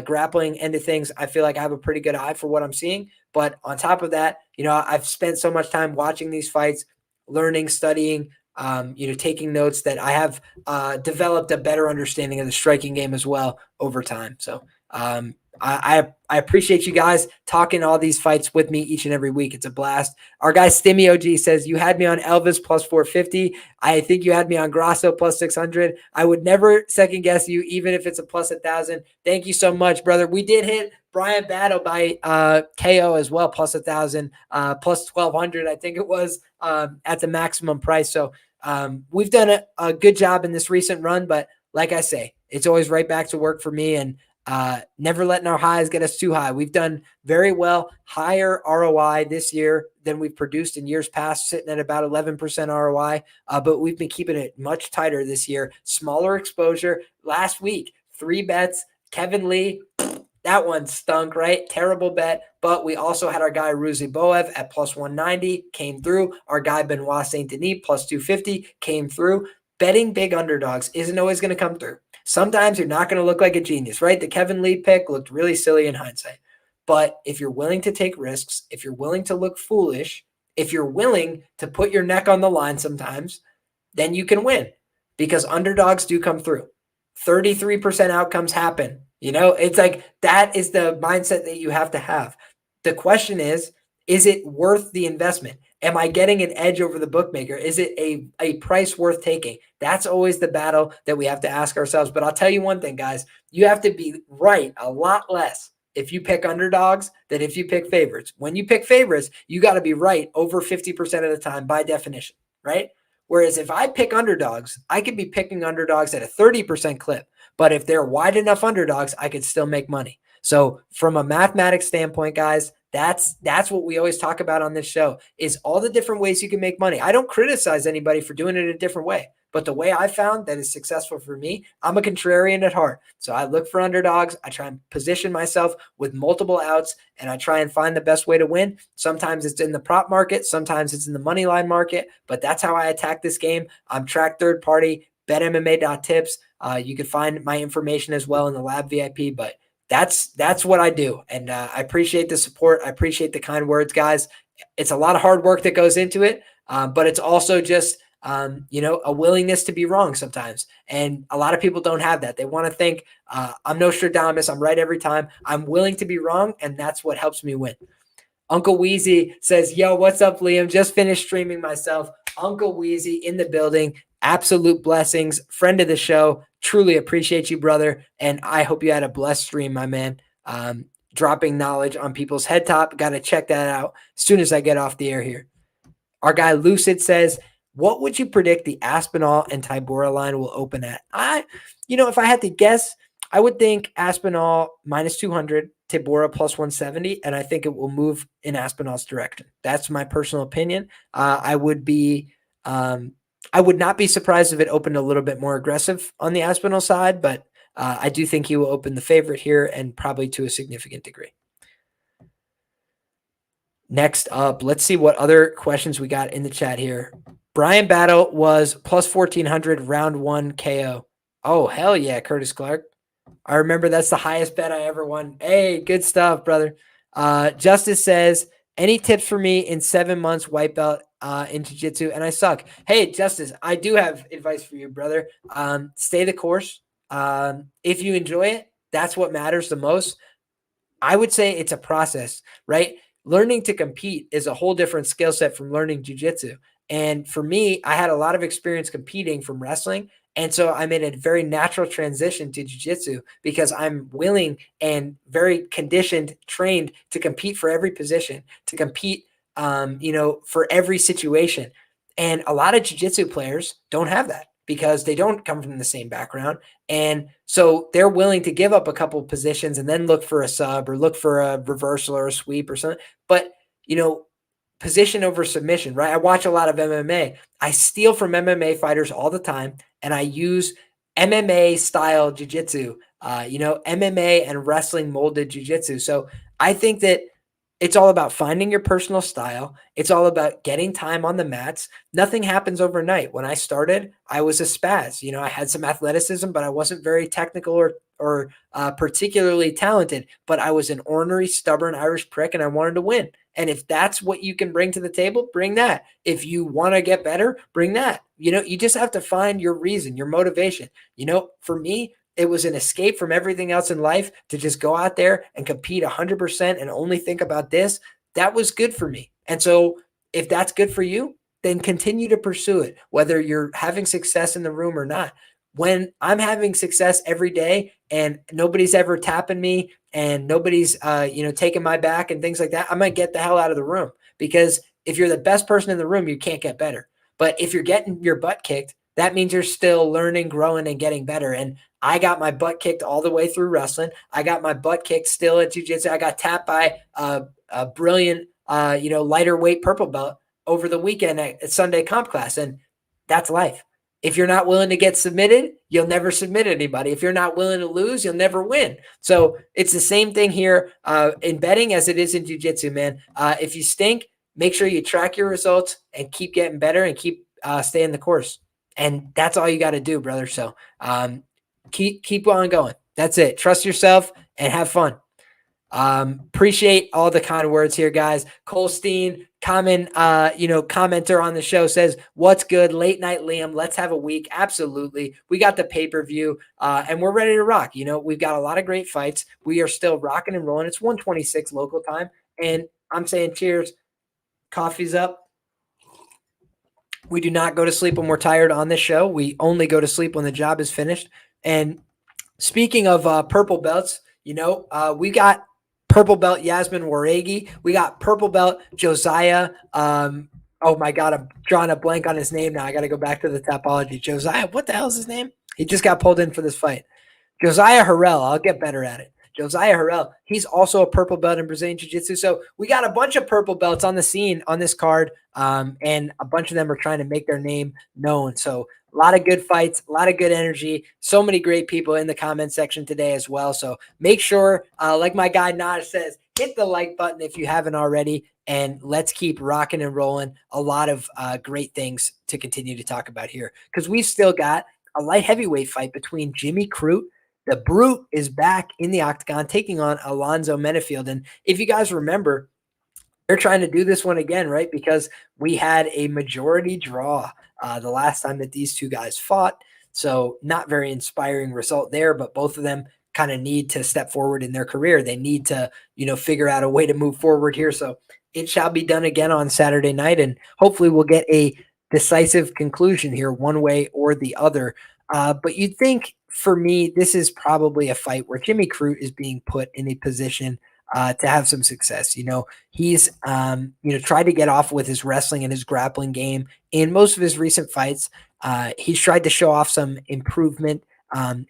grappling end of things. I feel like I have a pretty good eye for what I'm seeing. But on top of that, I've spent so much time watching these fights, learning, studying, taking notes, that I have developed a better understanding of the striking game as well over time. So I appreciate you guys talking all these fights with me each and every week. It's a blast. Our guy Stimmy OG says, you had me on Elvis plus 450. I think you had me on Grasso plus 600. I would never second guess you, even if it's a plus 1,000. Thank you so much, brother. We did hit Brian Battle by KO as well, plus 1,000, plus 1,200, I think it was, at the maximum price. So we've done a good job in this recent run, but like I say, it's always right back to work for me, and never letting our highs get us too high. We've done very well, higher ROI this year than we've produced in years past, sitting at about 11% ROI, but we've been keeping it much tighter this year. Smaller exposure. Last week, 3 bets. Kevin Lee, that one stunk, right? Terrible bet. But we also had our guy Ruzi Boev at plus 190, came through. Our guy Benoit Saint Denis plus 250 came through. Betting big underdogs isn't always going to come through. Sometimes you're not going to look like a genius, right? The Kevin Lee pick looked really silly in hindsight. But if you're willing to take risks, if you're willing to look foolish, if you're willing to put your neck on the line sometimes, then you can win, because underdogs do come through. 33% outcomes happen. It's like that is the mindset that you have to have. The question is it worth the investment? Am I getting an edge over the bookmaker? Is it a price worth taking? That's always the battle that we have to ask ourselves. But I'll tell you one thing, guys, you have to be right a lot less if you pick underdogs than if you pick favorites. When you pick favorites, you got to be right over 50% of the time by definition, right? Whereas if I pick underdogs, I could be picking underdogs at a 30% clip. But if they're wide enough underdogs, I could still make money. So from a mathematics standpoint, guys, that's what we always talk about on this show, is all the different ways you can make money. I don't criticize anybody for doing it a different way, but the way I found that is successful for me, I'm a contrarian at heart. So I look for underdogs. I try and position myself with multiple outs, and I try and find the best way to win. Sometimes it's in the prop market. Sometimes it's in the money line market, but that's how I attack this game. I'm tracked third party, betmma.tips. You can find my information as well in the Lab VIP, but that's what I do. And I appreciate the support. I appreciate the kind words, guys. It's a lot of hard work that goes into it, but it's also just, a willingness to be wrong sometimes. And a lot of people don't have that. They want to think, I'm Nostradamus. I'm right every time. I'm willing to be wrong, and that's what helps me win. Uncle Wheezy says, yo, what's up, Liam? Just finished streaming myself. Uncle Wheezy in the building. Absolute blessings. Friend of the show. Truly appreciate you, brother. And I hope you had a blessed stream, my man. Dropping knowledge on people's head top. Got to check that out as soon as I get off the air here. Our guy Lucid says, what would you predict the Aspinall and Tybura line will open at? If I had to guess, I would think Aspinall minus 200, Tybura plus 170, and I think it will move in Aspinall's direction. That's my personal opinion. I would not be surprised if it opened a little bit more aggressive on the Aspinall side, but I do think he will open the favorite here, and probably to a significant degree. Next up, let's see what other questions we got in the chat here. Brian Battle was plus 1,400 round 1 KO. Oh, hell yeah, Curtis Clark. I remember that's the highest bet I ever won. Hey, good stuff, brother. Justice says, any tips for me in 7 months white belt in jiu-jitsu? And I suck. Hey, Justice, I do have advice for you, brother. Stay the course. If you enjoy it, that's what matters the most. I would say it's a process, right? Learning to compete is a whole different skill set from learning jiu-jitsu. And for me, I had a lot of experience competing from wrestling. And so I made a very natural transition to jiu-jitsu because I'm willing and very conditioned, trained to compete for every position, to compete, for every situation. And a lot of jiu-jitsu players don't have that because they don't come from the same background. And so they're willing to give up a couple of positions and then look for a sub or look for a reversal or a sweep or something. But, position over submission, right? I watch a lot of MMA. I steal from MMA fighters all the time, and I use MMA style jiu-jitsu, MMA and wrestling molded jiu-jitsu. So I think that It's all about finding your personal style. It's all about getting time on the mats. Nothing happens overnight. When I started, I was a spaz. You know, I had some athleticism, but I wasn't very technical or particularly talented. But I was an ornery, stubborn Irish prick, and I wanted to win. And if that's what you can bring to the table, bring that. If you want to get better, bring that. You know, you just have to find your reason, your motivation. You know, for me, it was an escape from everything else in life to just go out there and compete 100% and only think about this. That was good for me. And so if that's good for you, then continue to pursue it, whether you're having success in the room or not. When I'm having success every day and nobody's ever tapping me and nobody's, taking my back and things like that, I might get the hell out of the room, because if you're the best person in the room, you can't get better. But if you're getting your butt kicked, that means you're still learning, growing, and getting better. And I got my butt kicked all the way through wrestling. I got my butt kicked still at jiu-jitsu. I got tapped by a brilliant, lighter weight purple belt over the weekend at Sunday comp class. And that's life. If you're not willing to get submitted, you'll never submit anybody. If you're not willing to lose, you'll never win. So it's the same thing here in betting as it is in jiu-jitsu, man. If you stink, make sure you track your results and keep getting better and keep staying the course. And that's all you got to do, brother. So keep on going. That's it. Trust yourself and have fun. Appreciate all the kind words here, guys. Colstein, commenter on the show, says, "What's good? Late night, Liam. Let's have a week." Absolutely. We got the pay-per-view, and we're ready to rock. You know, we've got a lot of great fights. We are still rocking and rolling. It's 1:26 local time, and I'm saying cheers. Coffee's up. We do not go to sleep when we're tired on this show. We only go to sleep when the job is finished. And speaking of purple belts, we got purple belt Yazmin Jauregui. We got purple belt Josiah. Oh my God, I'm drawing a blank on his name now. I got to go back to the topology. Josiah, what the hell is his name? He just got pulled in for this fight. Josiah Harrell. I'll get better at it. Josiah Harrell. He's also a purple belt in Brazilian Jiu-Jitsu. So we got a bunch of purple belts on the scene on this card, and a bunch of them are trying to make their name known. So a lot of good fights, a lot of good energy. So many great people in the comment section today as well. So make sure, like my guy Naj says, hit the like button if you haven't already, and let's keep rocking and rolling. A lot of great things to continue to talk about here, because we've still got a light heavyweight fight between Jimmy Crute. The Brute is back in the octagon taking on Alonzo Menefield. And if you guys remember, they're trying to do this one again, right? Because we had a majority draw the last time that these two guys fought. So not very inspiring result there, but both of them kind of need to step forward in their career. They need to, figure out a way to move forward here. So it shall be done again on Saturday night. And hopefully we'll get a decisive conclusion here one way or the other. But you'd think, for me, this is probably a fight where Jimmy Crute is being put in a position to have some success. He's tried to get off with his wrestling and his grappling game in most of his recent fights. He's tried to show off some improvement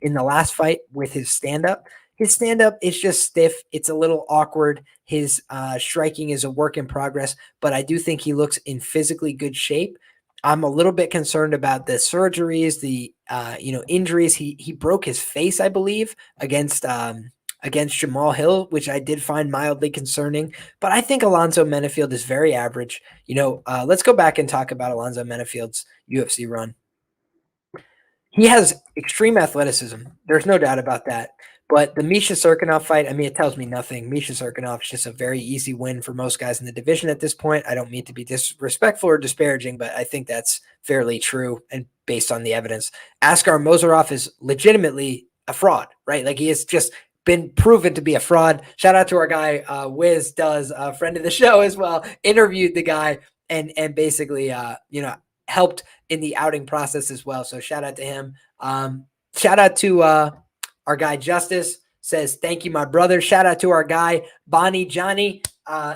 in the last fight with his stand-up. His stand-up is just stiff. It's a little awkward. His striking is a work in progress, but I do think he looks in physically good shape. I'm a little bit concerned about the surgeries, the injuries. He broke his face, I believe, against Jamal Hill, which I did find mildly concerning. But I think Alonzo Menefield is very average. Let's go back and talk about Alonzo Menefield's UFC run. He has extreme athleticism. There's no doubt about that. But the Misha Serkinov fight, it tells me nothing. Misha Serkinov is just a very easy win for most guys in the division at this point. I don't mean to be disrespectful or disparaging, but I think that's fairly true and based on the evidence. Askar Mozarov is legitimately a fraud, right? Like, he has just been proven to be a fraud. Shout out to our guy, Wiz Does, a friend of the show as well, interviewed the guy and basically, helped in the outing process as well. So shout out to him. Shout out to our guy Justice, says, "Thank you, my brother." Shout out to our guy Bonnie Johnny,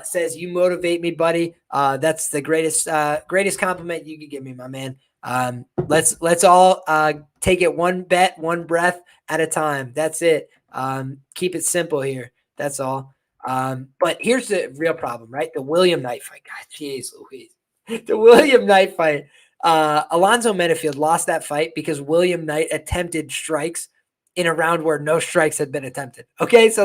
says, "You motivate me, buddy." That's the greatest compliment you could give me, my man. Let's all take it one bet, one breath at a time. That's it. Keep it simple here. That's all. But here's the real problem, right? The William Knight fight. God, jeez Louise. The William Knight fight. Alonzo Menefield lost that fight because William Knight attempted strikes in a round where no strikes had been attempted. Okay, so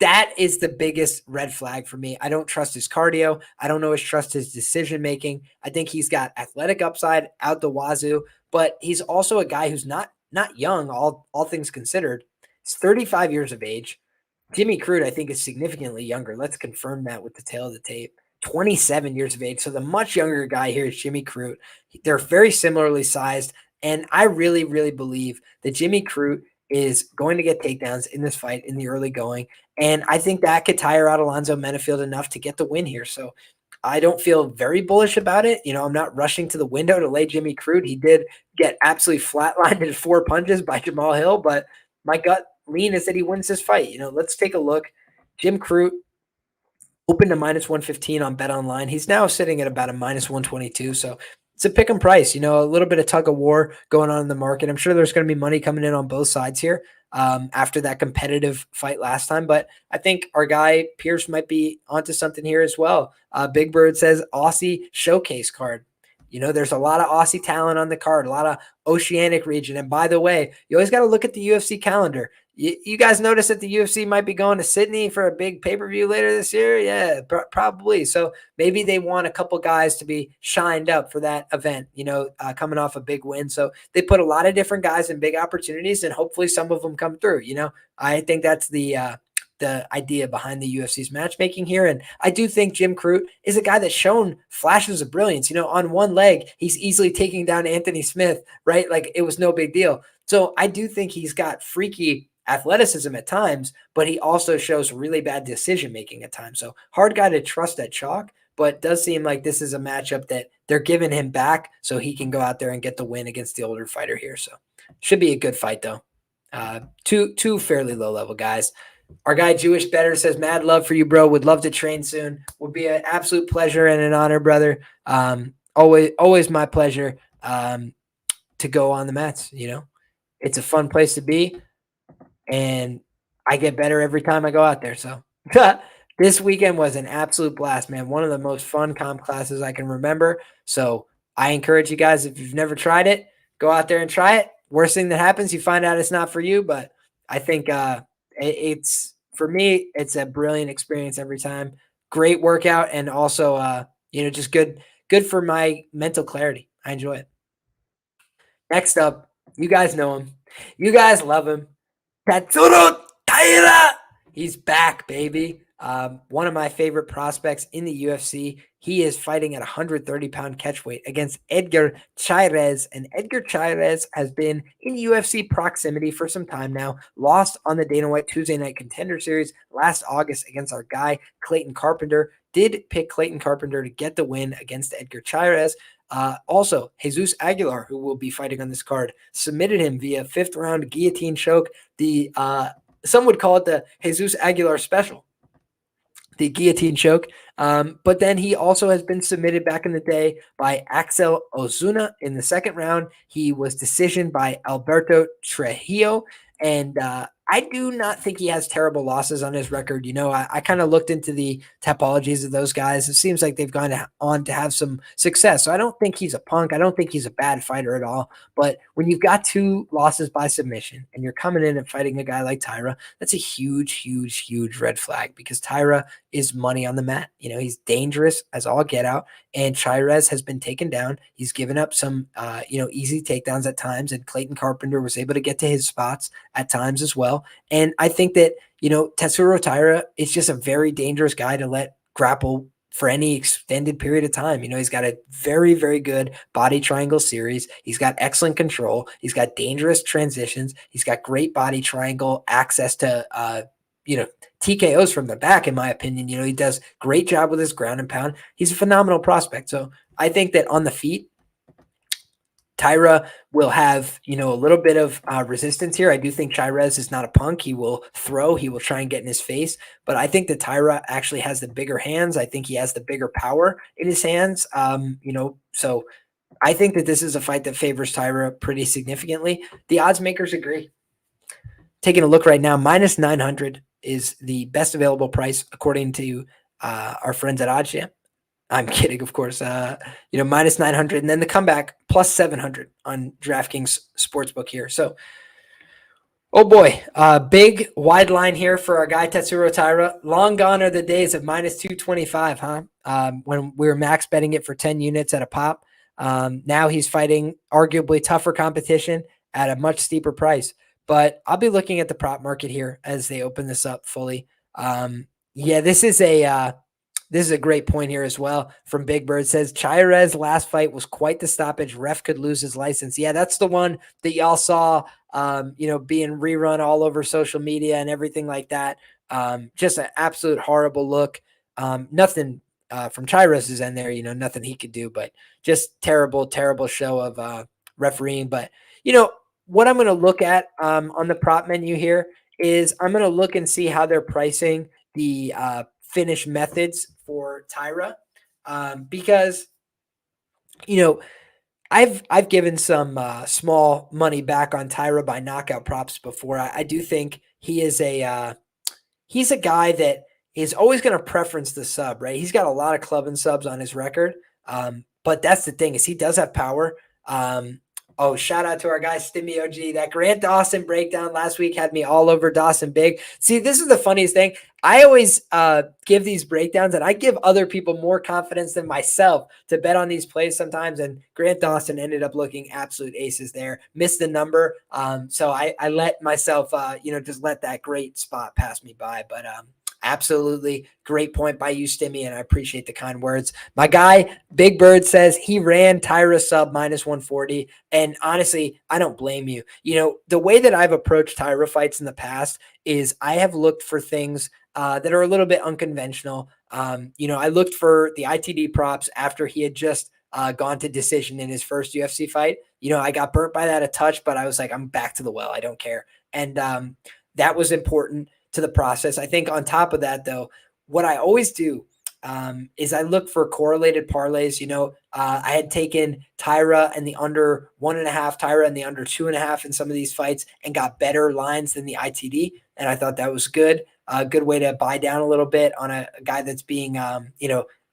that is the biggest red flag for me. I don't trust his cardio. I don't always trust his decision making. I think he's got athletic upside out the wazoo, but he's also a guy who's not young, all things considered. He's 35 years of age. Jimmy Crute, I think, is significantly younger. Let's confirm that with the tail of the tape. 27 years of age. So the much younger guy here is Jimmy Crute. They're very similarly sized. And I really, really believe that Jimmy Crute is going to get takedowns in this fight in the early going. And I think that could tire out Alonzo Menefield enough to get the win here. So I don't feel very bullish about it. I'm not rushing to the window to lay Jimmy Crute. He did get absolutely flatlined in 4 punches by Jamal Hill, but my gut lean is that he wins this fight. Let's take a look. Jim Crute opened to -115 on Bet Online. He's now sitting at about a -122. So it's a pick 'em price, a little bit of tug of war going on in the market. I'm sure there's going to be money coming in on both sides here after that competitive fight last time. But I think our guy Pierce might be onto something here as well. Big Bird says Aussie showcase card. There's a lot of Aussie talent on the card, a lot of Oceanic region. And by the way, you always got to look at the UFC calendar. You guys notice that the UFC might be going to Sydney for a big pay-per-view later this year? Yeah, probably. So maybe they want a couple guys to be shined up for that event, coming off a big win. So they put a lot of different guys in big opportunities, and hopefully some of them come through. I think that's the idea behind the UFC's matchmaking here. And I do think Jim Crute is a guy that's shown flashes of brilliance. On one leg, he's easily taking down Anthony Smith, right? Like it was no big deal. So I do think he's got freaky athleticism at times, but he also shows really bad decision-making at times. So hard guy to trust at chalk, but does seem like this is a matchup that they're giving him back so he can go out there and get the win against the older fighter here. So should be a good fight though. Two fairly low-level guys. Our guy Jewish Better says, mad love for you, bro. Would love to train soon. Would be an absolute pleasure and an honor, brother. Always my pleasure to go on the mats. It's a fun place to be, and I get better every time I go out there. So this weekend was an absolute blast, man. One of the most fun comp classes I can remember. So I encourage you guys, if you've never tried it, go out there and try it. Worst thing that happens, you find out it's not for you, but I think it's for me, it's a brilliant experience every time. Great workout, and also just good for my mental clarity. I enjoy it. Next up, you guys know him. You guys love him. Tatsuro Taira. He's back, baby. One of my favorite prospects in the UFC. He is fighting at 130-pound catchweight against Edgar Chairez, and Edgar Chairez has been in UFC proximity for some time now. Lost on the Dana White Tuesday Night Contender Series last August against our guy Clayton Carpenter. Did pick Clayton Carpenter to get the win against Edgar Chairez. Also, Jesus Aguilar, who will be fighting on this card, submitted him via 5th-round guillotine choke. Some would call it the Jesus Aguilar special, the guillotine choke. But then he also has been submitted back in the day by Axel Ozuna in the 2nd round. He was decisioned by Alberto Trujillo. And I do not think he has terrible losses on his record. I kind of looked into the topologies of those guys. It seems like they've gone on to have some success. So I don't think he's a punk. I don't think he's a bad fighter at all. But when you've got 2 losses by submission and you're coming in and fighting a guy like Taira, that's a huge, huge, huge red flag, because Taira is money on the mat. He's dangerous as all get out. And Chairez has been taken down. He's given up some, easy takedowns at times. And Clayton Carpenter was able to get to his spots at times as well. And I think that, Tatsuro Taira is just a very dangerous guy to let grapple for any extended period of time. He's got a very, very good body triangle series. He's got excellent control. He's got dangerous transitions. He's got great body triangle access to, TKOs from the back, in my opinion. He does great job with his ground and pound. He's a phenomenal prospect. So I think that on the feet, Taira will have, a little bit of resistance here. I do think Chairez is not a punk. He will throw. He will try and get in his face. But I think that Taira actually has the bigger hands. I think he has the bigger power in his hands. So I think that this is a fight that favors Taira pretty significantly. The odds makers agree. Taking a look right now, -900 is the best available price according to our friends at OddsJam. I'm kidding, of course. -900, and then the comeback +700 on DraftKings Sportsbook here. So Oh boy, big wide line here for our guy Tatsuro Taira. Long gone are the days of minus 225, huh? When we were max betting it for 10 units at a pop. Now he's fighting arguably tougher competition at a much steeper price. But I'll be looking at the prop market here as they open this up fully. Yeah, this is a great point here as well from Big Bird. Says Chairez last fight was quite the stoppage. Ref could lose his license. Yeah, that's the one that y'all saw being rerun all over social media and everything like that. Just an absolute horrible look. Nothing from Chairez's end there, nothing he could do, but just terrible, terrible show of refereeing. But, what I'm going to look at on the prop menu here is I'm going to look and see how they're pricing the finish methods for Taira, because I've given some small money back on Taira by knockout props before. I do think he is he's a guy that is always going to preference the sub, right? He's got a lot of club and subs on his record, but that's the thing is he does have power. Oh, shout out to our guy, Stimmy OG. That Grant Dawson breakdown last week had me all over Dawson big. See, this is the funniest thing. I always give these breakdowns, and I give other people more confidence than myself to bet on these plays sometimes. And Grant Dawson ended up looking absolute aces there. Missed the number. So I let myself, just let that great spot pass me by. But absolutely great point by you, Stimmy, and I appreciate the kind words. My guy, Big Bird, says he ran Taira sub minus 140, and honestly, I don't blame you. The way that I've approached Taira fights in the past is I have looked for things that are a little bit unconventional. I looked for the ITD props after he had just gone to decision in his first UFC fight. I got burnt by that a touch, but I was like, I'm back to the well. I don't care. And that was important to the process. I think on top of that, though, what I always do is I look for correlated parlays. I had taken Taira and the under 1.5, Taira and the under 2.5 in some of these fights and got better lines than the ITD. And I thought that was good. A good way to buy down a little bit on a guy that's being,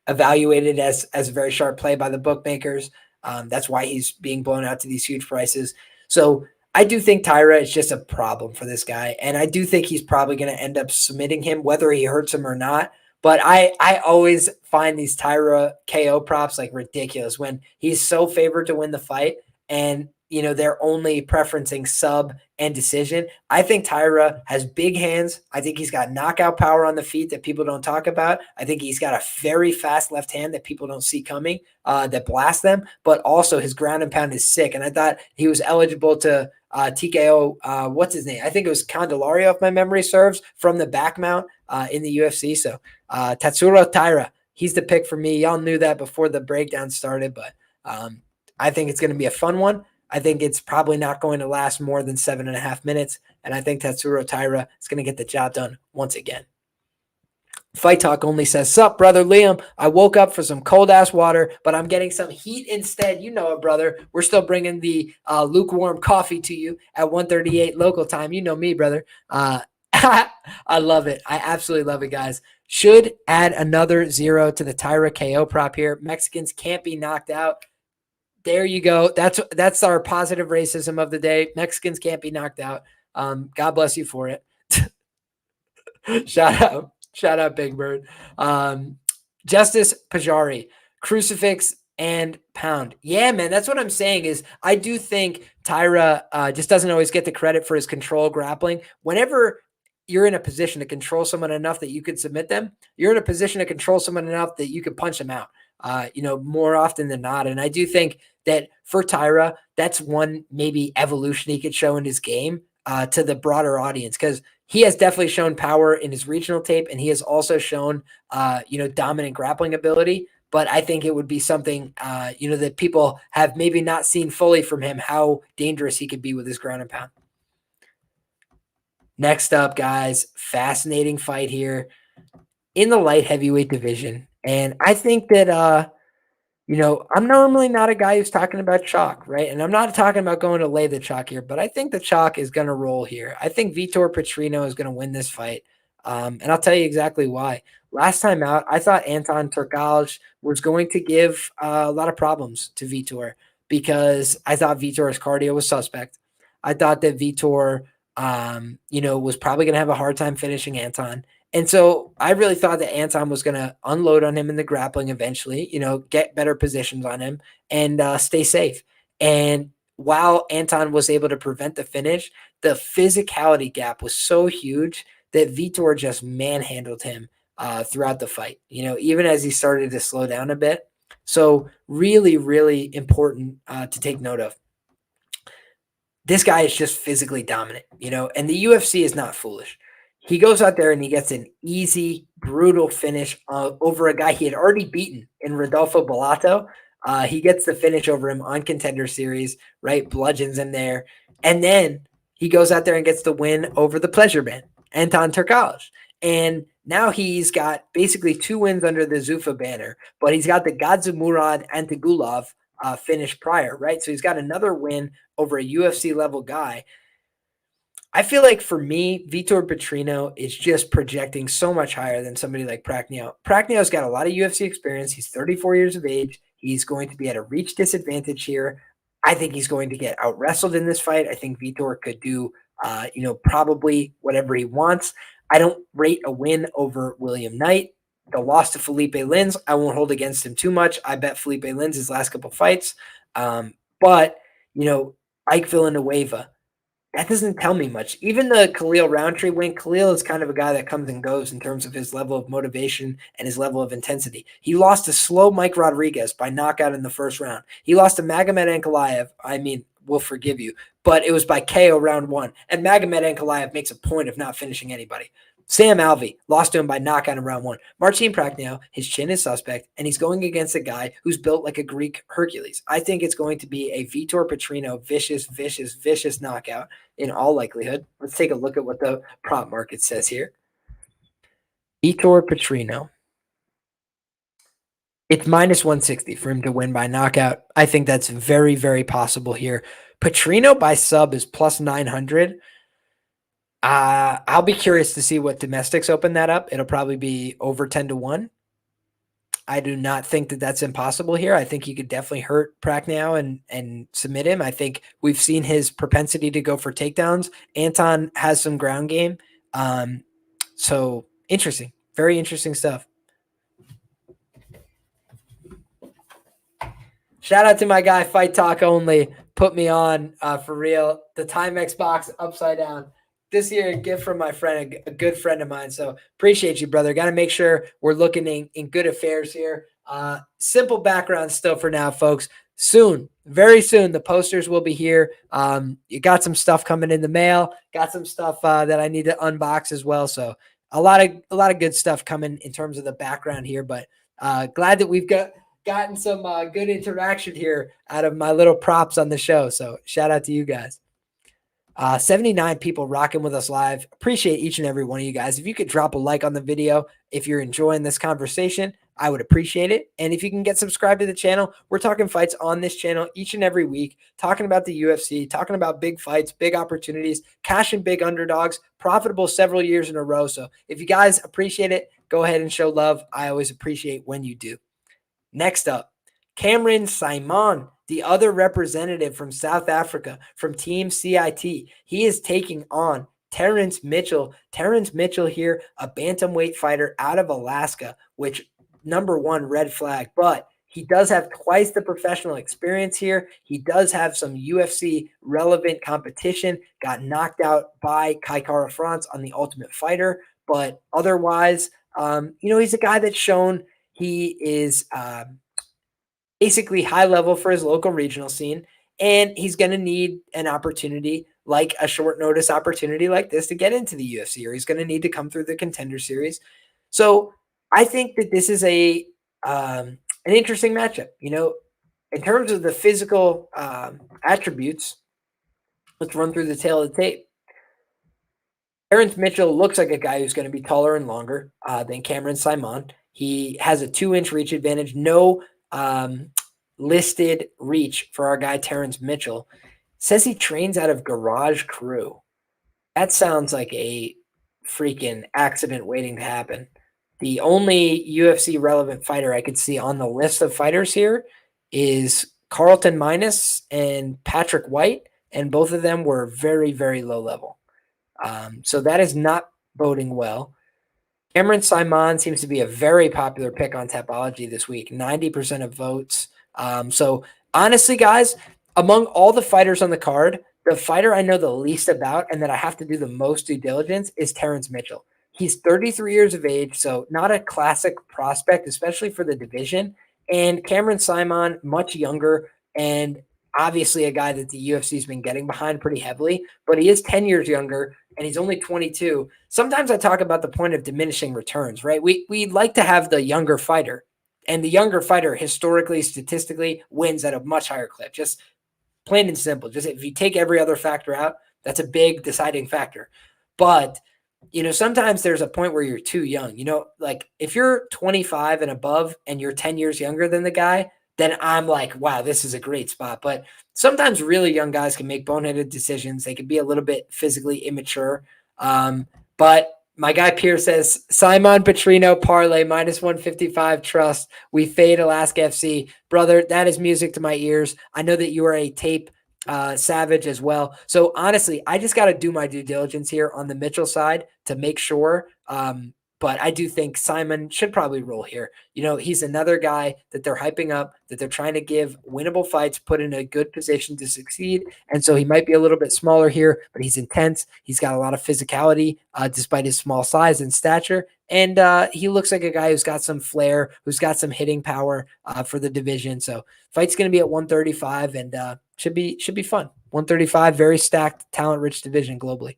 evaluated as a very sharp play by the bookmakers. That's why he's being blown out to these huge prices. So I do think Taira is just a problem for this guy. And I do think he's probably going to end up submitting him, whether he hurts him or not. But I always find these Taira KO props like ridiculous when he's so favored to win the fight and, they're only preferencing sub and decision. I think Taira has big hands. I think he's got knockout power on the feet that people don't talk about. I think he's got a very fast left hand that people don't see coming, that blasts them, but also his ground and pound is sick. And I thought he was eligible to TKO, what's his name? I think it was Candelario, if my memory serves, from the back mount in the UFC. So Tatsuro Taira, he's the pick for me. Y'all knew that before the breakdown started, but I think it's going to be a fun one. I think it's probably not going to last more than 7.5 minutes, and I think Tatsuro Taira is going to get the job done once again. Fight Talk only says, "Sup, brother Liam? I woke up for some cold-ass water, but I'm getting some heat instead. You know it, brother. We're still bringing the lukewarm coffee to you at 1:38 local time. You know me, brother. I love it. I absolutely love it, guys. Should add another 0 to the Taira KO prop here. Mexicans can't be knocked out. There you go. That's our positive racism of the day. Mexicans can't be knocked out. God bless you for it. Shout out, Big Bird. Justice Pajari, crucifix and pound. Yeah, man, that's what I'm saying is I do think Taira just doesn't always get the credit for his control grappling. Whenever you're in a position to control someone enough that you could submit them, you're in a position to control someone enough that you could punch them out. More often than not. And I do think that for Taira, that's one maybe evolution he could show in his game to the broader audience, because he has definitely shown power in his regional tape, and he has also shown, dominant grappling ability. But I think it would be something, that people have maybe not seen fully from him, how dangerous he could be with his ground and pound. Next up, guys, fascinating fight here in the light heavyweight division. And I think that, I'm normally not a guy who's talking about chalk, right? And I'm not talking about going to lay the chalk here, but I think the chalk is going to roll here. I think Vitor Petrino is going to win this fight. And I'll tell you exactly why. Last time out, I thought Anton Turkalj was going to give a lot of problems to Vitor because I thought Vitor's cardio was suspect. I thought that Vitor was probably going to have a hard time finishing Anton. And so I really thought that Anton was going to unload on him in the grappling eventually, get better positions on him and stay safe. And while Anton was able to prevent the finish, the physicality gap was so huge that Vitor just manhandled him throughout the fight, even as he started to slow down a bit. So really, really important to take note of. This guy is just physically dominant, and the UFC is not foolish. He goes out there and he gets an easy, brutal finish over a guy he had already beaten in Rodolfo Bellato. He gets the finish over him on Contender Series, right? Bludgeons him there. And then he goes out there and gets the win over the pleasure man, Anton Turkalj. And now he's got basically 2 wins under the Zuffa banner, but he's got the Gadzhimurad Antigulov finish prior, right? So he's got another win over a UFC level guy. I feel like for me, Vitor Petrino is just projecting so much higher than somebody like Prachnio. Prachnio's got a lot of UFC experience. He's 34 years of age. He's going to be at a reach disadvantage here. I think he's going to get out wrestled in this fight. I think Vitor could do, probably whatever he wants. I don't rate a win over William Knight. The loss to Felipe Lins, I won't hold against him too much. I bet Felipe Lins his last couple fights. But, Ike Villanueva, that doesn't tell me much. Even the Khalil Roundtree win, Khalil is kind of a guy that comes and goes in terms of his level of motivation and his level of intensity. He lost to slow Mike Rodriguez by knockout in the first round. He lost to Magomed Ankalaev. I mean, we'll forgive you, but it was by KO round 1. And Magomed Ankalaev makes a point of not finishing anybody. Sam Alvey lost to him by knockout in round 1. Marcin Prachnio, his chin is suspect, and he's going against a guy who's built like a Greek Hercules. I think it's going to be a Vitor Petrino vicious knockout in all likelihood. Let's take a look at what the prop market says here. Vitor Petrino. It's minus 160 for him to win by knockout. I think that's very, very possible here. Petrino by sub is plus 900. I'll be curious to see what domestics open that up. It'll probably be over 10-1. I do not think that that's impossible here. I think he could definitely hurt Prachnio and submit him. I think we've seen his propensity to go for takedowns. Anton has some ground game. So interesting. Very interesting stuff. Shout out to my guy, Fight Talk Only. Put me on for real. The Timex box upside down. This year, a gift from my friend, a good friend of mine. So appreciate you, brother. Got to make sure we're looking in good affairs here. Simple background still for now, folks. Soon, very soon, the posters will be here. You got some stuff coming in the mail. Got some stuff that I need to unbox as well. So a lot of good stuff coming in terms of the background here. But glad that we've gotten some good interaction here out of my little props on the show. So shout out to you guys. 79 people rocking with us live. Appreciate each and every one of you guys. If you could drop a like on the video, if you're enjoying this conversation, I would appreciate it. And if you can get subscribed to the channel, we're talking fights on this channel each and every week, talking about the UFC, talking about big fights, big opportunities, cashing big underdogs, profitable several years in a row. So if you guys appreciate it, go ahead and show love. I always appreciate when you do. Next up, Cameron Saaiman, the other representative from South Africa, from Team CIT. He is taking on Terrence Mitchell. Terrence Mitchell here, a bantamweight fighter out of Alaska, which number one, red flag, but he does have twice the professional experience here. He does have some UFC relevant competition, got knocked out by Kai Kara France on The Ultimate Fighter, but otherwise, he's a guy that's shown he is basically high level for his local regional scene, and he's going to need an opportunity like a short notice opportunity like this to get into the UFC, or he's going to need to come through the Contender Series. So I think that this is an interesting matchup. In terms of the physical attributes, let's run through the tail of the tape. Terrence Mitchell looks like a guy who's going to be taller and longer than Cameron Saaiman. He has a 2-inch reach advantage. No listed reach for our guy Terrence Mitchell. Says he trains out of Garage Crew. That sounds like a freaking accident waiting to happen. The only UFC relevant fighter I could see on the list of fighters here is Carlton Minus and Patrick White, and both of them were very, very low level. So that is not boding well. Cameron Saaiman seems to be a very popular pick on Tapology this week, 90% of votes. So honestly, guys, among all the fighters on the card, the fighter I know the least about and that I have to do the most due diligence is Terrence Mitchell. He's 33 years of age, so not a classic prospect, especially for the division. And Cameron Saaiman, much younger, and obviously a guy that the UFC's been getting behind pretty heavily, but he is 10 years younger and he's only 22. Sometimes I talk about the point of diminishing returns, right? We like to have the younger fighter, and the younger fighter historically, statistically, wins at a much higher clip. Just plain and simple. Just if you take every other factor out, that's a big deciding factor. But sometimes there's a point where you're too young. Like if you're 25 and above and you're 10 years younger than the guy, then I'm like, wow, this is a great spot. But sometimes really young guys can make boneheaded decisions. They can be a little bit physically immature. But my guy Pierce says, Saaiman Petrino parlay -155 trust. We fade Alaska FC. Brother, that is music to my ears. I know that you are a tape savage as well. So honestly, I just got to do my due diligence here on the Mitchell side to make sure. But I do think Saaiman should probably roll here. He's another guy that they're hyping up, that they're trying to give winnable fights, put in a good position to succeed. And so he might be a little bit smaller here, but he's intense. He's got a lot of physicality despite his small size and stature. And he looks like a guy who's got some flair, who's got some hitting power for the division. So fight's going to be at 135 and should be fun. 135, very stacked, talent-rich division globally.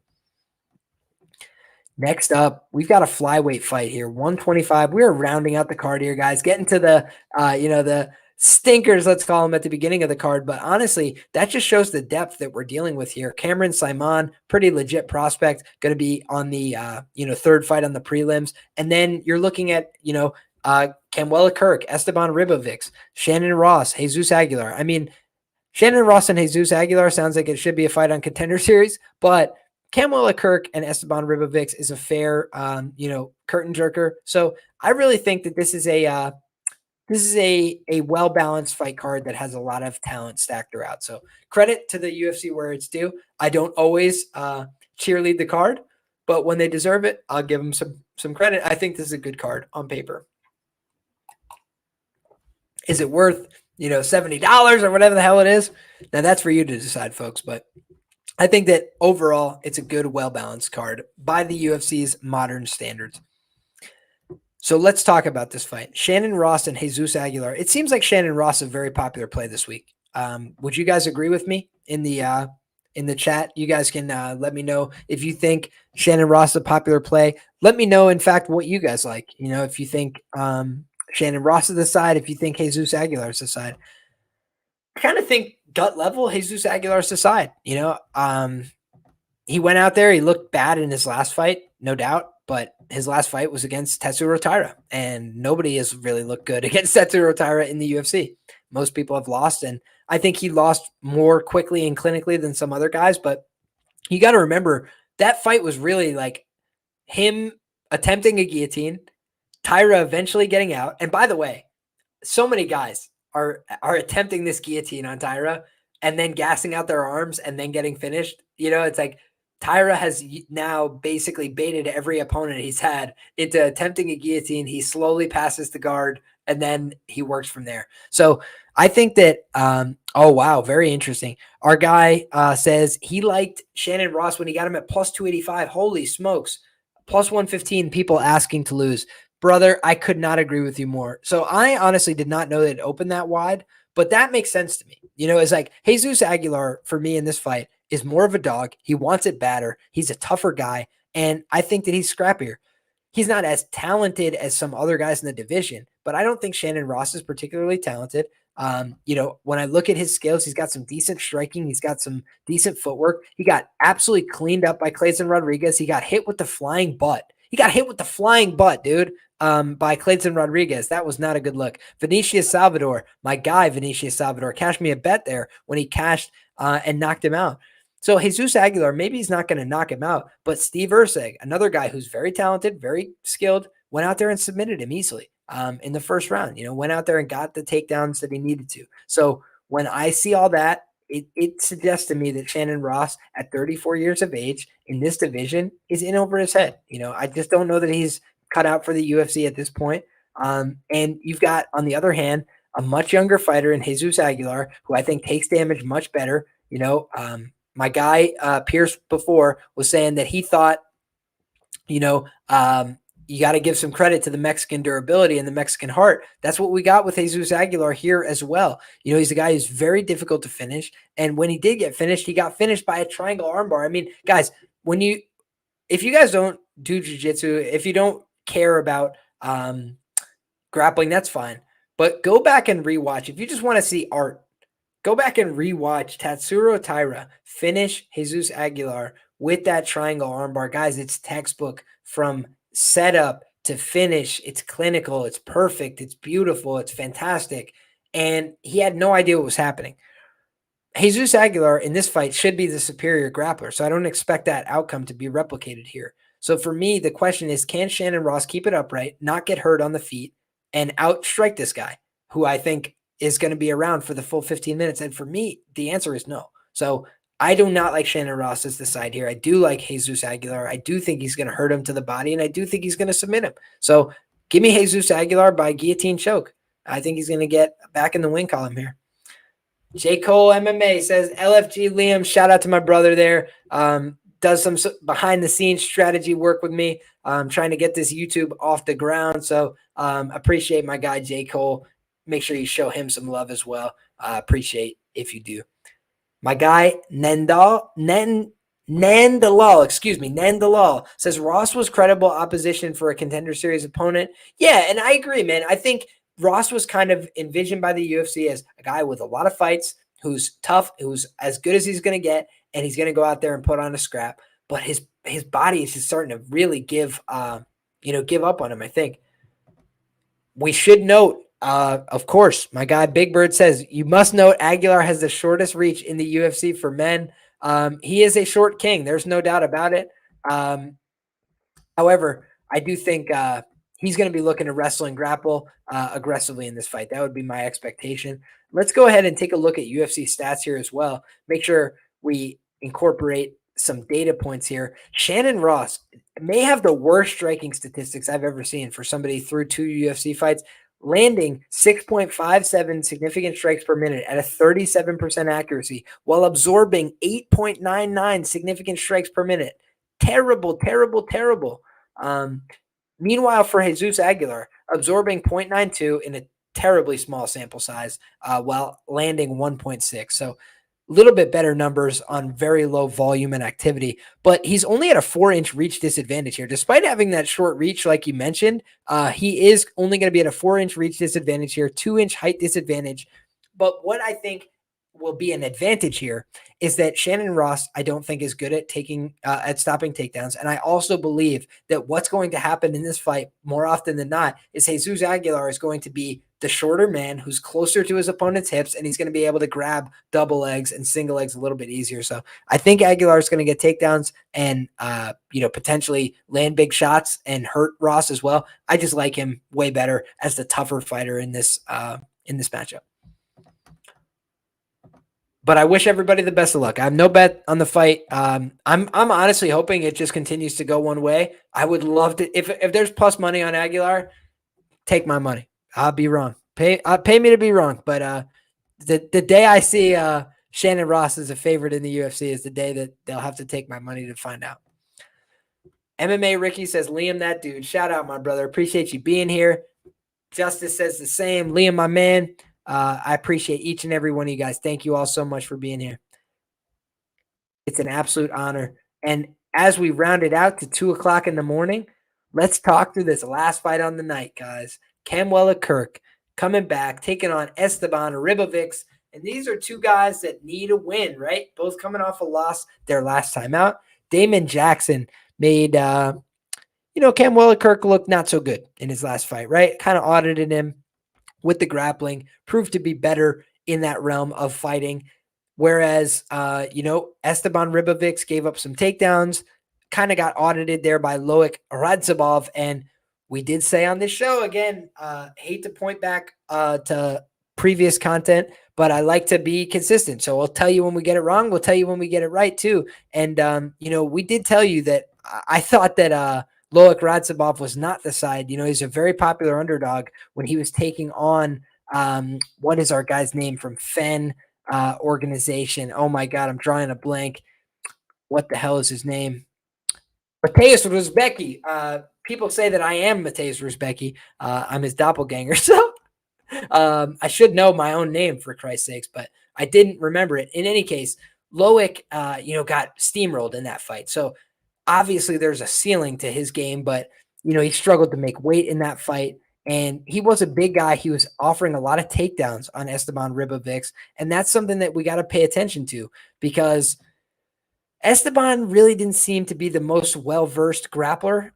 Next up, we've got a flyweight fight here, 125. We're rounding out the card here, guys. Getting to the, the stinkers, let's call them at the beginning of the card. But honestly, that just shows the depth that we're dealing with here. Cameron Saaiman, pretty legit prospect, going to be on the, third fight on the prelims. And then you're looking at, Kamwela Kirk, Esteban Ribovics, Shannon Ross, Jesus Aguilar. I mean, Shannon Ross and Jesus Aguilar sounds like it should be a fight on Contender Series, but Kamwela Kirk and Esteban Ribovics is a fair, curtain jerker. So I really think that this is a well-balanced fight card that has a lot of talent stacked throughout. So credit to the UFC where it's due. I don't always cheerlead the card, but when they deserve it, I'll give them some credit. I think this is a good card on paper. Is it worth, $70 or whatever the hell it is? Now that's for you to decide, folks, but I think that overall it's a good, well-balanced card by the UFC's modern standards. So let's talk about this fight. Shannon Ross and Jesus Aguilar. It seems like Shannon Ross is a very popular play this week. Would you guys agree with me in the chat? You guys can let me know if you think Shannon Ross is a popular play. Let me know, in fact, what you guys like. If you think Shannon Ross is the side, if you think Jesus Aguilar is the side. I kind of think gut level, Jesus Aguilar is the side. He went out there. He looked bad in his last fight, no doubt. But his last fight was against Tatsuro Taira, and nobody has really looked good against Tatsuro Taira in the UFC. Most people have lost, and I think he lost more quickly and clinically than some other guys. But you got to remember that fight was really like him attempting a guillotine, Taira eventually getting out. And by the way, so many guys are attempting this guillotine on Taira and then gassing out their arms and then getting finished. It's like Taira has now basically baited every opponent he's had into attempting a guillotine. He slowly passes the guard and then he works from there. So I think that, oh, wow, very interesting. Our guy says he liked Shannon Ross when he got him at plus 285. Holy smokes. Plus 115, people asking to lose. Brother, I could not agree with you more. So I honestly did not know that it opened that wide, but that makes sense to me. It's like Jesus Aguilar for me in this fight is more of a dog. He wants it badder. He's a tougher guy. And I think that he's scrappier. He's not as talented as some other guys in the division, but I don't think Shannon Ross is particularly talented. When I look at his skills, he's got some decent striking. He's got some decent footwork. He got absolutely cleaned up by Clayton Rodriguez. He got hit with the flying butt. Dude, by Clayton Rodriguez. That was not a good look. Vinicius Salvador, my guy, Vinicius Salvador, cashed me a bet there when he cashed and knocked him out. So Jesus Aguilar, maybe he's not going to knock him out, but Steve Erceg, another guy who's very talented, very skilled, went out there and submitted him easily in the first round. Went out there and got the takedowns that he needed to. So when I see all that, it suggests to me that Shannon Ross at 34 years of age in this division is in over his head. I just don't know that he's cut out for the UFC at this point. And you've got, on the other hand, a much younger fighter in Jesus Aguilar, who I think takes damage much better. My guy Pierce before was saying that he thought, you got to give some credit to the Mexican durability and the Mexican heart. That's what we got with Jesus Aguilar here as well. He's a guy who's very difficult to finish. And when he did get finished, he got finished by a triangle armbar. I mean, guys, if you guys don't do jiu-jitsu, if you don't care about grappling, that's fine. But go back and rewatch. If you just want to see art, go back and rewatch Tatsuro Taira finish Jesus Aguilar with that triangle armbar. Guys, it's textbook from setup to finish. It's clinical. It's perfect. It's beautiful. It's fantastic. And he had no idea what was happening. Jesus Aguilar in this fight should be the superior grappler. So I don't expect that outcome to be replicated here. So for me, the question is, can Shannon Ross keep it upright, not get hurt on the feet, and outstrike this guy, who I think is going to be around for the full 15 minutes? And for me, the answer is no. So I do not like Shannon Ross as the side here. I do like Jesus Aguilar. I do think he's going to hurt him to the body, and I do think he's going to submit him. So give me Jesus Aguilar by guillotine choke. I think he's going to get back in the win column here. J. Cole MMA says, LFG Liam, shout out to my brother there. Does some behind-the-scenes strategy work with me. Trying to get this YouTube off the ground. So appreciate my guy, J. Cole. Make sure you show him some love as well. Appreciate if you do. My guy, Nandalal says Ross was credible opposition for a Contender Series opponent. Yeah, and I agree, man. I think Ross was kind of envisioned by the UFC as a guy with a lot of fights, who's tough, who's as good as he's going to get, and he's going to go out there and put on a scrap. But his body is just starting to really give up on him, I think. We should note, of course, my guy Big Bird says, you must note Aguilar has the shortest reach in the UFC for men. He is a short king. There's no doubt about it. However, I do think he's going to be looking to wrestle and grapple aggressively in this fight. That would be my expectation. Let's go ahead and take a look at UFC stats here as well. Make sure we incorporate some data points here. Shannon Ross may have the worst striking statistics I've ever seen for somebody through 2 UFC fights, landing 6.57 significant strikes per minute at a 37% accuracy while absorbing 8.99 significant strikes per minute. Terrible, terrible, terrible. Meanwhile, for Jesus Aguilar, absorbing 0.92 in a terribly small sample size while landing 1.6. So a little bit better numbers on very low volume and activity, but he's only at a 4-inch reach disadvantage here. Despite having that short reach, like you mentioned, he is only going to be at a 4-inch reach disadvantage here, 2-inch height disadvantage. But what I think will be an advantage here is that Shannon Ross, I don't think, is good at stopping takedowns. And I also believe that what's going to happen in this fight more often than not is Jesus Aguilar is going to be the shorter man who's closer to his opponent's hips, and he's going to be able to grab double legs and single legs a little bit easier. So I think Aguilar is going to get takedowns and, potentially land big shots and hurt Ross as well. I just like him way better as the tougher fighter in this matchup. But I wish everybody the best of luck. I have no bet on the fight. I'm honestly hoping it just continues to go one way. I would love to, if there's plus money on Aguilar, take my money. I'll be wrong. Pay me to be wrong. But the day I see Shannon Ross as a favorite in the UFC is the day that they'll have to take my money to find out. MMA Ricky says, Liam, that dude. Shout out, my brother. Appreciate you being here. Justice says the same. Liam, my man. I appreciate each and every one of you guys. Thank you all so much for being here. It's an absolute honor. And as we round it out to 2:00 in the morning, let's talk through this last fight on the night, guys. Camwella Kirk coming back, taking on Esteban Ribovics. And these are two guys that need a win, right? Both coming off a loss their last time out. Damon Jackson made, Camwella Kirk look not so good in his last fight, right? Kind of audited him with the grappling, proved to be better in that realm of fighting. Whereas, Esteban Ribovics gave up some takedowns, kind of got audited there by Loic Radzhabov. And we did say on this show, again, hate to point back to previous content, but I like to be consistent. So we'll tell you when we get it wrong. We'll tell you when we get it right too. And, we did tell you that I thought that Loic Radzhabov was not the side. He's a very popular underdog when he was taking on what is our guy's name from Fenn organization? Oh my God, I'm drawing a blank. What the hell is his name? Mateusz Rzubecki. People say that I am Mateusz Rzubecki. I'm his doppelganger. So I should know my own name for Christ's sakes, but I didn't remember it. In any case, Loic, got steamrolled in that fight. So obviously there's a ceiling to his game, but he struggled to make weight in that fight. And he was a big guy. He was offering a lot of takedowns on Esteban Ribovics. And that's something that we got to pay attention to, because Esteban really didn't seem to be the most well-versed grappler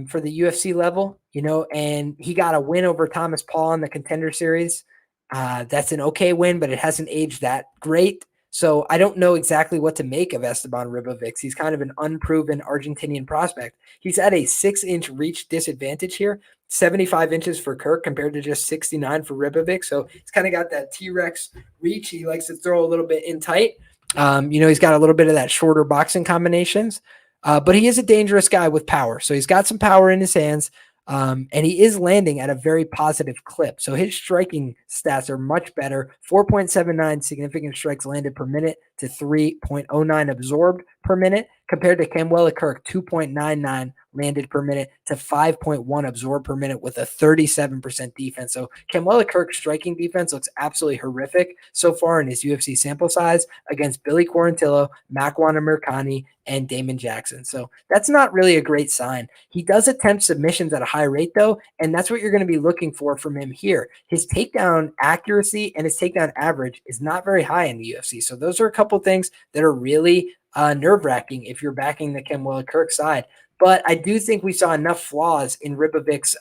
for the UFC level, and he got a win over Thomas Paul in the Contender Series. That's an okay win, but it hasn't aged that great. So I don't know exactly what to make of Esteban Ribovics. He's kind of an unproven Argentinian prospect. He's at a 6-inch reach disadvantage here, 75 inches for Kirk compared to just 69 for Ribovics. So he's kind of got that T-Rex reach. He likes to throw a little bit in tight. He's got a little bit of that shorter boxing combinations, but he is a dangerous guy with power. So he's got some power in his hands, and he is landing at a very positive clip. So his striking stats are much better. 4.79 significant strikes landed per minute to 3.09 absorbed per minute, compared to Camuela Kirk, 2.99 landed per minute to 5.1 absorbed per minute with a 37% defense. So Camuela Kirk's striking defense looks absolutely horrific so far in his UFC sample size against Billy Quarantillo, Makwan Amirkhani, and Damon Jackson. So that's not really a great sign. He does attempt submissions at a high rate, though, and that's what you're going to be looking for from him here. His takedown accuracy and his takedown average is not very high in the UFC. So those are a couple things that are really nerve-wracking if you're backing the Camuela Kirk side. But I do think we saw enough flaws in Ribovics'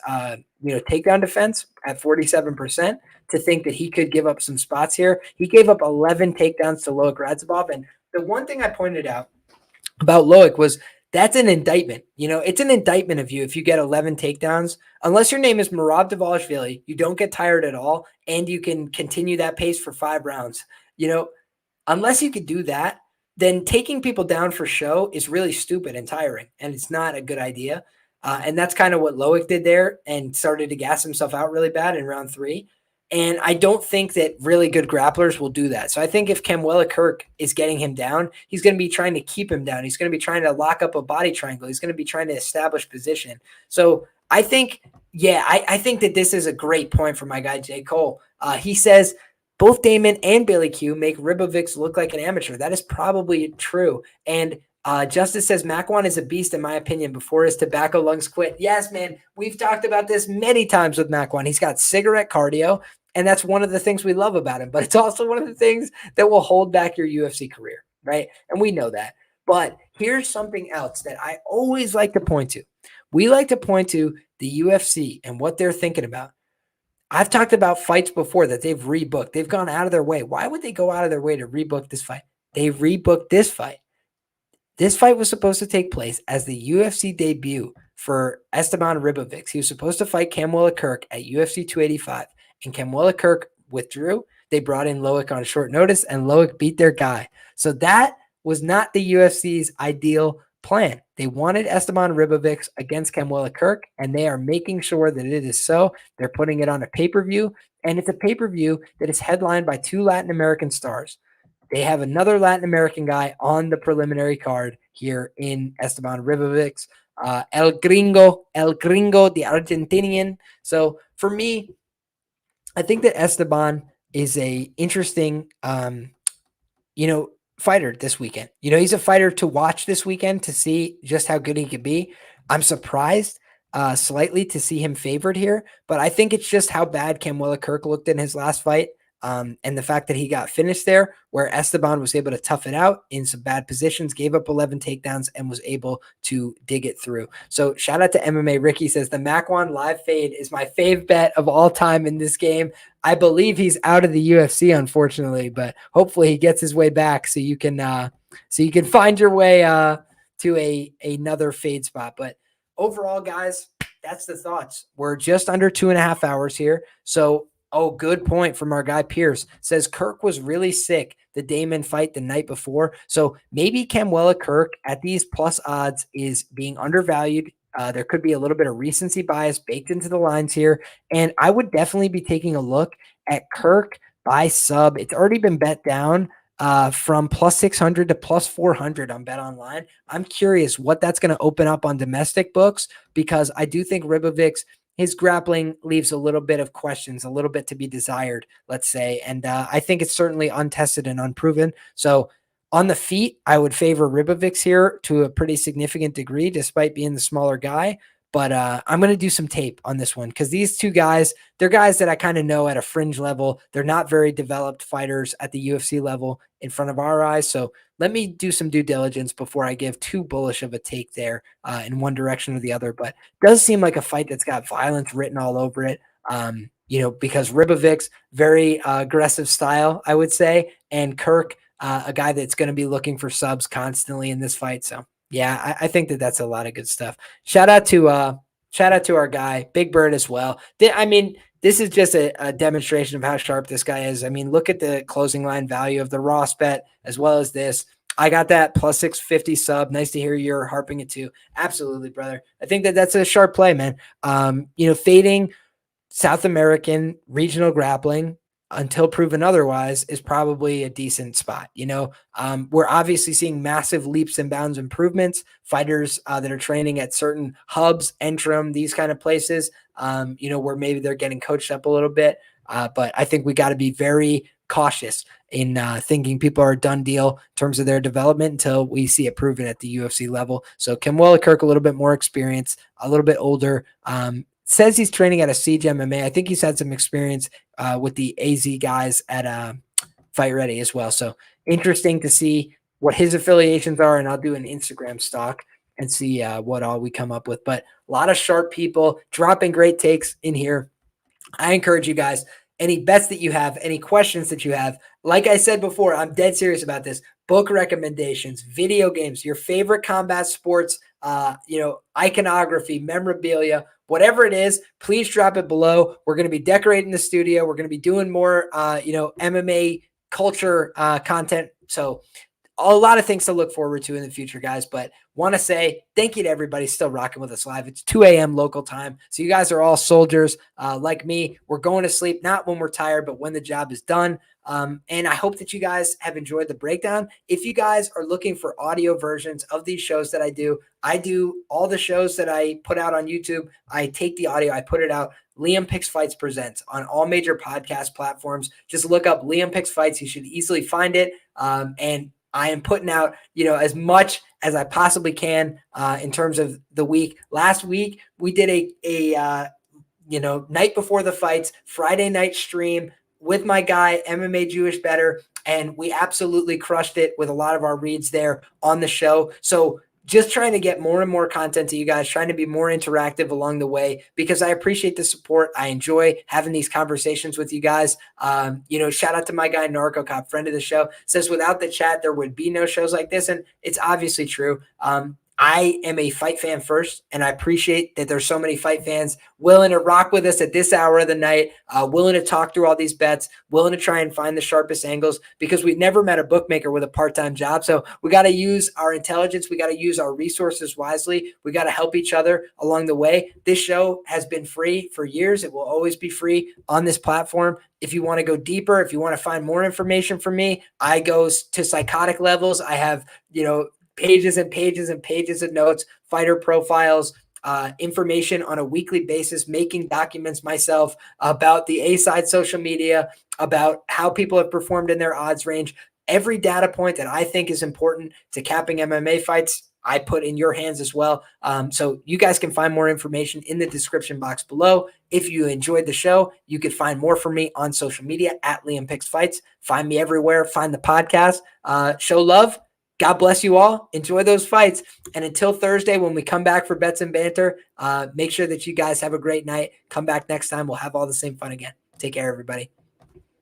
takedown defense at 47% to think that he could give up some spots here. He gave up 11 takedowns to Loic Radzhabov. And the one thing I pointed out about Loic was that's an indictment. It's an indictment of you if you get 11 takedowns. Unless your name is Merab Dvalishvili, you don't get tired at all, and you can continue that pace for 5 rounds. Unless you could do that, then taking people down for show is really stupid and tiring, and it's not a good idea. And that's kind of what Loic did there, and started to gas himself out really bad in round 3. And I don't think that really good grapplers will do that. So I think if Camuela Kirk is getting him down, he's going to be trying to keep him down. He's going to be trying to lock up a body triangle. He's going to be trying to establish position. So I think, I think that this is a great point for my guy, J. Cole. He says both Damon and Billy Q make Ribovics look like an amateur. That is probably true. And Justice says Makwan is a beast, in my opinion, before his tobacco lungs quit. Yes, man. We've talked about this many times with Makwan. He's got cigarette cardio, and that's one of the things we love about him. But it's also one of the things that will hold back your UFC career, right? And we know that. But here's something else that I always like to point to. We like to point to the UFC and what they're thinking about. I've talked about fights before that they've rebooked. They've gone out of their way. Why would they go out of their way to rebook this fight? They rebooked this fight. This fight was supposed to take place as the UFC debut for Esteban Ribovics. He was supposed to fight Camuela Kirk at UFC 285, and Camuela Kirk withdrew. They brought in Loic on short notice, and Loic beat their guy. So that was not the UFC's ideal plan. They wanted Esteban Ribovics against Camuela Kirk, and they are making sure that it is so. They're putting it on a pay-per-view, and it's a pay-per-view that is headlined by 2 Latin American stars. They have another Latin American guy on the preliminary card here in Esteban Ribovics, El Gringo, the Argentinian. So for me, I think that Esteban is a interesting, fighter this weekend. He's a fighter to watch this weekend to see just how good he could be. I'm surprised slightly to see him favored here, but I think it's just how bad Camuela Kirk looked in his last fight. And the fact that he got finished there, where Esteban was able to tough it out in some bad positions, gave up 11 takedowns, and was able to dig it through. So shout out to MMA Ricky. Says the Makwan live fade is my fave bet of all time in this game. I believe he's out of the UFC, unfortunately, but hopefully he gets his way back so you can find your way to another fade spot. But overall, guys, that's the thoughts. We're just under 2.5 hours here. So Oh, good point from our guy Pierce. Says Kirk was really sick the Damon fight the night before. So maybe Camuela Kirk at these plus odds is being undervalued. There could be a little bit of recency bias baked into the lines here. And I would definitely be taking a look at Kirk by sub. It's already been bet down from plus 600 to plus 400 on Bet Online. I'm curious what that's going to open up on domestic books, because I do think Ribovics, his grappling leaves a little bit of questions, a little bit to be desired, let's say. And I think it's certainly untested and unproven. So on the feet, I would favor Ribovics here to a pretty significant degree, despite being the smaller guy. But I'm going to do some tape on this one, because these two guys, they're guys that I kind of know at a fringe level. They're not very developed fighters at the UFC level in front of our eyes. So let me do some due diligence before I give too bullish of a take there in one direction or the other. But does seem like a fight that's got violence written all over it. Because Ribovics, very aggressive style, I would say, and Kirk, a guy that's going to be looking for subs constantly in this fight. So yeah, I think that's a lot of good stuff. Shout out to our guy Big Bird as well. This is just a demonstration of how sharp this guy is. I mean, look at the closing line value of the Ross bet as well as this. I got that plus 650 sub. Nice to hear you're harping it too. Absolutely, brother. I think that's a sharp play, man. Fading South American regional grappling until proven otherwise is probably a decent spot. We're obviously seeing massive leaps and bounds improvements. Fighters that are training at certain hubs, Entrum, these kind of places, where maybe they're getting coached up a little bit. But I think we got to be very cautious in thinking people are a done deal in terms of their development until we see it proven at the UFC level. So Camuela Kirk, a little bit more experience, a little bit older. Says he's training at a Siege MMA. I think he's had some experience with the AZ guys at Fight Ready as well. So interesting to see what his affiliations are, and I'll do an Instagram stock and see what all we come up with. But a lot of sharp people dropping great takes in here. I encourage you guys, any bets that you have, any questions that you have, like I said before, I'm dead serious about this. Book recommendations, video games, your favorite combat sports, iconography, memorabilia, whatever it is, please drop it below. We're going to be decorating the studio. We're going to be doing more, MMA culture content. So a lot of things to look forward to in the future, guys. But want to say thank you to everybody still rocking with us live. It's 2 a.m. local time. So you guys are all soldiers like me. We're going to sleep, not when we're tired, but when the job is done. And I hope that you guys have enjoyed the breakdown. If you guys are looking for audio versions of these shows that I do all the shows that I put out on YouTube. I take the audio, I put it out. Liam Picks Fights presents on all major podcast platforms. Just look up Liam Picks Fights. You should easily find it. And I am putting out, as much as I possibly can in terms of the week. Last week, we did a night before the fights, Friday night stream with my guy, MMA Jewish Better, and we absolutely crushed it with a lot of our reads there on the show. So just trying to get more and more content to you guys, trying to be more interactive along the way, because I appreciate the support. I enjoy having these conversations with you guys. Shout out to my guy, Narco Cop, friend of the show, says without the chat, there would be no shows like this. And it's obviously true. I am a fight fan first, and I appreciate that there's so many fight fans willing to rock with us at this hour of the night, willing to talk through all these bets, willing to try and find the sharpest angles, because we've never met a bookmaker with a part-time job. So we got to use our intelligence. We got to use our resources wisely. We got to help each other along the way. This show has been free for years. It will always be free on this platform. If you want to go deeper, if you want to find more information from me, I go to psychotic levels. I have, pages and pages and pages of notes, fighter profiles, information on a weekly basis, making documents myself about the A-side social media, about how people have performed in their odds range. Every data point that I think is important to capping MMA fights, I put in your hands as well. So you guys can find more information in the description box below. If you enjoyed the show, you could find more from me on social media at Liam Picks Fights. Find me everywhere. Find the podcast. Show love. God bless you all. Enjoy those fights. And until Thursday, when we come back for Bets and Banter, make sure that you guys have a great night. Come back next time. We'll have all the same fun again. Take care, everybody.